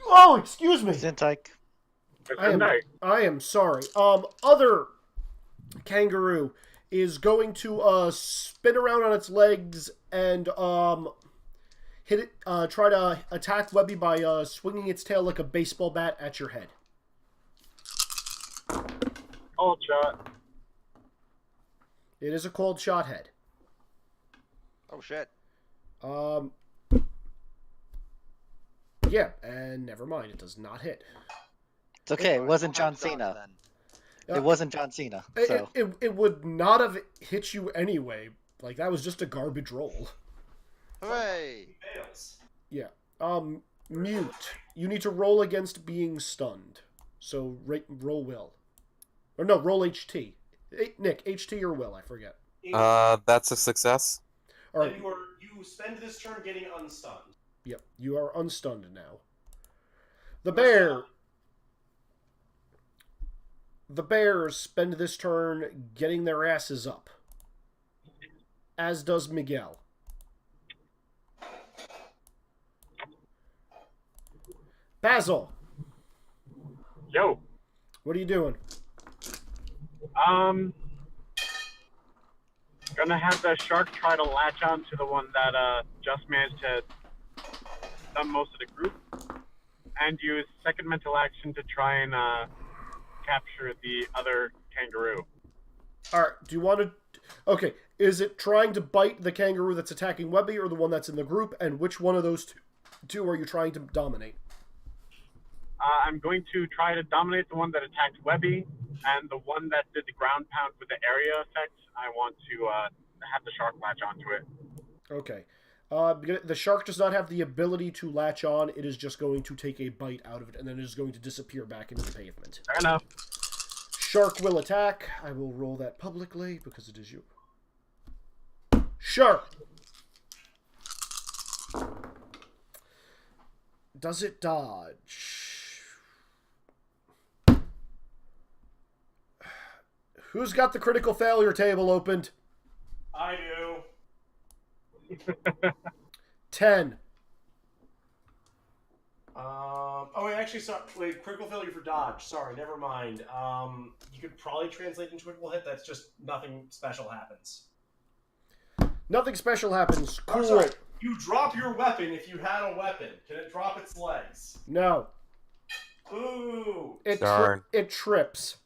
A: oh, excuse me.
C: Zintyke.
A: I am sorry. Other kangaroo is going to spin around on its legs and hit it. Try to attack Webby by swinging its tail like a baseball bat at your head.
H: Cold shot.
A: It is a cold shot head.
E: Oh shit.
A: Yeah, and never mind. It does not hit.
C: It's okay. It wasn't John Cena. It wasn't John Cena. So.
A: It would not have hit you anyway. Like, that was just a garbage roll.
E: Hooray!
D: Fails.
A: Yeah. Mute. You need to roll against being stunned. So, roll will. Or no, roll HT. Nick, HT or will, I forget.
G: That's a success.
A: All right.
D: You spend this turn getting unstunned.
A: Yep, you are unstunned now. The Bears spend this turn getting their asses up. As does Miguel. Basil.
H: Yo.
A: What are you doing?
H: Gonna have the shark try to latch on to the one that just managed to stun most of the group, and use second mental action to try and capture the other kangaroo.
A: Alright, do you want to... Okay, is it trying to bite the kangaroo that's attacking Webby or the one that's in the group, and which one of those two are you trying to dominate?
H: I'm going to try to dominate the one that attacked Webby, and the one that did the ground pound with the area effect, I want to have the shark latch onto it.
A: Okay. The shark does not have the ability to latch on. It is just going to take a bite out of it, and then it is going to disappear back into the pavement.
H: Fair enough.
A: Shark will attack. I will roll that publicly, because it is you. Shark! Does it dodge? Who's got the critical failure table opened?
D: I do.
A: 10.
D: Oh, wait, actually, sorry. Wait, critical failure for dodge. Sorry, never mind. You could probably translate into critical hit. That's just nothing special happens.
A: Nothing special happens. Cool.
D: I'm sorry. You drop your weapon if you had a weapon. Can it drop its legs?
A: No.
D: Ooh.
A: It trips.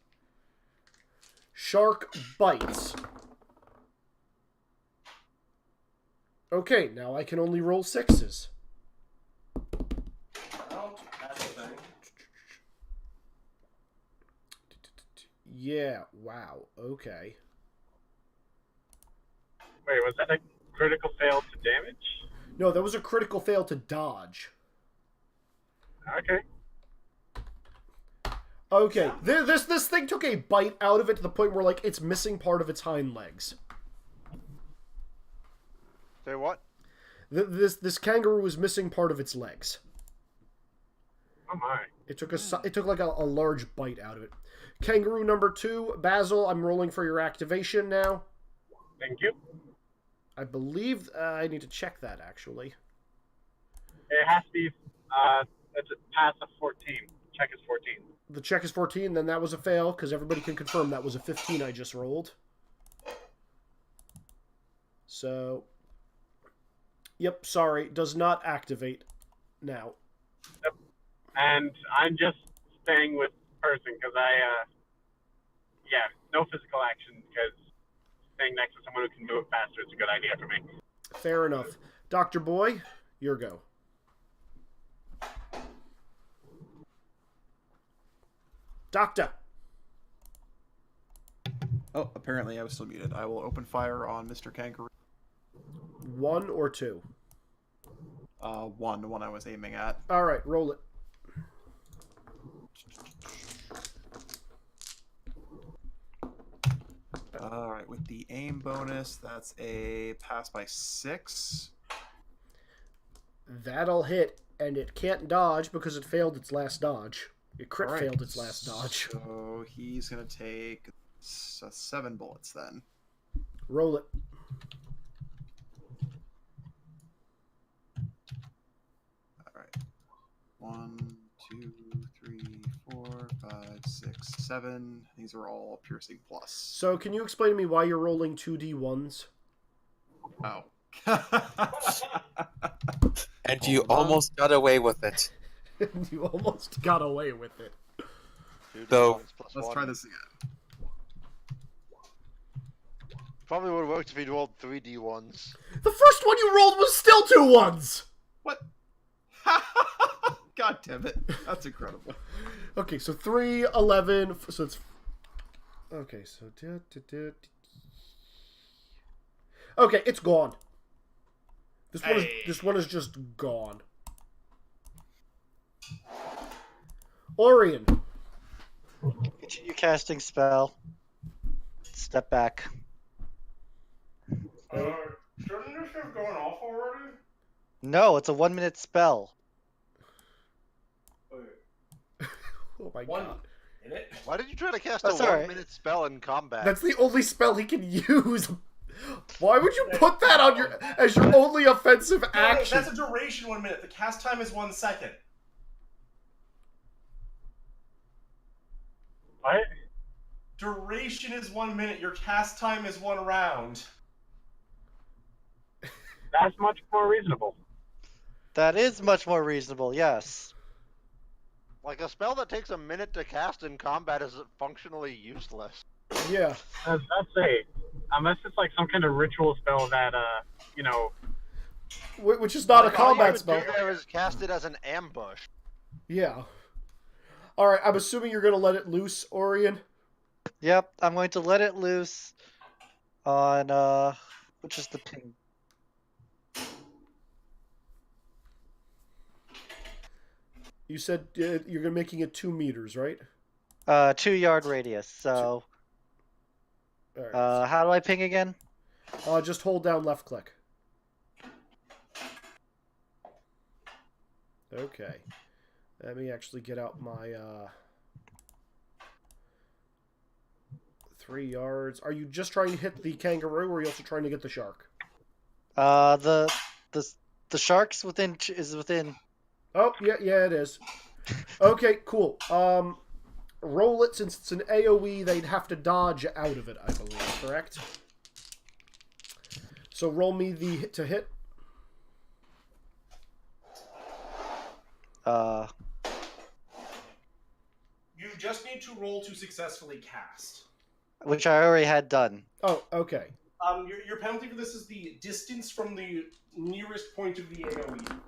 A: Shark bites. Okay, now I can only roll 6s.
D: Well, that's the thing.
A: Yeah, wow, okay.
H: Wait, was that a critical fail to damage?
A: No, that was a critical fail to dodge.
H: Okay.
A: Okay, this thing took a bite out of it to the point where, like, it's missing part of its hind legs.
E: Say what?
A: This kangaroo is missing part of its legs.
H: Oh my.
A: It took like a large bite out of it. Kangaroo number 2, Basil, I'm rolling for your activation now.
H: Thank you.
A: I believe I need to check that, actually.
H: It has to be, it's a pass of 14. Check is 14.
A: The check is 14, then that was a fail, because everybody can confirm that was a 15 I just rolled. So, yep, sorry, does not activate now.
H: Yep. And I'm just staying with person, because yeah, no physical action, because staying next to someone who can do it faster is a good idea for me.
A: Fair enough. Dr. Boy, your go. Doctor.
F: Oh, apparently I was still muted. I will open fire on Mr. Kangaroo.
A: 1 or 2?
F: 1, the one I was aiming at.
A: Alright, roll it.
F: Alright, with the aim bonus, that's a pass by 6.
A: That'll hit, and it can't dodge because it failed its last dodge. It crit
F: Alright,
A: failed its last dodge.
F: So he's going to take 7 bullets then.
A: Roll it.
F: Alright. 1, 2, 3, 4, 5, 6, 7. These are all piercing plus.
A: So, can you explain to me why you're rolling 2d1s?
F: Oh.
G: And you almost got away with it.
A: You almost got away with it.
G: So,
F: Let's try this again.
E: Probably would have worked if he'd rolled 3d1s.
A: The first one you rolled was still 2 1s!
F: What? God damn it. That's incredible.
A: Okay, so 3, 11, so it's... Okay, so... Okay, it's gone. This one is just gone. Orion.
C: Continue casting spell. Step back.
D: Shouldn't this have gone off already?
C: No, it's a 1-minute spell.
A: Oh my
D: One
A: god.
D: minute?
E: Why did you try to cast
C: That's
E: a
C: alright.
E: 1-minute spell in combat?
A: That's the only spell he can use. Why would you put that on your as your only offensive
D: No,
A: action?
D: that's a duration 1 minute. The cast time is 1 second.
H: What?
D: Duration is 1 minute. Your cast time is 1 round.
H: That's much more reasonable.
C: That is much more reasonable, yes.
E: Like, a spell that takes a minute to cast in combat is functionally useless.
A: Yeah.
H: That's it. Unless it's like some kind of ritual spell that, you know...
A: Which is not a
E: Like, all you
A: combat
E: would
A: spell.
E: do there is cast it as an ambush.
A: Yeah. Alright, I'm assuming you're gonna let it loose, Orion.
C: Yep, I'm going to let it loose on, which is the ping.
A: You said you're making it 2 meters, right?
C: 2-yard radius, so...
A: Alright.
C: how do I ping again?
A: Just hold down left click. Okay. Let me actually get out my 3 yards. Are you just trying to hit the kangaroo, or are you also trying to get the shark?
C: The shark's is within.
A: Oh, yeah, it is. Okay, cool. Roll it. Since it's an AoE, they'd have to dodge out of it, I believe, correct? So roll me the hit to hit.
D: You just need to roll to successfully cast.
C: Which I already had done.
A: Oh, okay.
D: Your penalty for this is the distance from the nearest point of the AoE.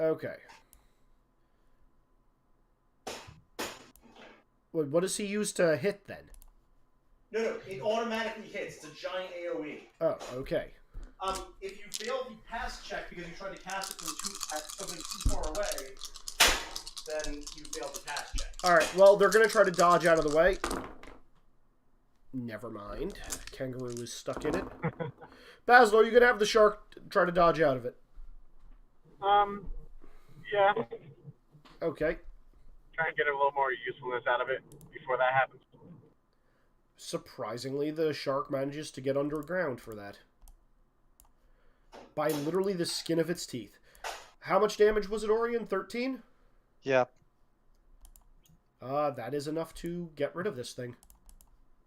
A: Okay. Wait, what does he use to hit then?
D: No, it automatically hits. It's a giant AoE.
A: Oh, okay.
D: If you fail the pass check because you tried to cast it from at something too far away, then you failed the task check.
A: Alright, well, they're going to try to dodge out of the way. Never mind. Kangaroo is stuck in it. Basil, are you going to have the shark try to dodge out of it?
H: Yeah.
A: Okay.
H: Try and get a little more usefulness out of it before that happens.
A: Surprisingly, the shark manages to get underground for that. By literally the skin of its teeth. How much damage was it, Orion? 13?
C: Yeah.
A: That is enough to get rid of this thing.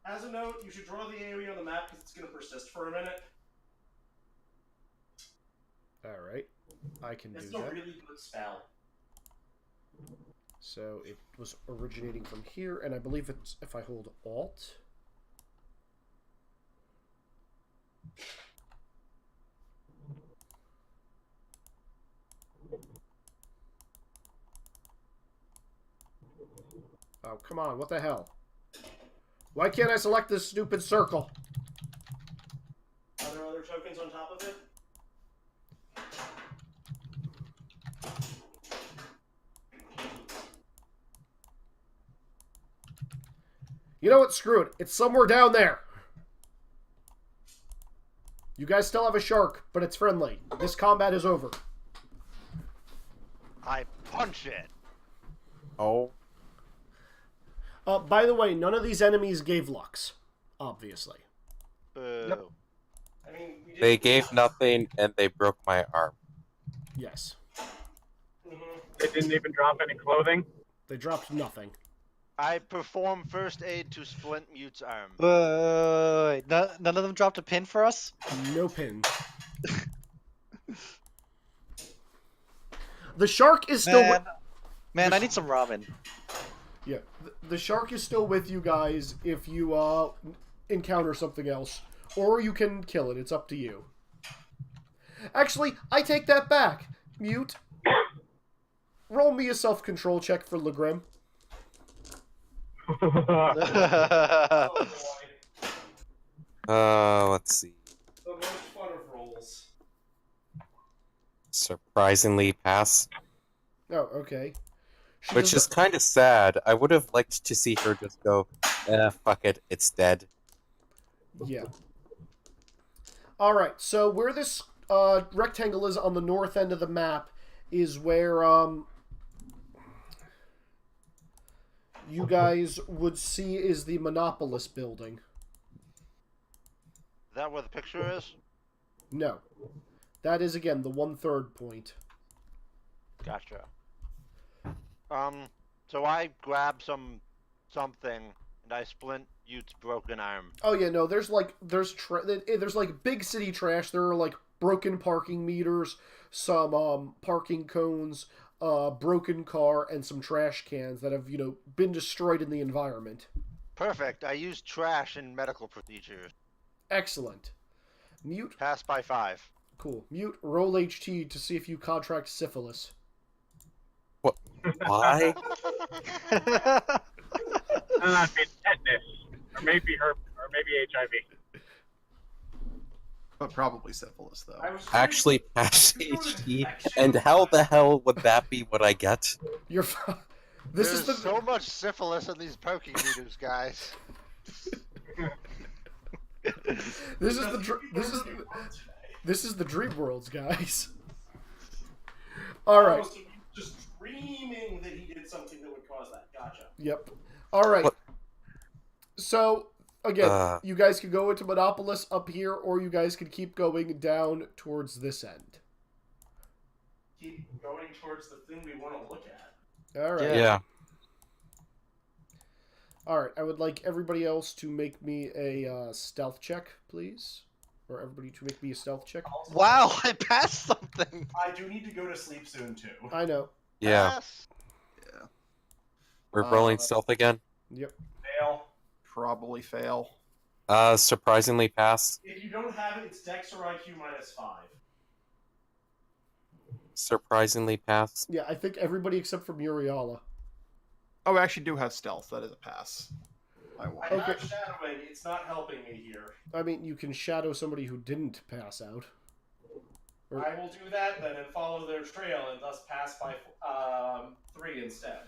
D: As a note, you should draw the area on the map because it's going to persist for a minute.
A: Alright. I can do
D: It's a
A: that.
D: really good spell.
A: So it was originating from here, and I believe it's if I hold Alt. Oh, come on, what the hell? Why can't I select this stupid circle?
D: Are there other tokens on top of it?
A: You know what? Screw it. It's somewhere down there. You guys still have a shark, but it's friendly. This combat is over.
E: I punch it.
G: Oh.
A: By the way, none of these enemies gave Lux. Obviously.
E: Boo.
D: I mean, we
G: They
D: didn't-
G: gave nothing and they broke my arm.
A: Yes.
H: They didn't even drop any clothing.
A: They dropped nothing.
E: I perform first aid to Splint Mute's arm.
C: None of them dropped a pin for us?
A: No pin. The shark is still...
C: Man, I need some ramen.
A: Yeah, the shark is still with you guys if you encounter something else. Or you can kill it. It's up to you. Actually, I take that back. Mute. Roll me a self-control check for Legrim.
D: Oh boy.
G: Let's see.
D: The most fun of rolls.
G: Surprisingly pass.
A: Oh, okay. She
G: Which
A: does
G: is kind of sad. I would have liked to see her just go, fuck it, it's dead.
A: Yeah. Alright, so where this rectangle is on the north end of the map is where you guys would see is the Monopolis building.
E: Is that where the picture is?
A: No. That is, again, the 1/3 point.
E: Gotcha. So I grab something and I splint Ute's broken arm.
A: Oh yeah, no. There's like big city trash. There are like broken parking meters, some parking cones, broken car, and some trash cans that have been destroyed in the environment.
E: Perfect. I use trash in medical procedures.
A: Excellent. Mute.
E: Pass by 5.
A: Cool. Mute. Roll HT to see if you contract syphilis.
G: Why?
H: It's tetanus, or maybe HIV.
F: But probably syphilis, though.
D: I was
G: Actually pass HT, and how the hell would that be what I get?
A: You're. This
E: There's
A: is the.
E: so much syphilis in these poking meters, guys.
A: This is the. This is the Dream Worlds, guys. All right.
D: Oh, so you're just dreaming that he did something that would cause that. Gotcha.
A: Yep. All right.
G: What?
A: So again, you guys could go into Monopolis up here, or you guys could keep going down towards this end.
D: Keep going towards the thing we want to look at.
A: All right.
G: Yeah.
A: All right. I would like everybody else to make me a stealth check, please, or everybody to make me a stealth check.
D: Also,
C: Wow, I passed something.
D: I do need to go to sleep soon too.
A: I know.
G: Yeah.
E: Pass.
G: We're rolling stealth again.
A: Yep.
D: Fail.
F: Probably fail.
G: Surprisingly pass.
D: If you don't have it, it's Dex or IQ -5.
G: Surprisingly pass.
A: Yeah, I think everybody except for Muriala.
F: Oh, I actually do have stealth. That is a pass. I won.
D: I
A: Okay.
D: have shadowing. It's not helping me here.
A: I mean, you can shadow somebody who didn't pass out.
D: I will do that then and follow their trail and thus pass by 3 instead.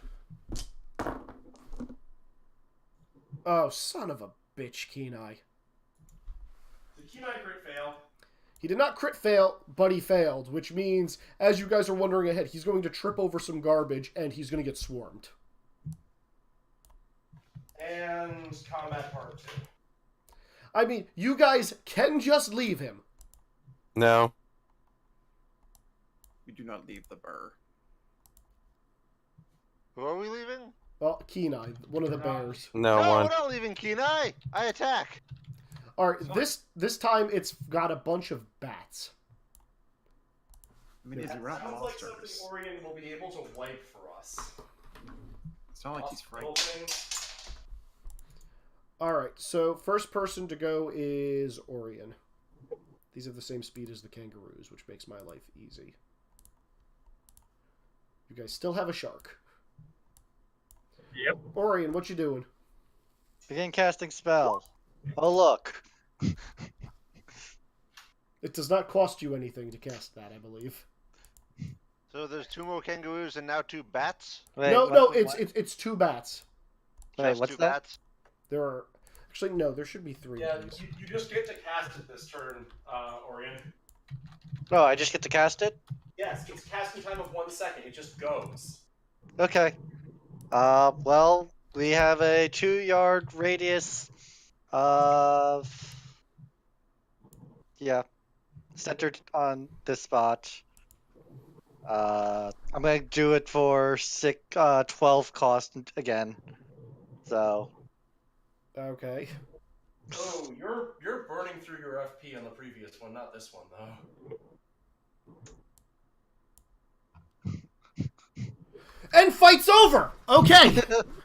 A: Oh, son of a bitch, Kenai.
D: Did Kenai crit fail?
A: He did not crit fail, but he failed, which means, as you guys are wondering ahead, he's going to trip over some garbage and he's going to get swarmed.
D: And combat part 2.
A: I mean, you guys can just leave him.
G: No.
F: We do not leave the burr.
E: Who are we leaving?
A: Well, Kenai, one of the bears.
G: No
E: No,
G: one.
E: we're not leaving Kenai. I attack.
A: All right, this time it's got a bunch of bats.
F: I mean,
D: That
F: we're not
D: sounds like something
F: monsters.
D: Orion will be able to wipe for us.
F: It's not like he's
D: Hospital
F: frightened.
D: thing.
A: All right, so first person to go is Orion. These have the same speed as the kangaroos, which makes my life easy. You guys still have a shark.
H: Yep.
A: Orion, what you doing?
C: Begin casting spell. Oh, look.
A: It does not cost you anything to cast that, I believe.
E: So there's 2 more kangaroos and now 2 bats.
C: Wait,
A: no,
C: what-
A: it's 2 bats.
C: Wait,
E: Just
C: what's
E: 2
C: that?
E: bats.
A: There are actually no. There should be 3
D: Yeah,
A: of these.
D: you just get to cast it this turn, Orion.
C: Oh, I just get to cast it?
D: Yes, it's casting time of 1 second. It just goes.
C: Okay. Well, we have a 2-yard radius of... Yeah. Centered on this spot. I'm gonna do it for 12 cost again. So...
A: Okay.
D: Oh, you're burning through your FP on the previous one, not this one though.
A: And fight's over. Okay.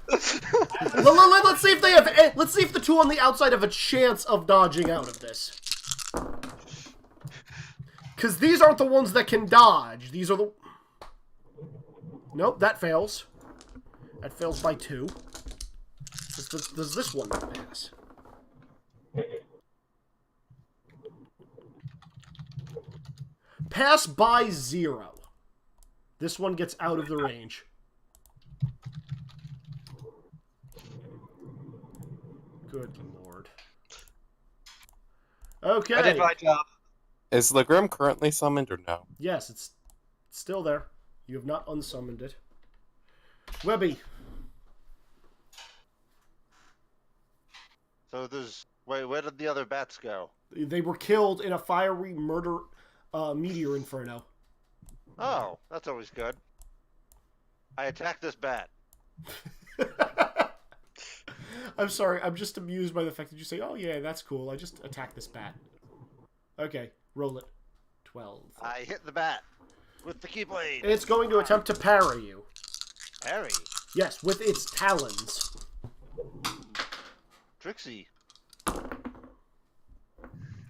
A: Let's see if they have. Let's see if the 2 on the outside have a chance of dodging out of this. Because these aren't the ones that can dodge. These are the. Nope, that fails. That fails by 2. Does this one pass? Pass by 0. This one gets out of the range. Good lord. Okay.
C: I did my job.
G: Is Legrim currently summoned or no?
A: Yes, it's still there. You have not unsummoned it. Webby.
E: So there's... Wait, where did the other bats go?
A: They were killed in a fiery murder meteor inferno.
E: Oh, that's always good. I attack this bat.
A: I'm sorry, I'm just amused by the fact that you say, oh yeah, that's cool, I just attacked this bat. Okay, roll it. 12.
E: I hit the bat with the keyblade.
A: It's going to attempt to parry you.
E: Harry.
A: Yes, with its talons.
E: Trixie.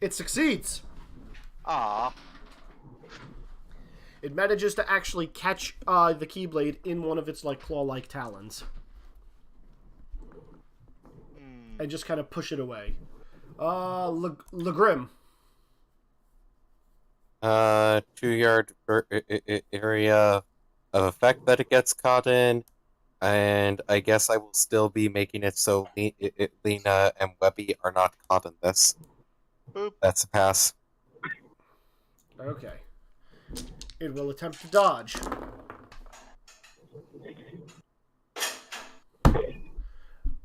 A: It succeeds.
E: Ah.
A: It manages to actually catch the Keyblade in one of its like claw-like talons. And just kind of push it away. Legrim.
G: 2-yard area of effect that it gets caught in, and I guess I will still be making it so Lena and Webby are not caught in this.
E: Boop.
G: That's a pass.
A: Okay. It will attempt to dodge.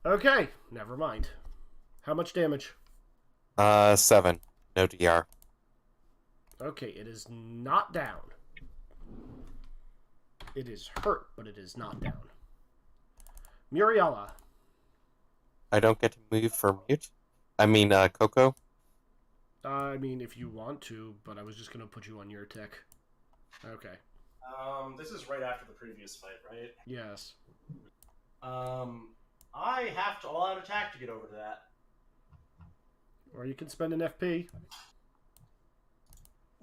A: Okay, never mind. How much damage?
G: 7. No DR.
A: Okay, it is not down. It is hurt, but it is not down. Muriella.
G: I don't get to move for mute? I mean, Coco?
A: I mean, if you want to, but I was just going to put you on your tick. Okay.
D: This is right after the previous fight, right?
A: Yes.
D: I have to all-out attack to get over to that.
A: Or you can spend an FP.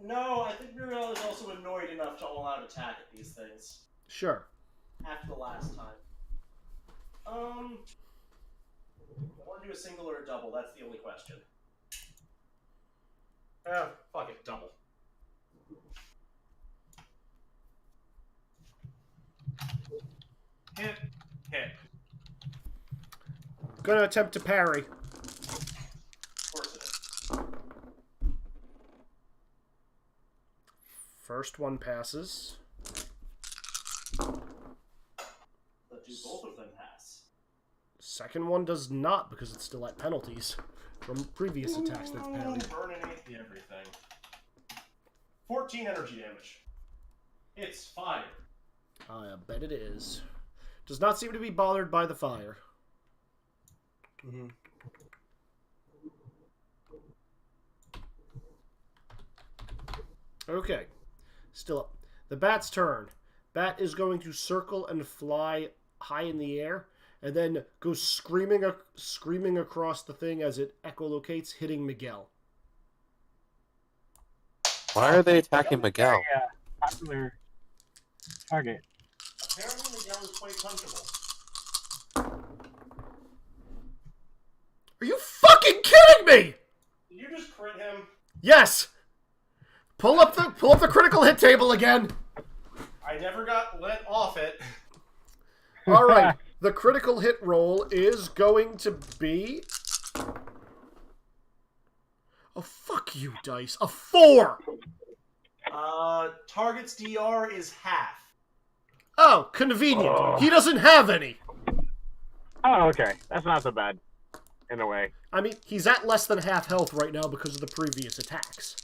D: No, I think Muriel is also annoyed enough to all-out attack at these things.
A: Sure.
D: After the last time. I want to do a single or a double, that's the only question. Fuck it, double. Hit.
A: Gonna attempt to parry.
D: Of course it is.
A: First one passes.
D: But do both of them pass?
A: Second one does not, because it's still at penalties from previous attacks that's parried.
D: Burning everything. 14 energy damage. It's fire.
A: I bet it is. Does not seem to be bothered by the fire.
D: Mm-hmm.
A: Okay. Still up. The bat's turn. Bat is going to circle and fly high in the air, and then go screaming across the thing as it echolocates, hitting Miguel.
G: Why are they attacking Miguel?
H: Yeah, popular target.
D: Apparently Miguel is quite punchable.
A: Are you fucking kidding me?
D: Did you just crit him?
A: Yes. Pull up the critical hit table again.
D: I never got let off it.
A: All right. The critical hit roll is going to be... Oh, fuck you, dice. A 4!
D: Target's DR is half.
A: Oh, convenient. He doesn't have any.
H: Oh, okay. That's not so bad, in a way.
A: I mean, he's at less than half health right now because of the previous attacks.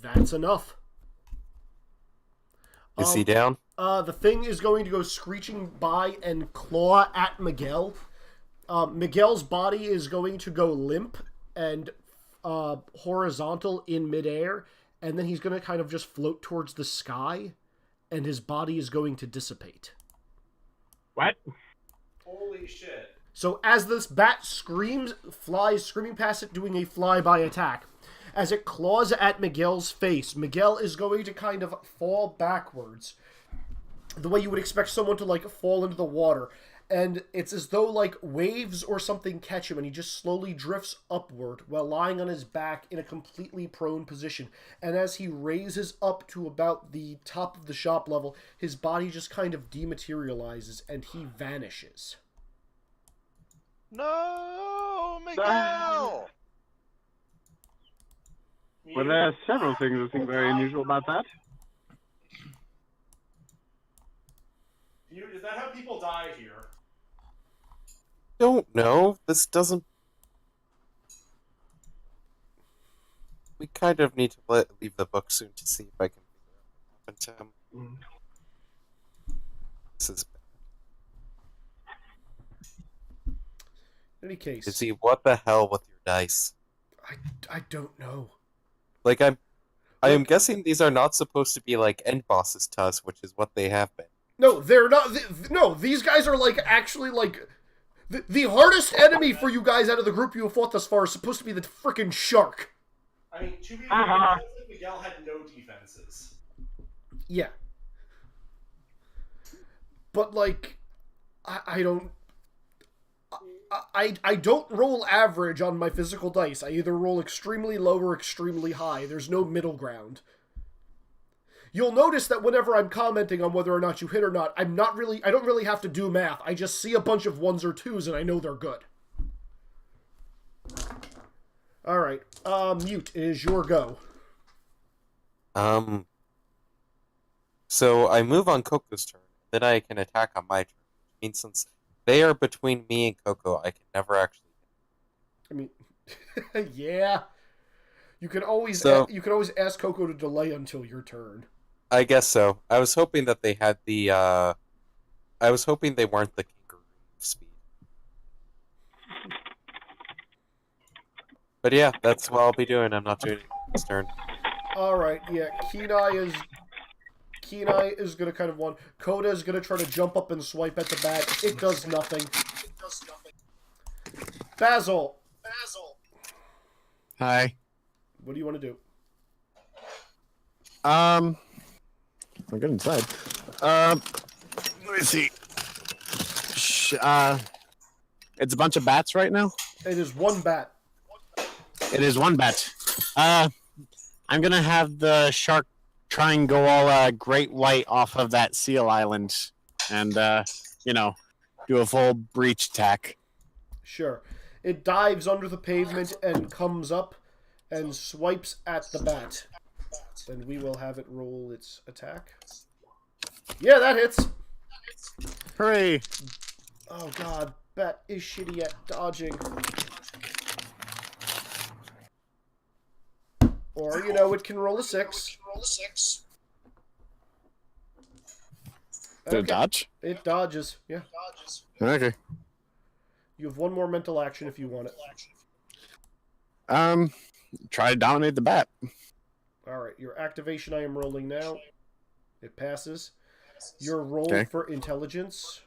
A: That's enough.
G: Is he down?
A: The thing is going to go screeching by and claw at Miguel. Miguel's body is going to go limp and horizontal in midair, and then he's going to kind of just float towards the sky, and his body is going to dissipate.
H: What?
D: Holy shit.
A: So as this bat flies screaming past it, doing a flyby attack, as it claws at Miguel's face, Miguel is going to kind of fall backwards, the way you would expect someone to, like, fall into the water. And it's as though, like, waves or something catch him, and he just slowly drifts upward while lying on his back in a completely prone position. And as he raises up to about the top of the shop level, his body just kind of dematerializes, and he vanishes.
E: No, Miguel!
H: Well, there are several things I think very unusual about that.
D: Is that how people die here?
G: Don't know. This doesn't... We kind of need to leave the book soon to see if I can figure out what happened to him. This is bad.
A: In any case...
G: Izzy, what the hell with your dice?
A: I don't know.
G: Like, I am guessing these are not supposed to be, like, end bosses to us, which is what they have been.
A: No, they're not. No, these guys are, like, actually, like... The hardest enemy for you guys out of the group you have fought thus far is supposed to be the frickin' shark.
D: I mean, to be fair, it sounds like Miguel had no defenses.
A: Yeah. But, like, I don't... I don't roll average on my physical dice. I either roll extremely low or extremely high. There's no middle ground. You'll notice that whenever I'm commenting on whether or not you hit or not, I don't really have to do math. I just see a bunch of 1s or 2s and I know they're good. Alright, Mute, it is your go.
G: So I move on Coco's turn, then I can attack on my turn. Which means since they are between me and Coco, I can never actually hit.
A: I mean, yeah. You can always ask Coco to delay until your turn.
G: I guess so. I was hoping that they had the, I was hoping they weren't the kangaroo speed. But yeah, that's what I'll be doing. I'm not doing it this turn.
A: Alright, yeah, Kenai is gonna kind of one. Coda is gonna try to jump up and swipe at the bat. It does nothing. Basil!
I: Hi.
A: What do you want to do?
I: I'll get inside. Let me see. It's a bunch of bats right now?
A: It is one bat.
I: It is one bat. I'm gonna have the shark try and go all great white off of that seal island, and do a full breach attack.
A: Sure. It dives under the pavement and comes up and swipes at the bat. Then we will have it roll its attack. Yeah, that hits.
I: Hooray!
A: Oh god, bat is shitty at dodging. Or, it can roll a 6.
I: Did it dodge?
A: It dodges, yeah.
I: Okay.
A: You have one more mental action if you want it.
I: Try to dominate the bat.
A: Alright, your activation I am rolling now. It passes. Your roll
I: Okay.
A: for intelligence.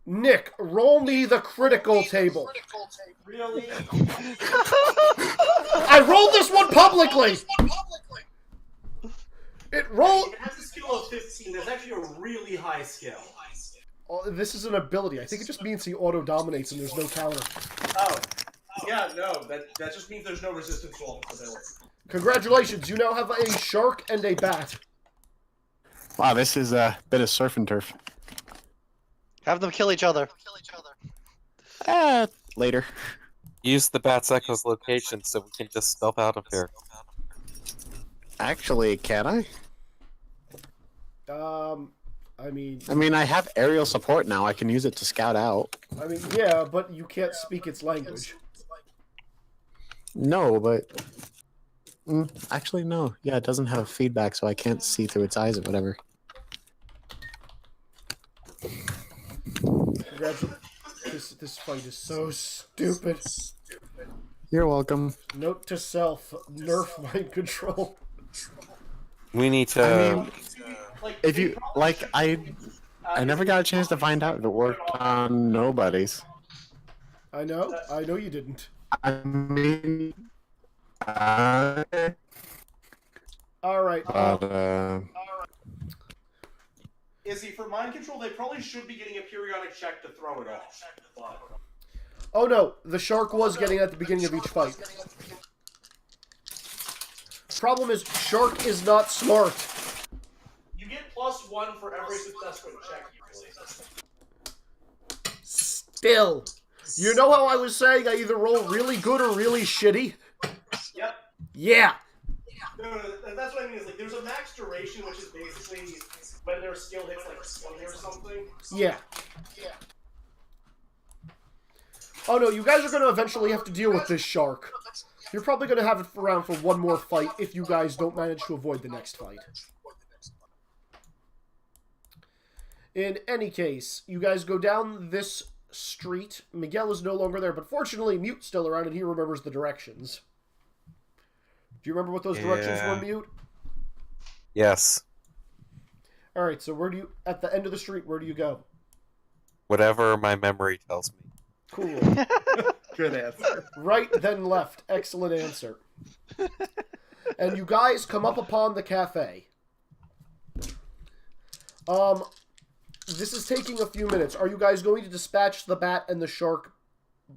A: Nick, roll me the critical table.
D: Really?
A: I rolled this one publicly! It rolled...
D: It has a skill of 15. That's actually a really high skill.
A: Oh, this is an ability. I think it just means he auto-dominates and there's no counter.
D: Oh. Yeah, no. That just means there's no resistance to all this ability.
A: Congratulations, you now have a shark and a bat.
I: Wow, this is a bit of surf and turf.
C: Have them kill each other.
I: Later.
G: Use the bat's echo's location so we can just stealth out of here.
I: Actually, can I?
A: I mean,
I: I have aerial support now. I can use it to scout out.
A: yeah, but you can't speak its language.
I: No, but... actually, no. Yeah, it doesn't have feedback, so I can't see through its eyes or whatever.
A: Congratulations. This fight is so stupid.
I: You're welcome.
A: Note to self, nerf mind control.
G: We need to...
I: If you... I never got a chance to find out if it worked on nobodies.
A: I know you didn't.
I: I mean...
A: Alright.
D: Izzy, for mind control, they probably should be getting a periodic check to throw it off. But...
A: Oh no, the shark was getting at the beginning of each fight. Problem is, shark is not smart.
D: You get +1 for every successful check usually.
A: Still. You know how I was saying I either roll really good or really shitty?
D: Yep.
A: Yeah.
D: No, that's what I mean. Is there's a max duration, which is basically when their skill hits 20 or something.
A: Yeah. Oh no, you guys are going to eventually have to deal with this shark. You're probably going to have it around for one more fight if you guys don't manage to avoid the next fight. In any case, you guys go down this street. Miguel is no longer there, but fortunately Mute's still around and he remembers the directions. Do you remember what those directions were, Mute?
G: Yes.
A: Alright, so at the end of the street, where do you go?
G: Whatever my memory tells me.
A: Cool.
F: Good answer.
A: Right, then left. Excellent answer. And you guys come up upon the cafe. This is taking a few minutes. Are you guys going to dispatch the bat and the shark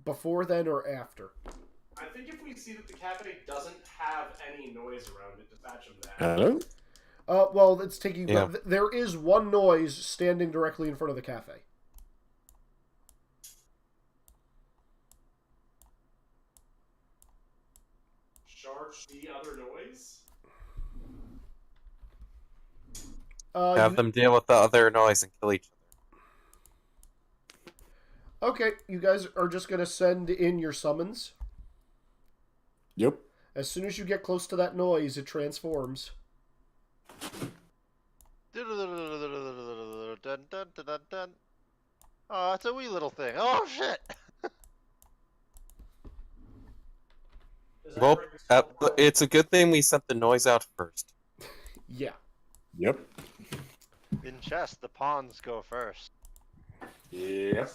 A: before then or after?
D: I think if we see that the cafe doesn't have any noise around it, dispatch them then.
I: Hello?
A: Well, it's taking...
G: Yeah.
A: There is one noise standing directly in front of the cafe.
D: Charge the other noise?
G: Have them deal with the other noise and kill each other.
A: Okay, you guys are just going to send in your summons.
I: Yep.
A: As soon as you get close to that noise, it transforms.
E: Oh, it's a wee little thing. Oh, shit!
G: Well, it's a good thing we sent the noise out first.
A: Yeah.
I: Yep.
E: In chess, the pawns go first.
I: Yep.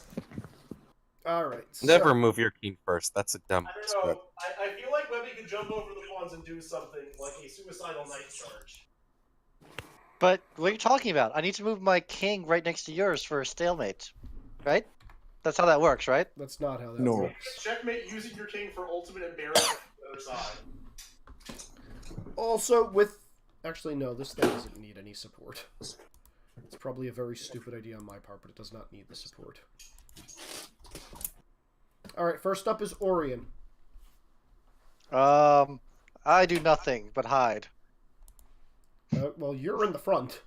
A: Alright.
G: Never move your king first. That's a dumb
D: I don't
G: script.
D: know. I feel like Webby could jump over the pawns and do something like a suicidal knight charge.
C: But what are you talking about? I need to move my king right next to yours for a stalemate, right? That's how that works, right?
A: That's not how that
I: No.
A: works.
D: Checkmate using your king for ultimate embarrassment on the other side.
A: Also, with... Actually, no, this thing doesn't need any support. It's probably a very stupid idea on my part, but it does not need the support. Alright, first up is Orion.
C: I do nothing but hide.
A: Well, you're in the front.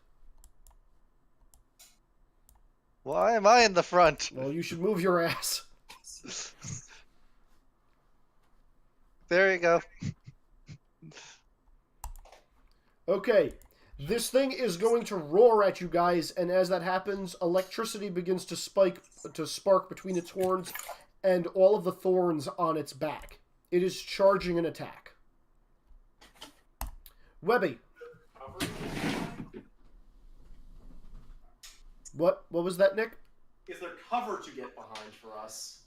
C: Why am I in the front?
A: Well, you should move your ass.
C: There you go.
A: Okay, this thing is going to roar at you guys, and as that happens, electricity begins to spark between its horns and all of the thorns on its back. It is charging an attack. Webby. What was that, Nick?
D: Is there cover to get behind for us?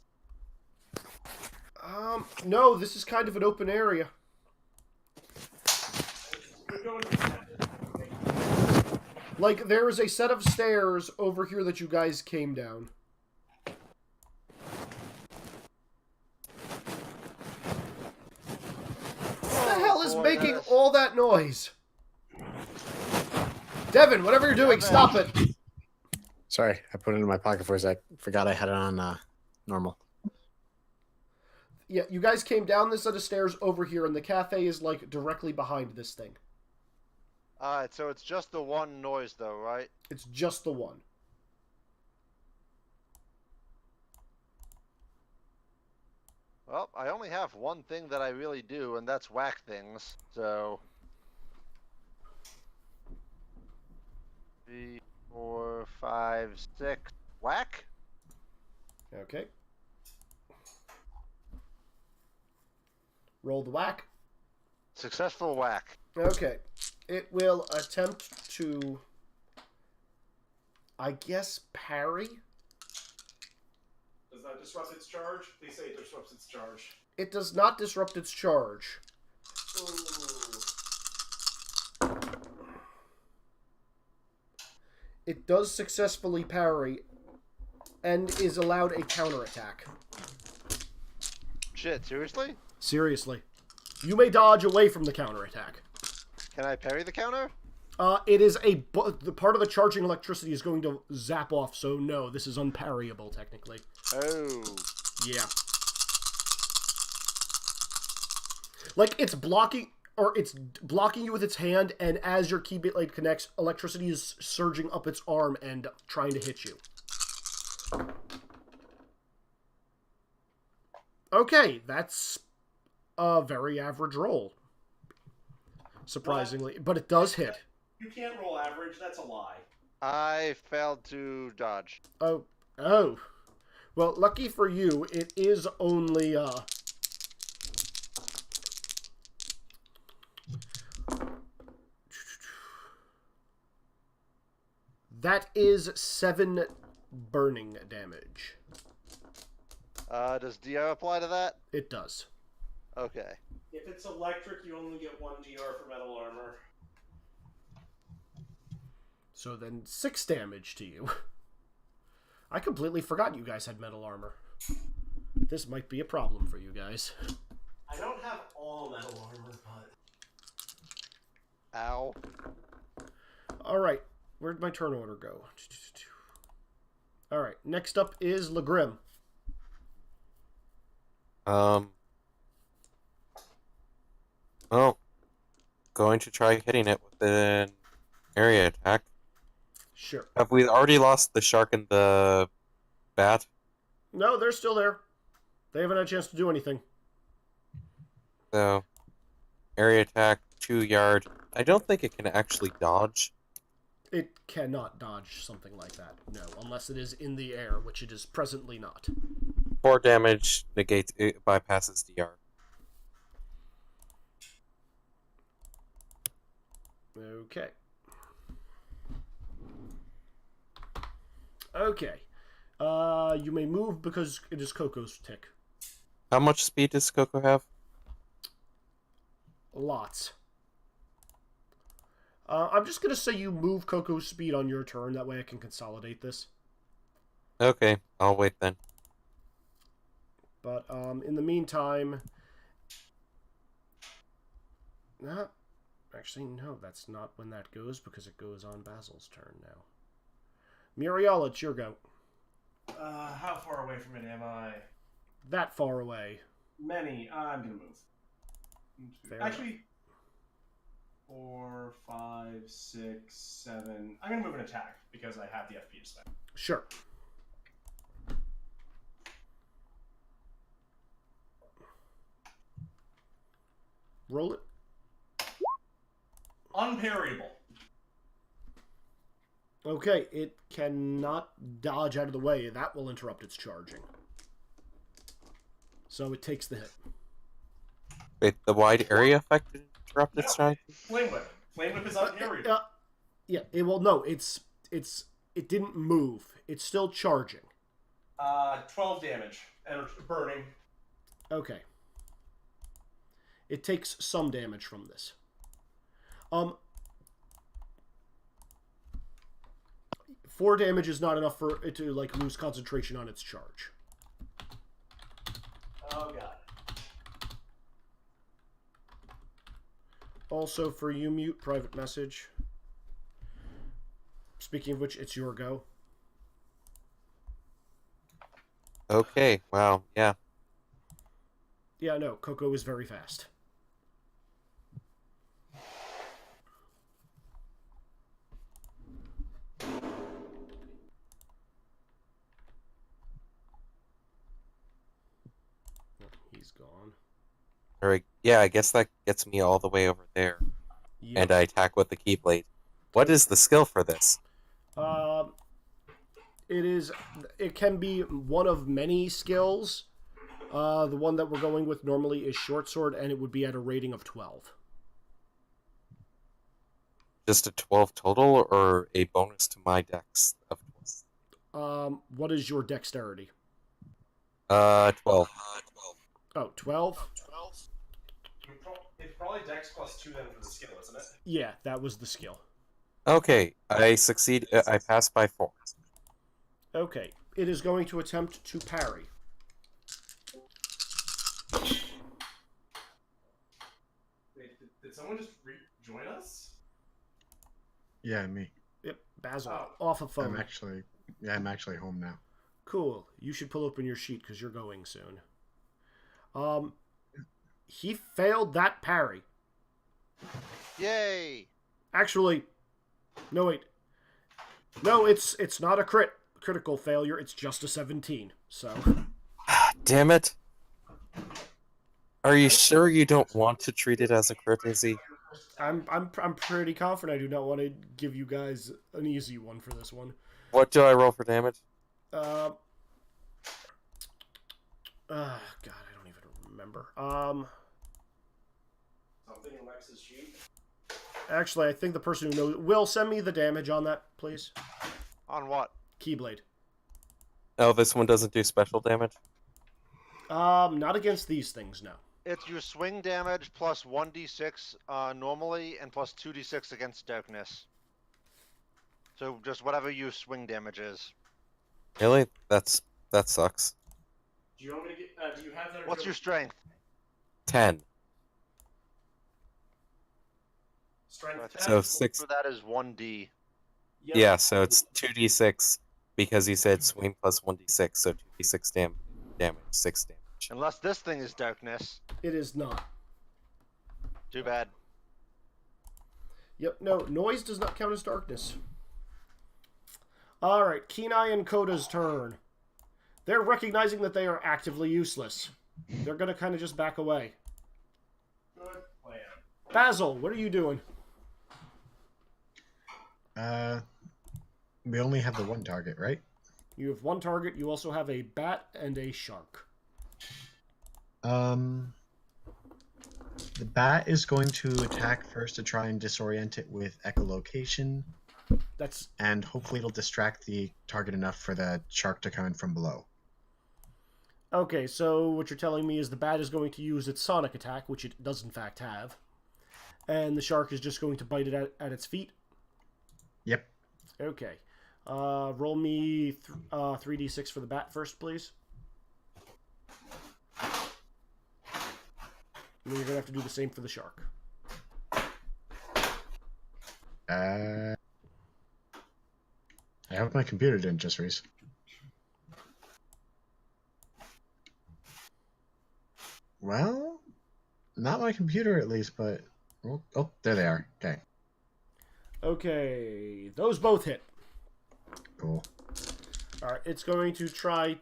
A: No, this is kind of an open area.
D: We're going
A: Like, there is a set of stairs over here that you guys came down. What the hell is making all that noise? Devin, whatever you're doing, stop it!
I: Sorry, I put it in my pocket for a sec. Forgot I had it on normal.
A: Yeah, you guys came down this set of stairs over here, and the cafe is, like, directly behind this thing.
E: Alright, so it's just the one noise, though, right?
A: It's just the one.
E: Well, I only have one thing that I really do, and that's whack things, so... 3, 4, 5, 6... Whack?
A: Okay. Roll the whack.
E: Successful whack.
A: Okay. It will attempt to, I guess, parry.
D: Does that disrupt its charge? They say it disrupts its charge.
A: It does not disrupt its charge.
D: Ooh.
A: It does successfully parry and is allowed a counterattack.
E: Shit, seriously?
A: Seriously. You may dodge away from the counterattack.
E: Can I parry the counter?
A: It is the part of the charging electricity is going to zap off, so no, this is unparryable, technically.
E: Oh.
A: Yeah. Like, it's blocking you with its hand, and as your keyblade blade connects, electricity is surging up its arm and trying to hit you. Okay, that's a very average roll. Surprisingly, but it does hit.
D: You can't roll average, that's a lie.
E: I failed to dodge.
A: Oh. Well, lucky for you, it is only, that is 7 burning damage.
E: Does DR apply to that?
A: It does.
E: Okay.
D: If it's electric, you only get 1 DR for metal armor.
A: So then 6 damage to you. I completely forgot you guys had metal armor. This might be a problem for you guys.
D: I don't have all metal armor, but...
E: Ow.
A: Alright, where'd my turn order go? Alright, next up is Legrim.
G: Well, going to try hitting it with an area attack.
A: Sure.
G: Have we already lost the shark and the bat?
A: No, they're still there. They haven't had a chance to do anything.
G: So, area attack, 2 yard. I don't think it can actually dodge.
A: It cannot dodge something like that, no, unless it is in the air, which it is presently not.
G: 4 damage, negates, it bypasses DR.
A: Okay. Okay. You may move because it is Coco's tick.
G: How much speed does Coco have?
A: Lots. I'm just going to say you move Coco's speed on your turn. That way I can consolidate this.
G: Okay, I'll wait then.
A: But in the meantime, actually no, that's not when that goes because it goes on Basil's turn now. Muriel, it's your go.
D: How far away from it am I?
A: That far away.
D: Many. I'm gonna move.
A: Fair
D: Actually, 4, 5, 6, 7. I'm gonna move an attack because I have the FP to spend.
A: Sure. Roll it.
D: Unparryable.
A: Okay, it cannot dodge out of the way. That will interrupt its charging. So it takes the hit.
G: Wait, the wide area effect interrupt its
D: No.
G: charge?
D: Flame Whip. Flame Whip is unparryable.
A: Yeah, it will. No, it didn't move. It's still charging.
D: 12 damage and burning.
A: Okay. It takes some damage from this. 4 damage is not enough for it to like lose concentration on its charge.
D: Oh god.
A: Also for you, Mute, private message. Speaking of which, it's your go.
G: Okay, wow, yeah.
A: Yeah, no, Coco is very fast. He's gone.
G: Alright, yeah, I guess that gets me all the way over there.
A: Yeah.
G: And I attack with the Keyblade. What is the skill for this?
A: It can be one of many skills. The one that we're going with normally is Short Sword, and it would be at a rating of 12.
G: Just a 12 total, or a bonus to my dex of
A: What is your dexterity?
G: 12? 12.
A: Oh, 12?
D: It's probably Dex plus 2 then for the skill, isn't it?
A: Yeah, that was the skill.
G: Okay, I succeed. I pass by 4.
A: Okay, it is going to attempt to parry.
D: Wait, did someone just join us?
F: Yeah, me.
A: Yep, Basil,
D: Oh.
A: off of phone.
F: I'm actually home now.
A: Cool. You should pull open your sheet because you're going soon. He failed that parry.
E: Yay!
A: Actually, no wait. No, it's not a critical failure. It's just a 17. So,
G: Damn it. Are you sure you don't want to treat it as a crit, Izzy?
A: I'm pretty confident I do not want to give you guys an easy one for this one.
G: What do I roll for damage?
A: God, I don't even remember.
D: Something in Lex's sheet?
A: Actually, I think the person who knows will send me the damage on that, please.
E: On what?
A: Keyblade.
G: Oh, this one doesn't do special damage?
A: Not against these things, no.
E: It's your swing damage plus 1d6 normally and plus 2d6 against darkness. So just whatever your swing damage is.
G: Really? That sucks.
D: Do you want me to get? Do you have that?
E: What's your strength?
G: 10.
D: strength?
E: I
G: So
E: think
G: 6.
E: for that is 1d.
D: Yep.
G: Yeah, so it's 2d6 because you said swing plus 1d6, so 2d6 damage, 6 damage.
E: Unless this thing is darkness.
A: It is not.
E: Too bad.
A: Yep, no, noise does not count as darkness. Alright, Kenai and Koda's turn. They're recognizing that they are actively useless. They're gonna kind of just back away.
D: Good plan.
A: Basil, what are you doing?
F: We only have the one target, right?
A: You have one target, you also have a bat and a shark.
F: The bat is going to attack first to try and disorient it with echolocation,
A: That's
F: and hopefully it'll distract the target enough for the shark to come in from below.
A: okay, so what you're telling me is the bat is going to use its sonic attack, which it does in fact have. And the shark is just going to bite it at its feet.
F: Yep.
A: Okay. Roll me 3d6 for the bat first, please. And then you're gonna have to do the same for the shark.
J: I hope my computer didn't just freeze. Well, not my computer at least, but oh, there they are. Okay,
A: Okay, those both hit.
J: cool.
A: All right, it's going to try.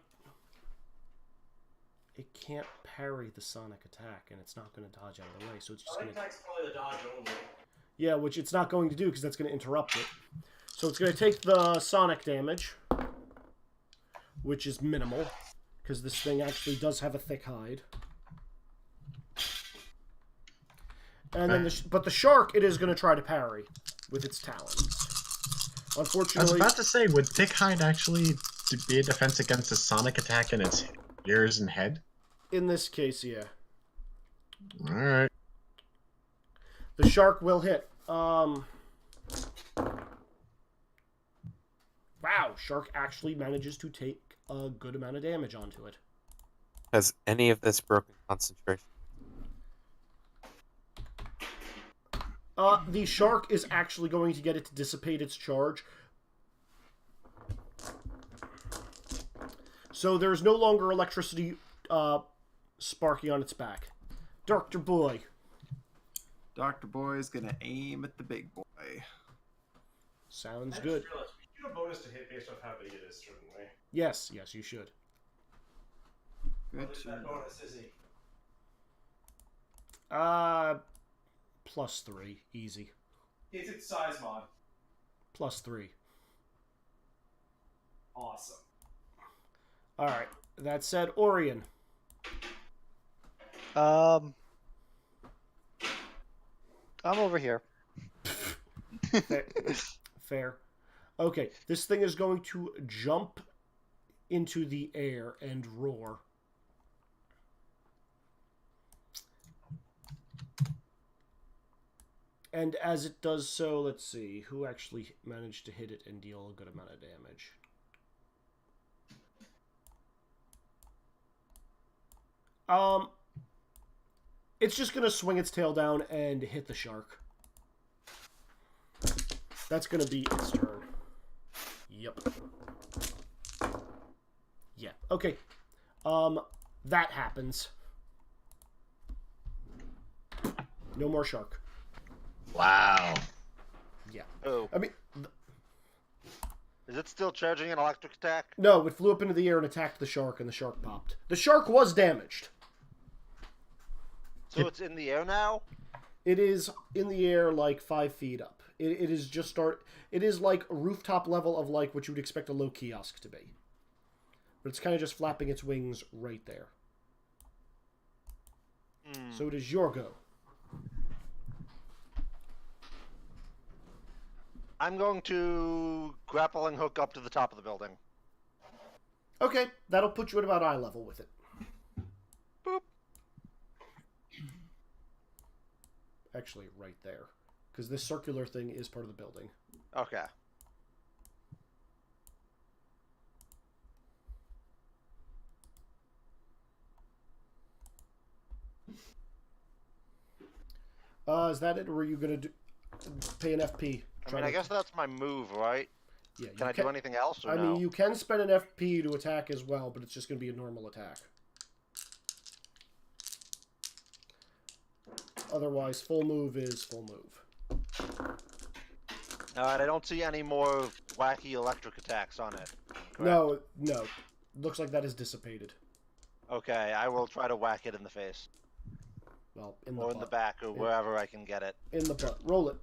A: It can't parry the sonic attack, and it's not going to dodge out of the way, so it's just going to.
D: Attack's probably the dodge only.
A: Yeah, which it's not going to do because that's going to interrupt it. So it's going to take the sonic damage, which is minimal, because this thing actually does have a thick hide. And then, but the shark, it is going to try to parry with its talons.
J: I was
A: Unfortunately,
J: about to say, would thick hide actually be a defense against a sonic attack in its ears and head?
A: in this case, yeah,
J: All right.
A: the shark will hit. Wow, shark actually manages to take a good amount of damage onto it.
G: Has any of this broken concentration?
A: The shark is actually going to get it to dissipate its charge. So there's no longer electricity sparking on its back. Dr. Boy.
F: Dr. Boy is gonna aim at the big boy.
A: Sounds
D: I
A: good.
D: just realized we do a bonus to hit based off how big it is, shouldn't we?
A: Yes, yes, you should.
F: Good.
D: What is that bonus, is he?
A: +3. Easy.
D: It's its size mod.
A: +3.
D: Awesome.
A: Alright. That said, Orion.
C: I'm over here.
A: Fair. Okay, this thing is going to jump into the air and roar. And as it does so, let's see, who actually managed to hit it and deal a good amount of damage? It's just going to swing its tail down and hit the shark. That's going to be its turn. Yep. Yeah, okay. That happens. No more shark.
J: Wow.
A: Yeah.
E: Oh,
A: I mean,
E: is it still charging an electric attack?
A: no, it flew up into the air and attacked the shark, and the shark popped. The shark was damaged.
E: So it's in the air now?
A: It is in the air like 5 feet up. It is just It is like rooftop level of like what you would expect a low kiosk to be. But it's kind of just flapping its wings right there. So it is your go.
E: I'm going to grapple and hook up to the top of the building.
A: Okay, that'll put you at about eye level with it.
E: Boop.
A: Actually, right there. Because this circular thing is part of the building.
E: Okay.
A: Is that it, or are you going to pay an FP?
E: I mean, I guess that's my move, right?
A: Yeah,
E: Can I do anything else or
A: I
E: no?
A: mean, you can spend an FP to attack as well, but it's just going to be a normal attack. Otherwise, full move is full move.
E: Alright, I don't see any more wacky electric attacks on it. Correct?
A: No. Looks like that is dissipated.
E: Okay, I will try to whack it in the face.
A: Well, in the
E: Or
A: butt.
E: in the back, or wherever I can get it.
A: In the butt. Roll it.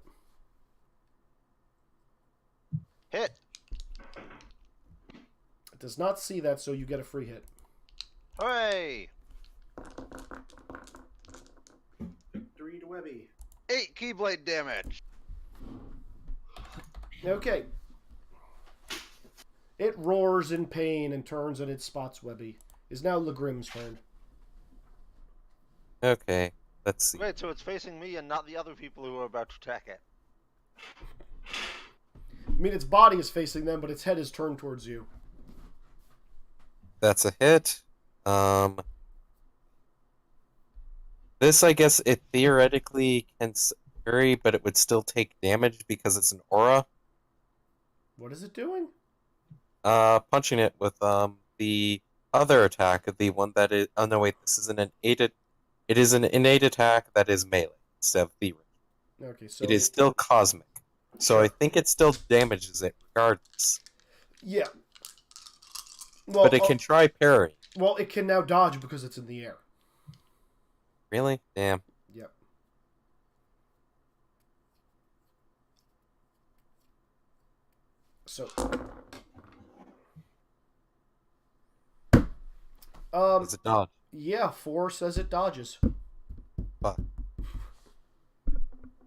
E: Hit!
A: It does not see that, so you get a free hit.
E: Hooray!
D: Victory to Webby.
E: 8 Keyblade damage!
A: Okay. It roars in pain and turns and it spots Webby. Is now Legrim's turn.
G: Okay, let's see.
E: Wait, so it's facing me and not the other people who are about to attack it.
A: I mean, its body is facing them, but its head is turned towards you.
G: That's a hit. This, I guess, it theoretically can vary, but it would still take damage because it's an aura.
A: What is it doing?
G: Punching it with the other attack, the one that is. Oh no, wait, this is an innate. It is an innate attack that is melee instead of theory.
A: Okay, so
G: It is still cosmic, so I think it still damages it regardless.
A: yeah. Well,
G: But it can try parry.
A: well, it can now dodge because it's in the air.
G: Really? Damn.
A: Yep. So.
G: Does it dodge?
A: Yeah, 4 says it dodges.
G: Fuck.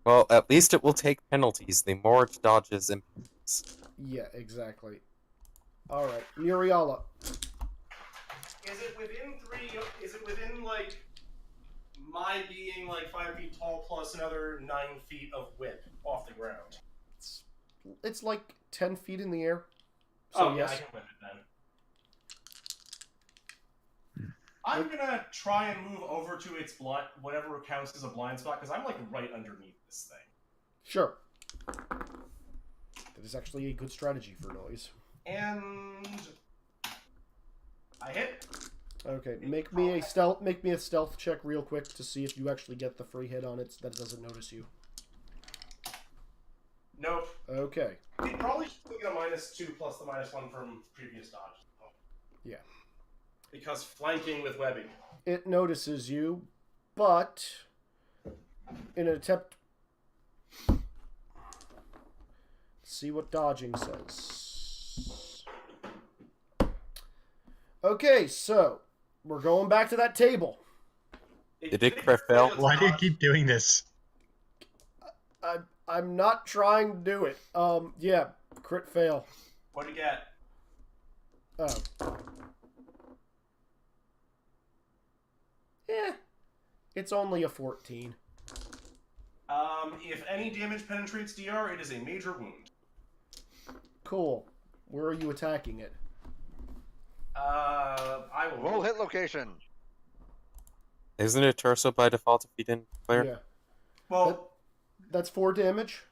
G: Well, at least it will take penalties the more it dodges and penalties.
A: Yeah, exactly. Alright, Muriala.
D: Is it within is it within, like, my being, like, 5 feet tall plus another 9 feet of width off the ground?
A: It's like 10 feet in the air. So,
D: Yeah, I can whip it then. I'm gonna try and move over to its whatever counts as a blind spot, because I'm, like, right underneath this thing.
A: Sure. That is actually a good strategy for noise.
D: And I hit.
A: Okay, make me a stealth check real quick to see if you actually get the free hit on it so that it doesn't notice you.
D: Nope.
A: Okay.
D: It probably should get a -2 plus the -1 from previous dodge.
A: Yeah.
D: Because flanking with webbing.
A: It notices you, but in an attempt... See what dodging says. Okay, so we're going back to that table.
G: Did it crit fail?
J: Why do you keep doing this?
A: I'm not trying to do it. Yeah, crit fail.
D: What'd you get?
A: Oh. Yeah. It's only a 14.
D: If any damage penetrates DR, it is a major wound.
A: Cool. Where are you attacking it?
D: I will
E: Roll hit location.
G: Isn't it torso by default if you didn't declare?
A: Yeah.
D: Well,
A: That's 4 damage?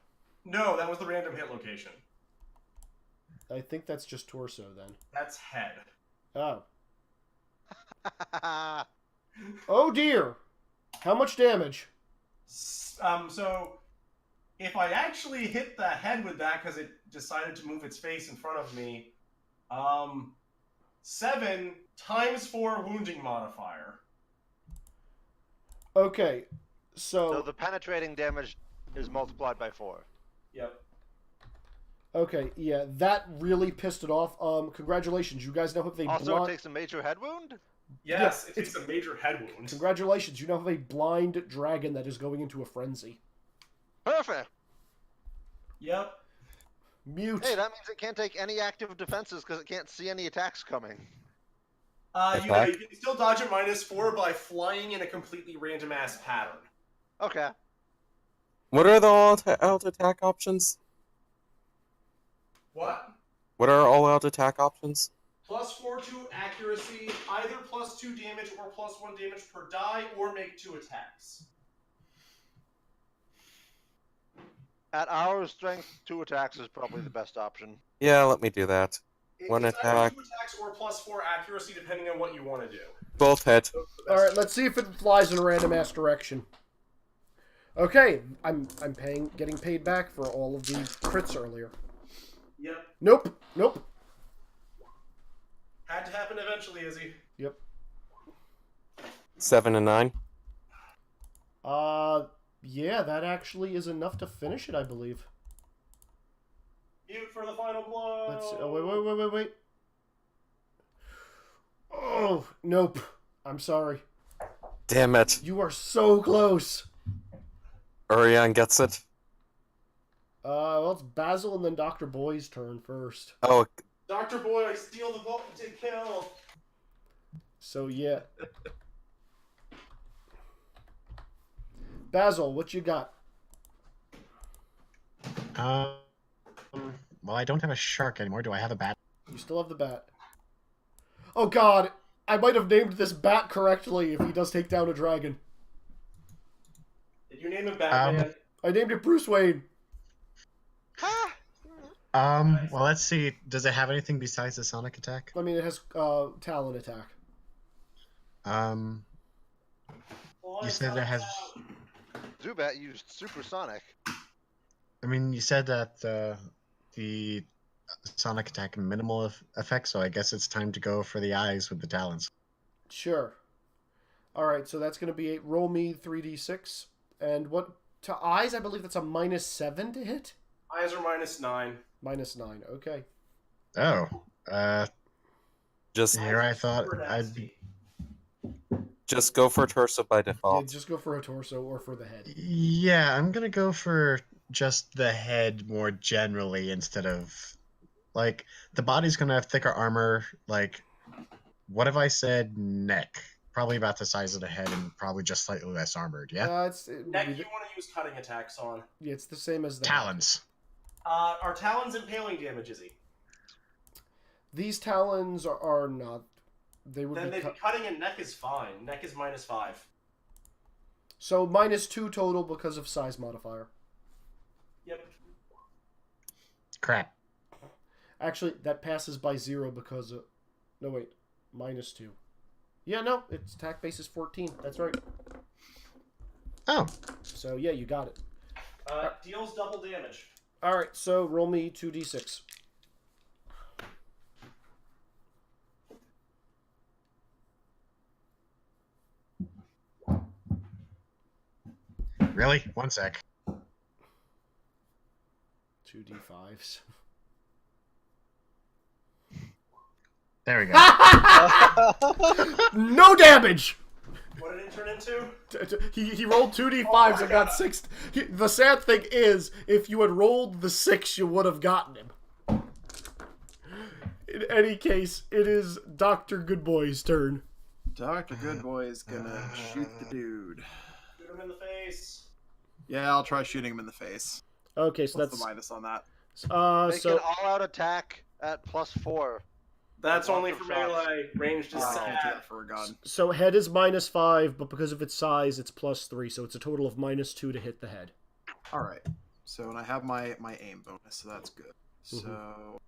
D: no, that was the random hit location.
A: I think that's just torso then.
D: That's head.
A: Oh. Oh dear! How much damage?
D: So if I actually hit the head with that because it decided to move its face in front of me, 7 times 4 wounding modifier.
A: Okay,
E: So the penetrating damage is multiplied by 4.
D: Yep.
A: Okay, yeah, that really pissed it off. Congratulations, you guys now have a
E: Also,
A: blind...
E: it takes a major head wound?
D: Yes,
A: Yeah,
D: it takes a major head wound.
A: Congratulations, you now have a blind dragon that is going into a frenzy.
E: Perfect!
D: Yep.
A: Mute.
E: Hey, that means it can't take any active defenses because it can't see any attacks coming.
D: You can still dodge a -4 by flying in a completely random ass pattern.
E: Okay.
G: What are the all-out attack options?
D: What?
G: What are all-out attack options?
D: +4 to accuracy, either +2 damage or +1 damage per die, or make 2 attacks.
E: At our strength, 2 attacks is probably the best option.
G: Yeah, let me do that. One
D: It's
G: attack.
D: either 2 attacks or +4 accuracy, depending on what you want to do.
G: Both hit.
A: Alright, let's see if it flies in a random ass direction. Okay, I'm getting paid back for all of the crits earlier.
D: Yep.
A: Nope.
D: Had to happen eventually, Izzy.
A: Yep.
G: 7 and 9.
A: Yeah, that actually is enough to finish it, I believe.
D: Mute for the final blow.
A: Let's see. Oh, wait. Oh, nope. I'm sorry.
G: Damn it.
A: You are so close.
G: Urian gets it.
A: Well, it's Basil and then Dr. Boy's turn first.
G: Oh,
D: Dr. Boy, steal the vault and take kill.
A: So, yeah. Basil, what you got?
J: Well, I don't have a shark anymore. Do I have a bat?
A: You still have the bat. Oh god, I might have named this bat correctly if he does take down a dragon.
D: name him Batman.
A: I named it Bruce Wayne.
J: Well, let's see. Does it have anything besides the sonic attack?
A: I mean, it has Talon attack.
J: You said it has.
E: Zubat used supersonic.
J: I mean, you said that the sonic attack minimal effect, so I guess it's time to go for the eyes with the talons.
A: Sure. All right, so that's going to be roll me 3d6. And what to eyes? I believe that's a -7 to hit.
D: Eyes are -9.
A: -9. Okay.
J: Oh.
G: Just
J: Here I thought I'd be.
G: just go for torso by
A: Yeah,
G: default.
A: just go for a torso or for the head.
J: Yeah, I'm gonna go for just the head more generally instead of like the body's gonna have thicker armor. Like, what if I said neck? Probably about the size of the head and probably just slightly less armored. Yeah.
D: Neck, you want to use cutting attacks on.
A: Yeah, it's the same as the
J: Talons.
D: Are talons impaling damage, Izzy?
A: These talons are not. They would
D: Then
A: be
D: cutting and neck is fine. Neck is -5.
A: so -2 total because of size modifier.
D: Yep.
J: Crap.
A: Actually, that passes by 0 because of. No wait, -2. Yeah, no, its attack base is 14. That's right.
J: Oh.
A: So yeah, you got it.
D: Deals double damage.
A: All right, so roll me 2d6.
J: Really? One sec.
A: 2d5s.
J: There we go.
A: No damage.
D: What did it turn into?
A: He rolled 2d5s and got 6. The sad thing is, if you had rolled the 6, you would have gotten him. In any case, it is Dr. Goodboy's turn.
F: Dr. Goodboy is gonna shoot the dude.
D: Shoot him in the face.
F: Yeah, I'll try shooting him in the face.
A: Okay, so
F: What's
A: that's
F: the minus on that?
E: Make an all-out attack at +4.
D: That's
E: Lots
D: only
E: of
D: for
E: shots.
D: melee. Ranged is
F: I can't do
D: sad.
F: that for a gun.
A: so head is -5, but because of its size, it's +3. So it's a total of -2 to hit the head.
F: All right. So, and I have my aim bonus, so that's good. So,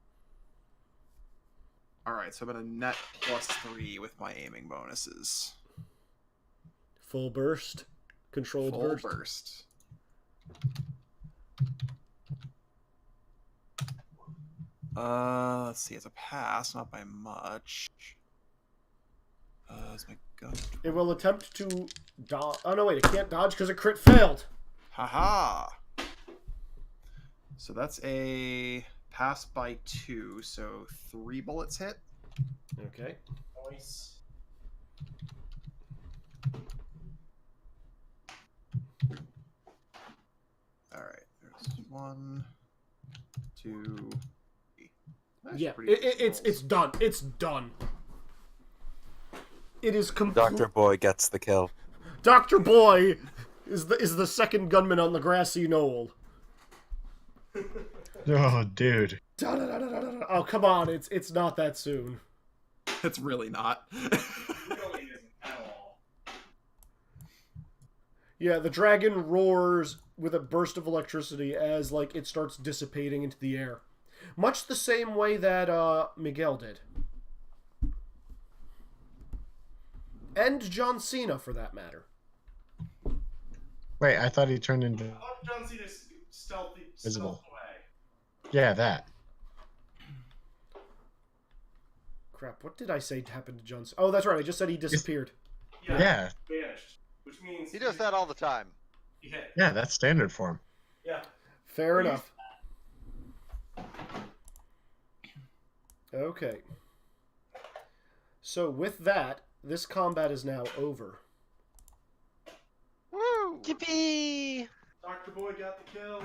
F: all right. So I'm at a net +3 with my aiming bonuses.
A: Full burst, controlled
F: Full
A: burst.
F: burst. Let's see. It's a pass, not by much. Is my gun?
A: It will attempt to dodge. Oh no, wait! It can't dodge because a crit failed.
F: Haha. So that's a pass by 2, so 3 bullets hit.
A: Okay.
D: Nice.
F: All right. There's 1, 2, 3. That's
A: Yeah,
F: pretty good
A: it's
F: rolls.
A: done. It's done. It is complete.
G: Dr. Boy gets the kill.
A: Dr. Boy is the second gunman on the grassy knoll.
J: Oh, dude.
A: Da-da-da-da-da-da. Oh, come on. It's not that soon.
F: It's really not.
D: Really isn't at all.
A: Yeah, the dragon roars with a burst of electricity as like it starts dissipating into the air. Much the same way that Miguel did. And John Cena, for that matter.
J: Wait, I thought he turned into
D: I thought John Cena's stealthy
J: Visible.
D: stealth away.
J: Yeah, that.
A: Crap, what did I say happened to John Cena? Oh, that's right. I just said he disappeared.
J: Yeah.
D: Vanished. Which means
E: He does that all the time.
D: He hit.
J: Yeah, that's standard for him.
D: Yeah.
A: Fair enough. Okay. So with that, this combat is now over.
E: Woo!
C: Yippee!
D: Dr. Boy got the kill.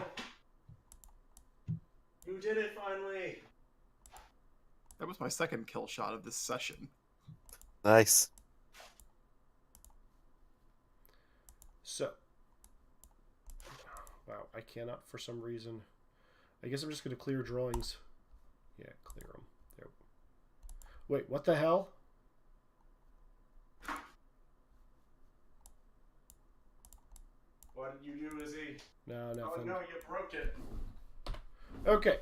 D: You did it finally.
F: That was my second kill shot of this session.
G: Nice.
A: So, wow, I cannot for some reason. I guess I'm just going to clear drawings. Yeah, clear them. There. Wait, what the hell?
D: What did you do, Izzy?
A: No,
D: Oh
A: nothing.
D: no, you broke it.
A: Okay.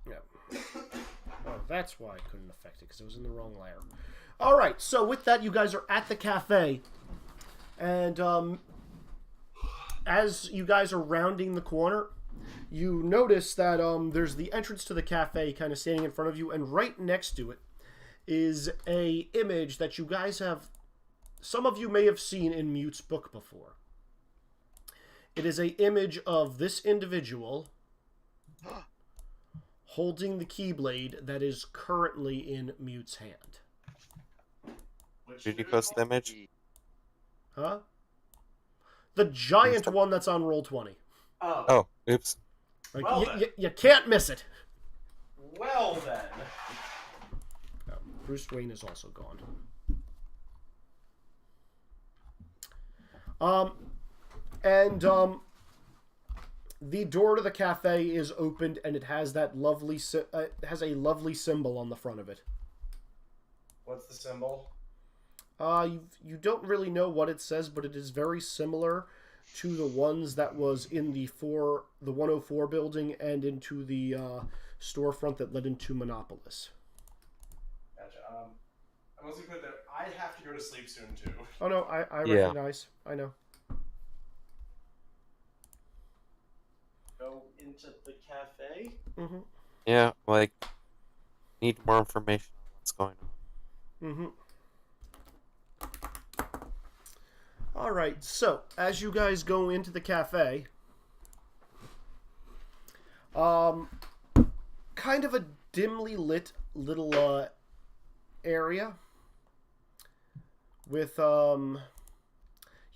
A: Yeah. Oh, that's why I couldn't affect it, because it was in the wrong layer. Alright, so with that, you guys are at the cafe. And, as you guys are rounding the corner, you notice that, there's the entrance to the cafe kind of standing in front of you, and right next to it is a image that you guys have... Some of you may have seen in Mute's book before. It is a image of this individual holding the Keyblade that is currently in Mute's hand.
G: Did you post the image?
A: Huh? The giant one that's on Roll20.
D: Oh.
G: Oh, oops.
A: Like,
D: Well then.
A: you can't miss it.
D: Well then.
A: Oh, Bruce Wayne is also gone. The door to the cafe is opened, and it has that lovely has a lovely symbol on the front of it.
D: What's the symbol?
A: You don't really know what it says, but it is very similar to the ones that was in the 104 building and into the storefront that led into Monopolis.
D: Gotcha. I mostly put there. I have to go to sleep soon too.
A: Oh no, I
G: Yeah.
A: recognize. I know.
D: Go into the cafe.
A: Mm-hmm.
G: Yeah, like, need more information on what's going on.
A: Mm-hmm. All right, so as you guys go into the cafe, kind of a dimly lit little area with you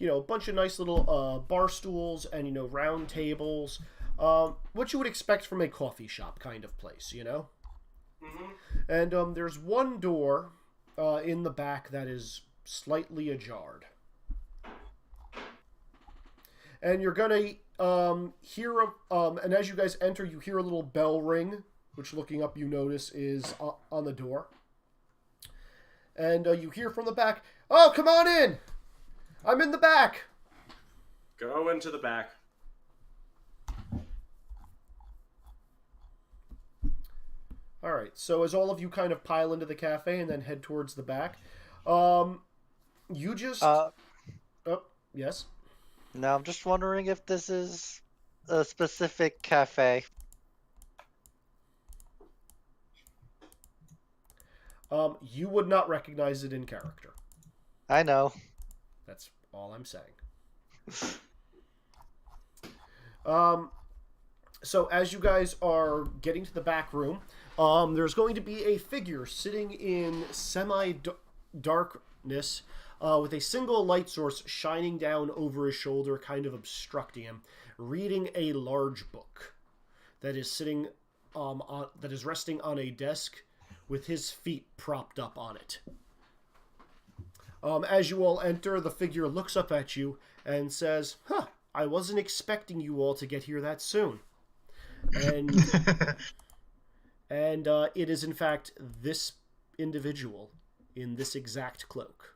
A: know, a bunch of nice little bar stools and, you know, round tables. What you would expect from a coffee shop kind of place, you know?
D: Mm-hmm.
A: And there's one door in the back that is slightly ajar. And you're gonna hear and as you guys enter, you hear a little bell ring, which looking up you notice is on the door. And you hear from the back, "Oh, come on in! I'm in the back!"
D: Go into the back.
A: Alright, so as all of you kind of pile into the cafe and then head towards the back, you just... Oh, yes?
C: Now, I'm just wondering if this is a specific cafe.
A: You would not recognize it in character.
C: I know.
A: That's all I'm saying. So as you guys are getting to the back room, there's going to be a figure sitting in semi-darkness with a single light source shining down over his shoulder, kind of obstructing him, reading a large book that is sitting that is resting on a desk with his feet propped up on it. As you all enter, the figure looks up at you and says, "Huh, I wasn't expecting you all to get here that soon." And and it is in fact this individual in this exact cloak.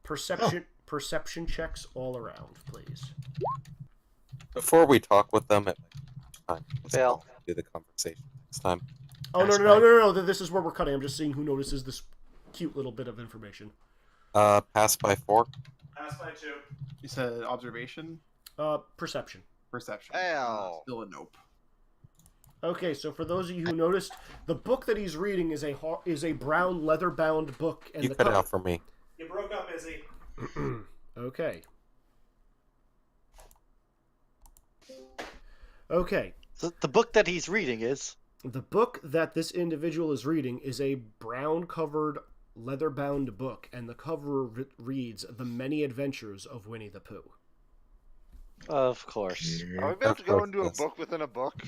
A: Perception checks all around, please.
G: Before we talk with them, it might be time.
C: Fail.
G: Do the conversation next time.
A: Oh, no. This is where we're cutting. I'm just seeing who notices this cute little bit of information.
G: Pass by 4.
D: Pass by 2.
F: You said observation?
A: Perception.
F: Perception.
E: Ow.
F: Still a nope.
A: Okay, so for those of you who noticed, the book that he's reading is a brown leather-bound book. And
G: You cut it out for me.
D: You broke up, Izzy.
A: Okay. Okay.
C: So the book that he's reading is...
A: The book that this individual is reading is a brown-covered, leather-bound book, and the cover reads The Many Adventures of Winnie the Pooh.
C: Of course.
E: Are we about to go into a book within a book?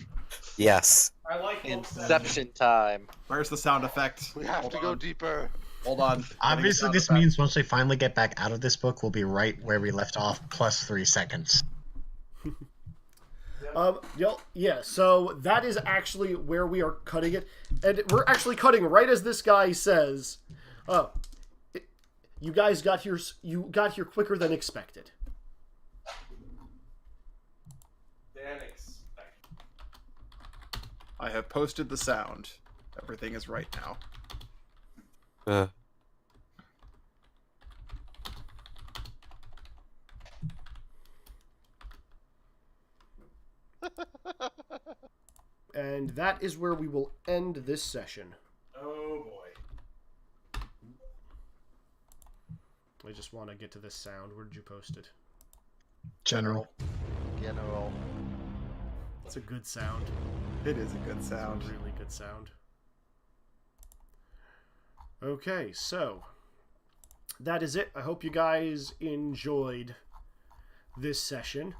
G: Yes.
D: I like
C: Inception time.
F: Where's the sound effect?
E: We have to go deeper.
F: Hold on.
J: Obviously, this means once we finally get back out of this book, we'll be right where we left off, plus 3 seconds.
A: Yeah, so that is actually where we are cutting it. And we're actually cutting right as this guy says, "Oh, you guys got here quicker than expected."
D: than expected.
F: I have posted the sound. Everything is right now.
G: Uh,
A: And that is where we will end this session.
D: Oh boy.
A: I just want to get to this sound. Where did you post it?
J: General.
E: General.
A: It's a good sound.
F: It is a good sound.
A: Really good sound. Okay, so that is it. I hope you guys enjoyed this session.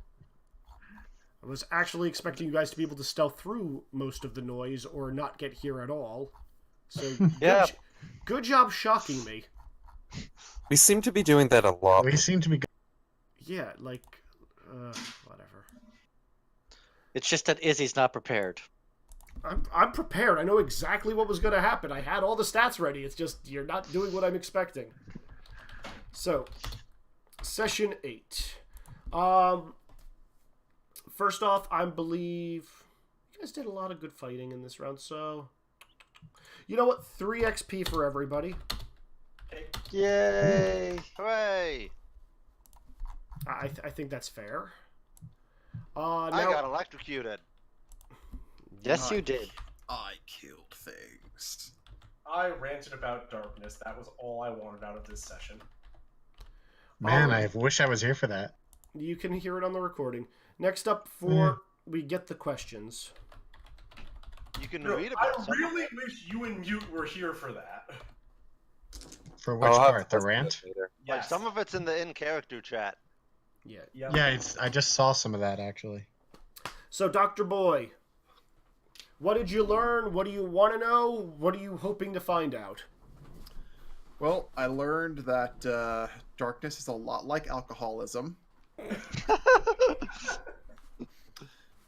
A: I was actually expecting you guys to be able to stealth through most of the noise or not get here at all. So
C: Yeah.
A: good job shocking me.
G: we seem to be doing that a lot.
J: We seem to be.
A: Yeah, like, whatever.
C: It's just that Izzy's not prepared.
A: I'm prepared. I know exactly what was going to happen. I had all the stats ready. It's just you're not doing what I'm expecting. So, session 8. First off, I believe you guys did a lot of good fighting in this round. So, you know what? 3 XP for everybody.
E: Yay! Hooray!
A: I think that's fair.
E: I
A: Now,
E: got electrocuted.
C: Yes, you did.
F: I killed things.
D: I ranted about darkness. That was all I wanted out of this session.
J: Man, I wish I was here for that.
A: you can hear it on the recording. Next up for we get the questions.
E: You can
D: No,
E: read
D: I
E: about some of
D: really
E: it.
D: wish you and Mute were here for that.
J: For which
G: I'll have
J: part?
G: to
J: The
G: listen to
J: rant?
G: it later.
E: Like some of it's in the in-character chat.
A: Yeah.
J: Yeah, I just saw some of that actually.
A: So, Dr. Boy, what did you learn? What do you want to know? What are you hoping to find out?
F: Well, I learned that darkness is a lot like alcoholism.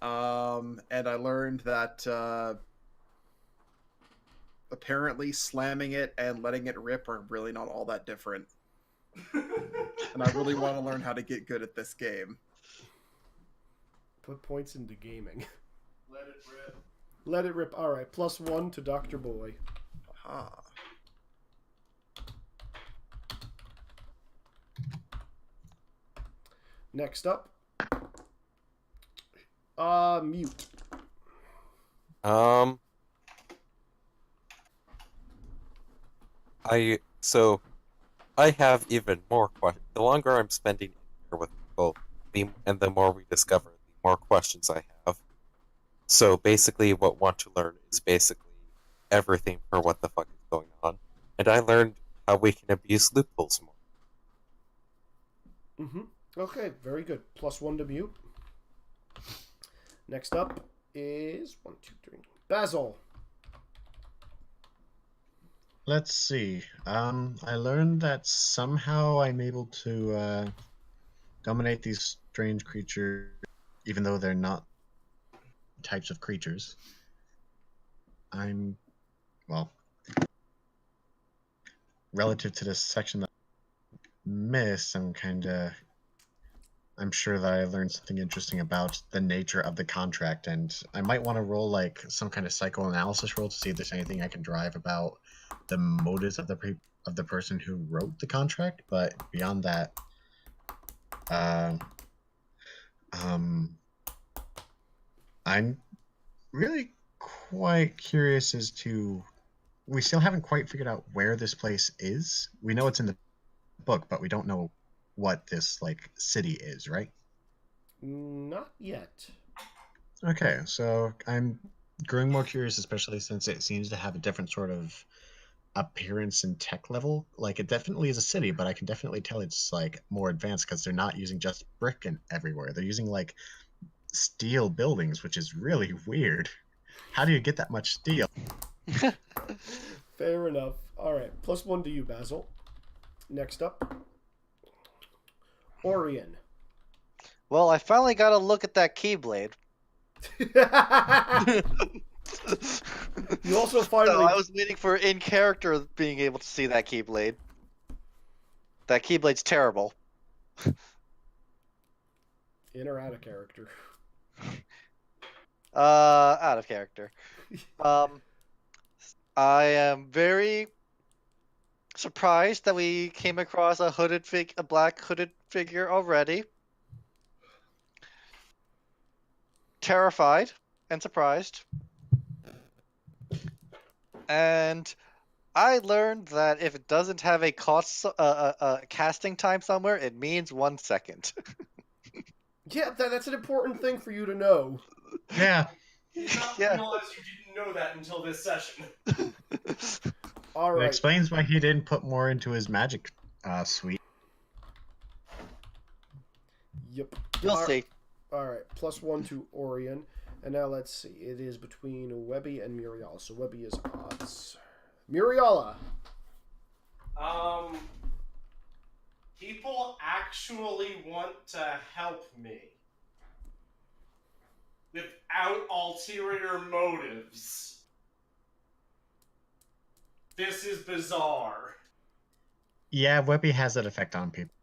F: And I learned that apparently slamming it and letting it rip are really not all that different. And I really want to learn how to get good at this game.
A: Put points into gaming.
D: Let it rip.
A: Let it rip. All right, +1 to Dr. Boy.
F: Aha.
A: Next up, Mute.
G: I have even more questions. The longer I'm spending here with people, the more we discover, the more questions I have. So basically, what Want to Learn is basically everything for what the fuck is going on, and I learned how we can abuse loopholes more.
A: Okay, very good. +1 to Mute. Next up is 1, 2, 3. Basil.
J: Let's see. I learned that somehow I'm able to dominate these strange creatures, even though they're not types of creatures. Relative to this section that I missed, I'm sure that I learned something interesting about the nature of the contract, and I might want to roll like some kind of psychoanalysis roll to see if there's anything I can drive about the motives of the person who wrote the contract. But beyond that, I'm really quite curious as to. We still haven't quite figured out where this place is. We know it's in the book, but we don't know what this like city is, right?
A: Not yet.
J: Okay, so I'm growing more curious, especially since it seems to have a different sort of appearance and tech level. Like, it definitely is a city, but I can definitely tell it's like more advanced because they're not using just brick and everywhere. They're using like steel buildings, which is really weird. How do you get that much steel?
A: Fair enough. All right, +1 to you, Basil. Next up, Orion.
C: Well, I finally got a look at that Keyblade.
A: You also finally.
C: So I was waiting for in character being able to see that Keyblade. That Keyblade's terrible.
A: In or out of character.
C: Out of character. I am very surprised that we came across a black hooded figure already. Terrified and surprised. And I learned that if it doesn't have a casting time somewhere, it means 1 second.
A: Yeah, that's an important thing for you to know.
J: Yeah.
D: I did not
C: Yeah.
D: realize you didn't know that until this session.
A: All
J: It
A: right.
J: explains why he didn't put more into his magic suite.
A: Yep.
C: You'll
A: All-
C: see.
A: All right. +1 to Orion. And now let's see. It is between Webby and Muriala. So Webby is odds. Muriala.
D: People actually want to help me. Without ulterior motives. This is bizarre.
J: Yeah, Webby has that effect on people.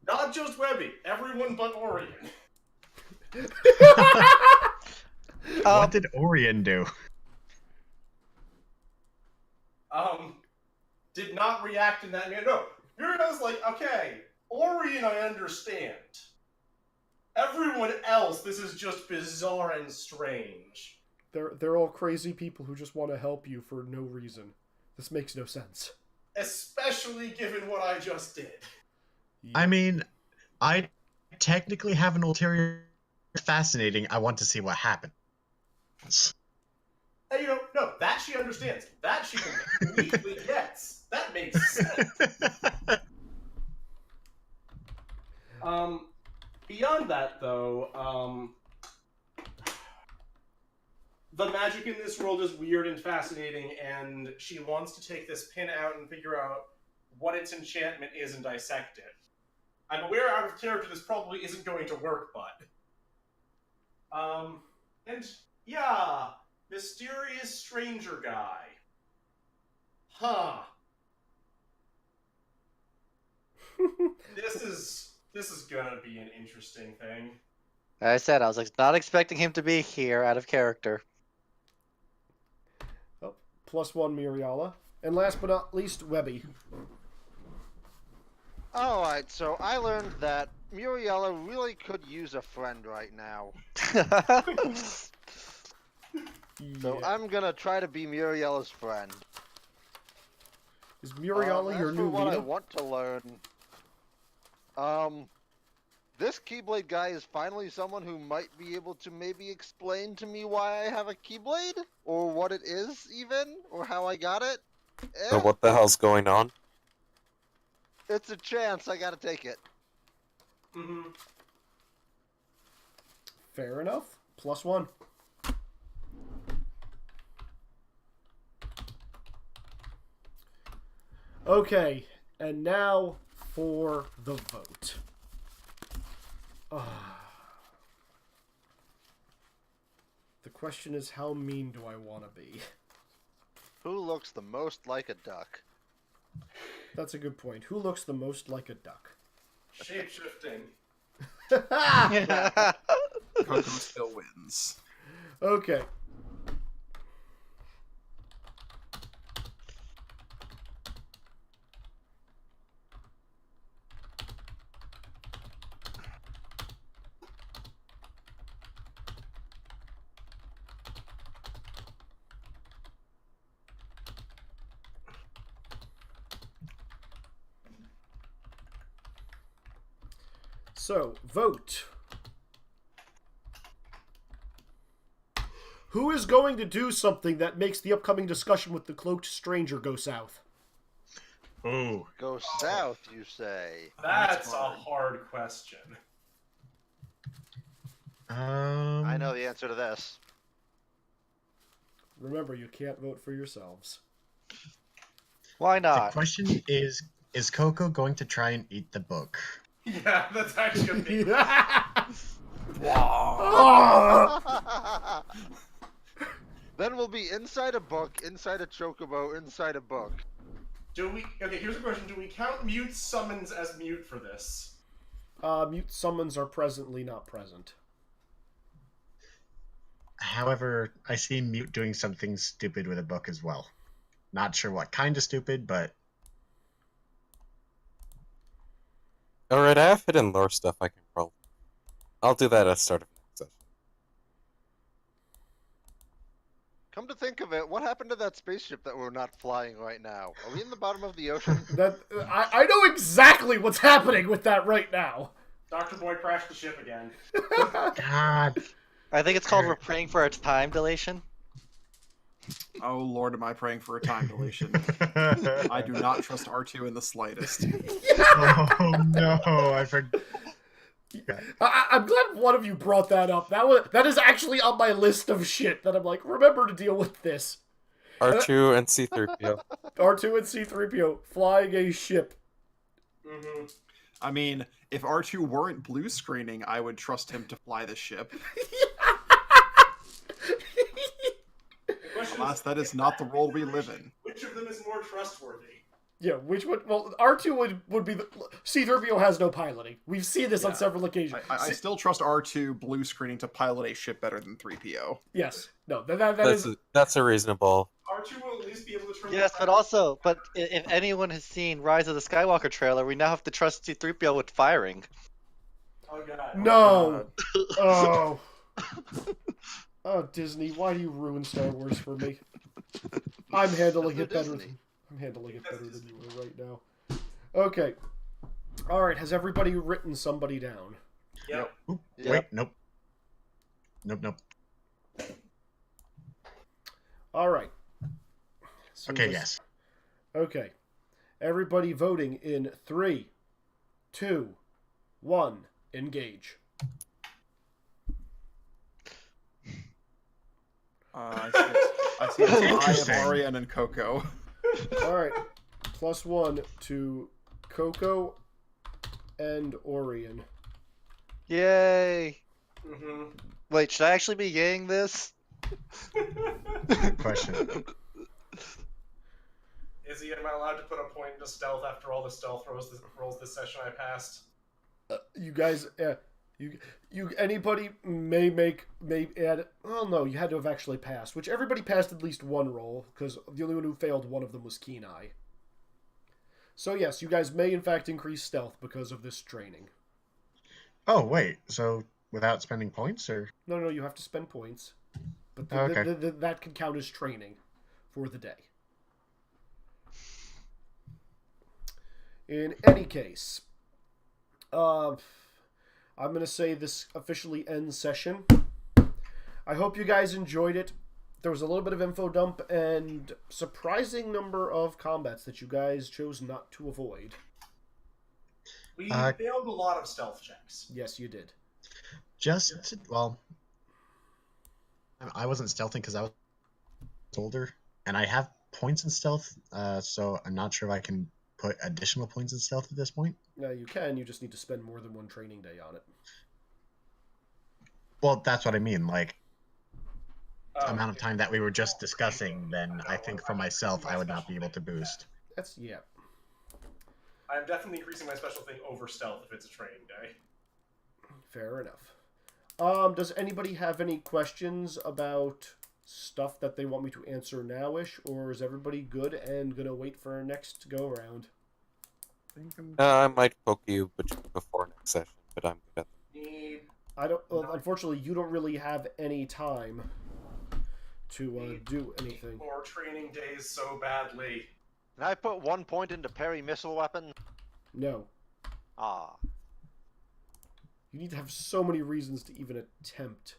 D: Not just Webby, everyone but Orion.
J: What did Orion do?
D: Did not react in that manner. No, Muriel's like, okay, Orion I understand. Everyone else, this is just bizarre and strange.
A: They're all crazy people who just want to help you for no reason. This makes no sense.
D: Especially given what I just did.
J: I mean, I technically have an ulterior. Fascinating. I want to see what happens.
D: And no, that she understands. That she completely gets. That makes sense. Beyond that, though, the magic in this world is weird and fascinating, and she wants to take this pin out and figure out what its enchantment is and dissect it. I'm aware out of character this probably isn't going to work, but... and yeah, mysterious stranger guy. Huh. This is gonna be an interesting thing.
C: I said I was not expecting him to be here out of character.
A: Oh, +1 Muriala. And last but not least, Webby.
E: Alright, so I learned that Muriella really could use a friend right now. So
A: Yeah.
E: I'm gonna try to be Muriella's friend.
A: Is Muriala your
E: as
A: new
E: for what I
A: leader?
E: want to learn, this Keyblade guy is finally someone who might be able to maybe explain to me why I have a Keyblade, or what it is even, or how I got it.
G: So what the hell's going on?
E: It's a chance, I gotta take it.
D: Mm-hmm.
A: Fair enough. +1. Okay, and now for the vote. The question is, how mean do I want to be?
E: Who looks the most like a duck?
A: That's a good point. Who looks the most like a duck?
D: Shape-shifting.
F: Coco still wins.
A: Okay. So, vote. Who is going to do something that makes the upcoming discussion with the cloaked stranger go south?
J: Ooh.
E: Go south, you say?
D: That's a hard question.
E: I know the answer to this.
A: Remember, you can't vote for yourselves.
C: Why
J: The
C: not?
J: question is Coco going to try and eat the book?
D: Yeah, that's actually
E: Then we'll be inside a book, inside a chocobo, inside a book.
D: Okay, here's a question. Do we count mute summons as mute for this?
A: Mute summons are presently not present.
J: However, I see Mute doing something stupid with a book as well. Not sure what kind of stupid, but
G: Alright, I have hidden lore stuff I can roll. I'll do that at the start of next session.
E: Come to think of it, what happened to that spaceship that we're not flying right now? Are we in the bottom of the ocean?
A: I know exactly what's happening with that right now.
D: Dr. Boy crashed the ship again.
J: God.
C: I think it's called we're praying for a time dilation.
F: Oh lord, am I praying for a time dilation? I do not trust R2 in the slightest.
J: Oh no, I forgot.
A: I'm glad one of you brought that up. That is actually on my list of shit that I'm like, remember to deal with this.
G: R2 and C-3PO.
A: R2 and C-3PO flying a ship.
D: Mm-hmm.
F: I mean, if R2 weren't blue screening, I would trust him to fly the ship. Alas, that is not the world we live in.
D: Which of them is more trustworthy?
A: Yeah, which would... Well, R2 would be the... C-3PO has no piloting. We've seen this on several occasions.
F: I still trust R2 blue screening to pilot a ship better than 3PO.
A: Yes. No, that's
G: a reasonable...
D: R2 will at least be able to turn...
C: Yes, but if anyone has seen Rise of the Skywalker trailer, we now have to trust C-3PO with firing.
D: Oh god.
A: No! Oh. Oh, Disney, why do you ruin Star Wars for me? I'm handling it better than... I'm handling it better than you are right now. Okay. Alright, has everybody written somebody down?
D: Yep.
J: Oop, wait, nope. Nope.
A: Alright.
J: Okay, yes.
A: Okay. Everybody voting in 3, 2, 1, engage.
F: I see an eye of Arian and Coco.
A: Alright. +1 to Coco and Orion.
C: Yay!
D: Mm-hmm.
C: Wait, should I actually be yaying this?
J: Good question.
D: Izzy, am I allowed to put a point into stealth after all the stealth rolls this session I passed?
A: You guys, anybody may add. Oh no, you had to have actually passed. Which everybody passed at least one roll, because the only one who failed one of them was Keen Eye. So yes, you guys may in fact increase stealth because of this training.
J: Oh wait, so without spending points, or
A: No, you have to spend points, but that can count as training for the day. In any case, I'm going to say this officially ends session. I hope you guys enjoyed it. There was a little bit of info dump and surprising number of combats that you guys chose not to avoid.
D: We failed a lot of stealth checks.
A: Yes, you did.
J: Well, I wasn't stealthing because I was older, and I have points in stealth, so I'm not sure if I can put additional points in stealth at this point.
A: No, you can. You just need to spend more than one training day on it.
J: Well, that's what I mean. Like, the amount of time that we were just discussing, then I think for myself, I would not be able to boost.
A: Yeah.
D: I'm definitely increasing my special thing over stealth if it's a training day.
A: Fair enough. Does anybody have any questions about stuff that they want me to answer now-ish, or is everybody good and gonna wait for our next go-around?
G: I might poke you before next session, but I'm good at that.
A: Unfortunately, you don't really have any time to do anything.
D: More training days so badly.
E: Can I put 1 point into parry missile weapon?
A: No.
E: Ah.
A: You need to have so many reasons to even attempt.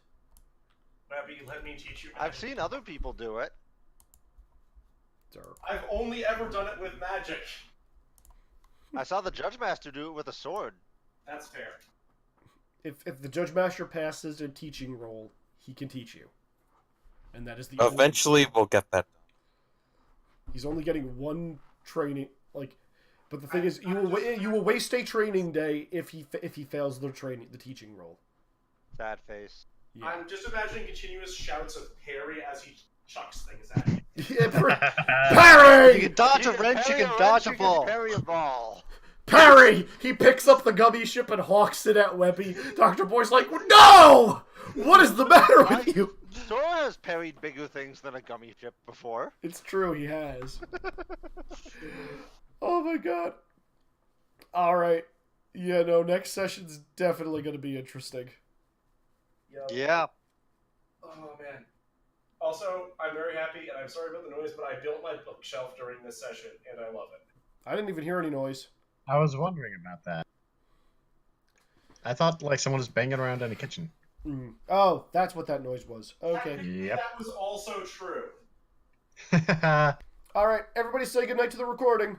D: Webby, let me teach you.
E: I've seen other people do it.
D: I've only ever done it with magic.
E: I saw the Judge Master do it with a sword.
D: That's fair.
A: If the Judge Master passes a teaching role, he can teach you. And that is the
G: Eventually we'll get that done.
A: He's only getting one training, but the thing is, you will waste a training day if he fails the teaching role.
E: Sad face.
A: Yeah.
D: I'm just imagining continuous shouts of parry as he chucks things at me.
A: Parry!
C: You can dodge a wrench, you can dodge a ball.
E: Parry a ball.
A: Parry! He picks up the gummy ship and hawks it at Webby. Dr. Boy's like, no! What is the matter with you?
E: Sora has parried bigger things than a gummy ship before.
A: It's true, he has. Oh my god. Alright. Yeah, no, next session's definitely going to be interesting.
D: Yep.
C: Yeah.
D: Oh man. Also, I'm very happy, and I'm sorry about the noise, but I built my bookshelf during this session, and I love it.
A: I didn't even hear any noise.
J: I was wondering about that. I thought like someone was banging around in the kitchen.
A: Mm. Oh, that's what that noise was. Okay.
J: Yep.
D: That was also true.
A: Alright, everybody say goodnight to the recording.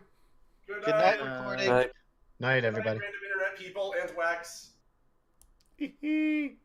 D: Good
C: Good
D: night.
C: night, recording.
G: Night.
J: Night,
D: Good night,
J: everybody.
D: random internet people and Wax.
A: Hee hee.